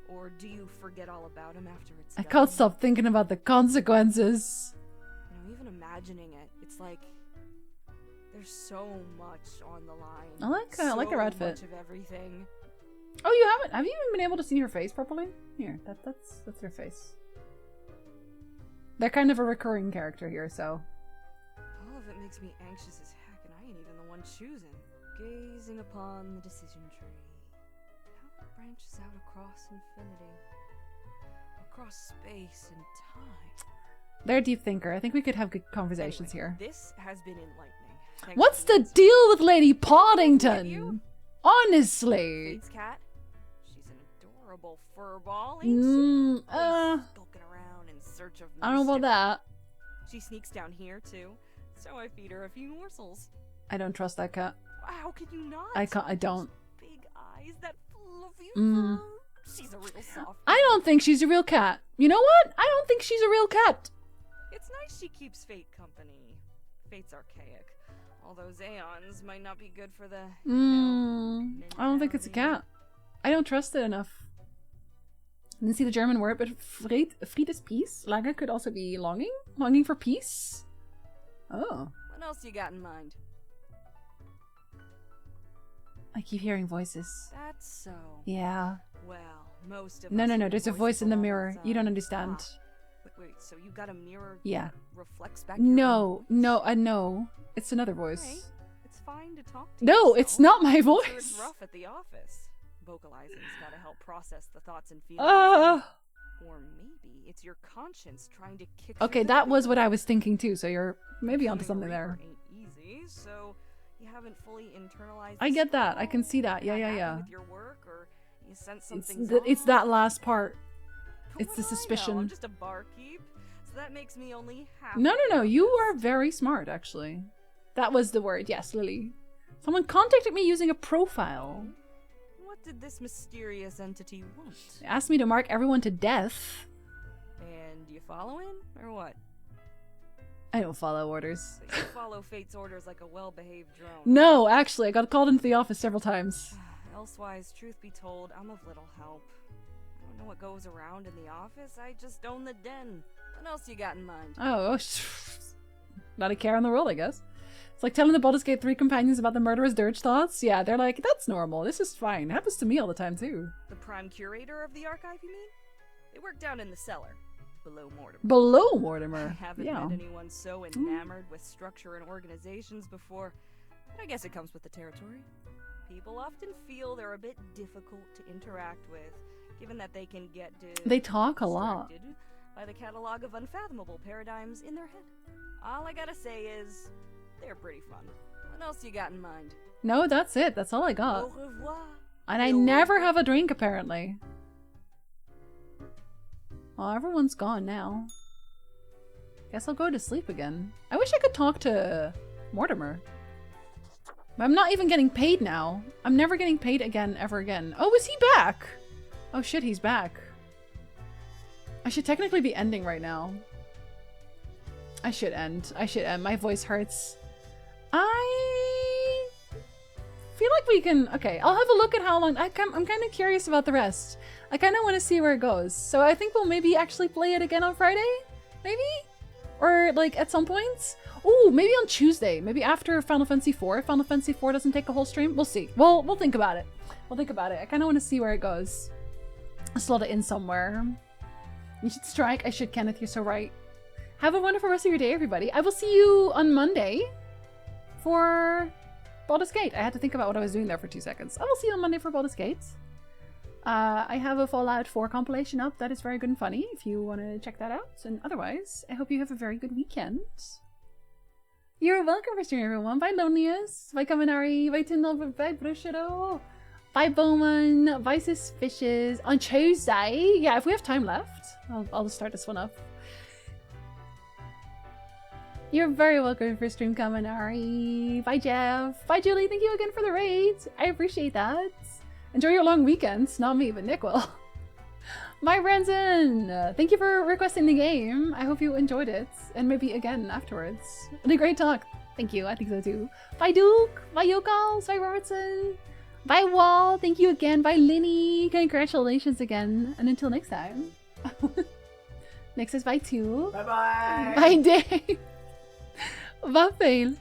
Or do you forget all about them after it's I done? can't stop thinking about the consequences. You know, even imagining it, it's like there's so much on the line. I like her So outfit. much of everything. Oh, you haven't? Have you even been able to see her face properly? Here, that's her face. They're kind of a recurring character here, so. All of it makes me anxious as heck, and I ain't even the one choosing. Gazing upon the decision tree. How it branches out across infinity. Across space and time. They're a deep thinker. I think we could have good conversations Anyway, here. This has been enlightening. Thanks What's for the deal with Lady Poddington? you? Honestly. Fate's cat? She's an adorable furball, ain't she? Always skulking around in search of I don't know about mischief. that. She sneaks down here too, so I feed her a few morsels. I don't trust that cat. How can you not? I don't. Big eyes, that fluffy Mm. fur. She's a real soft. I don't think she's a real cat. You know what? I don't think she's a real cat. It's nice she keeps Fate company. Fate's archaic. All those aeons might not be good for the. I don't think it's a cat. I don't trust it enough. I didn't see the German word, but Fried is peace. Lange could also be longing. Longing for peace. Oh. What else you got in mind? I keep hearing voices. That's so. Yeah. Well, most of No, us no, no. hear There's a voices voice in the all mirror. You don't time. understand. Ah. Wait, so you got a mirror Yeah. that reflects back your No, own no, no. It's another voice. voice? Hey, it's fine to talk to No, yourself. it's not my I'm sure voice. it's rough at the office. Vocalizing's gotta help process the thoughts and feelings. Or maybe it's your conscience trying to kick through Okay, the that was paper. what I was thinking too, so you're maybe onto Becoming a something there. Reaper ain't easy, so you haven't fully internalized I the get that. I scroll, can see that. Yeah, not yeah, happy yeah. With your work, or you sense It's, something's it's off. that last part. But It's what the do I know? suspicion. I'm just a barkeep, so that makes me only half. No, no, no. of You this. are very smart, actually. That was the word. Yes, Lily. Someone contacted me using a profile. What did this mysterious entity want? They asked me to mark everyone to death. And you following, or what? I don't follow orders. So you follow Fate's orders like a well-behaved drone. No, actually, I got called into the office several times. Elsewise, truth be told, I'm of little help. I don't know what goes around in the office. I just own the den. What else you got in mind? Oh, not a care in the world, I guess. It's like telling the Baldur's Gate 3 companions about the murderous dirge thoughts. Yeah, they're like, that's normal. This is fine. It happens to me all the time, too. The prime curator of the archive, you mean? They work down in the cellar, below Mortimer. Below Mortimer. I haven't Yeah. met anyone so enamored with structure and organizations before, but I guess it comes with the territory. People often feel they're a bit difficult to interact with, given that they can get They talk a lot. distracted by the catalog of unfathomable paradigms in their head. All I gotta say is, they're pretty fun. What else you got in mind? No, that's it. That's all I Au got. revoir. And I Au never revoir. have a drink, apparently. Well, everyone's gone now. Guess I'll go to sleep again. I wish I could talk to Mortimer. But I'm not even getting paid now. I'm never getting paid again, ever again. Oh, is he back? Oh shit, he's back. I should technically be ending right now. I should end. I should end. My voice hurts. I feel like we can... Okay, I'll have a look at how long... I'm kind of curious about the rest. I kind of want to see where it goes. So I think we'll maybe actually play it again on Friday? Maybe? Or, like, at some point? Ooh, maybe on Tuesday. Maybe after Final Fantasy IV. If Final Fantasy IV doesn't take a whole stream. We'll see. We'll think about it. We'll think about it. I kind of want to see where it goes. I'll slot it in somewhere. You should strike. I should, Kenneth. You're so right. Have a wonderful rest of your day, everybody. I will see you on Monday for Baldur's Gate. I had to think about what I was doing there for 2 seconds. I will see you on Monday for Baldur's Gate. I have a Fallout 4 compilation up. That is very good and funny if you want to check that out. And otherwise, I hope you have a very good weekend. You're welcome for streaming, everyone. Bye, Loneliest. Bye, Kaminari. Bye, Tyndall. Bye, Brushero. Bye, Bowman. Bye, Suspicious. On Tuesday. Yeah, if we have time left, I'll just start this one up. You're very welcome for stream Kaminari. Bye, Jeff. Bye, Julie. Thank you again for the raid. I appreciate that. Enjoy your long weekends. Not me, but Nick will. Bye, Branson. Thank you for requesting the game. I hope you enjoyed it. And maybe again afterwards. Really great talk. Thank you. I think so too. Bye, Duke. Bye, Yokals. Bye, Robertson. Bye, Wall. Thank you again. Bye, Linny. Congratulations again. And until next time. Next is bye, too. Bye-bye. Bye, Dave. Bye, Fail.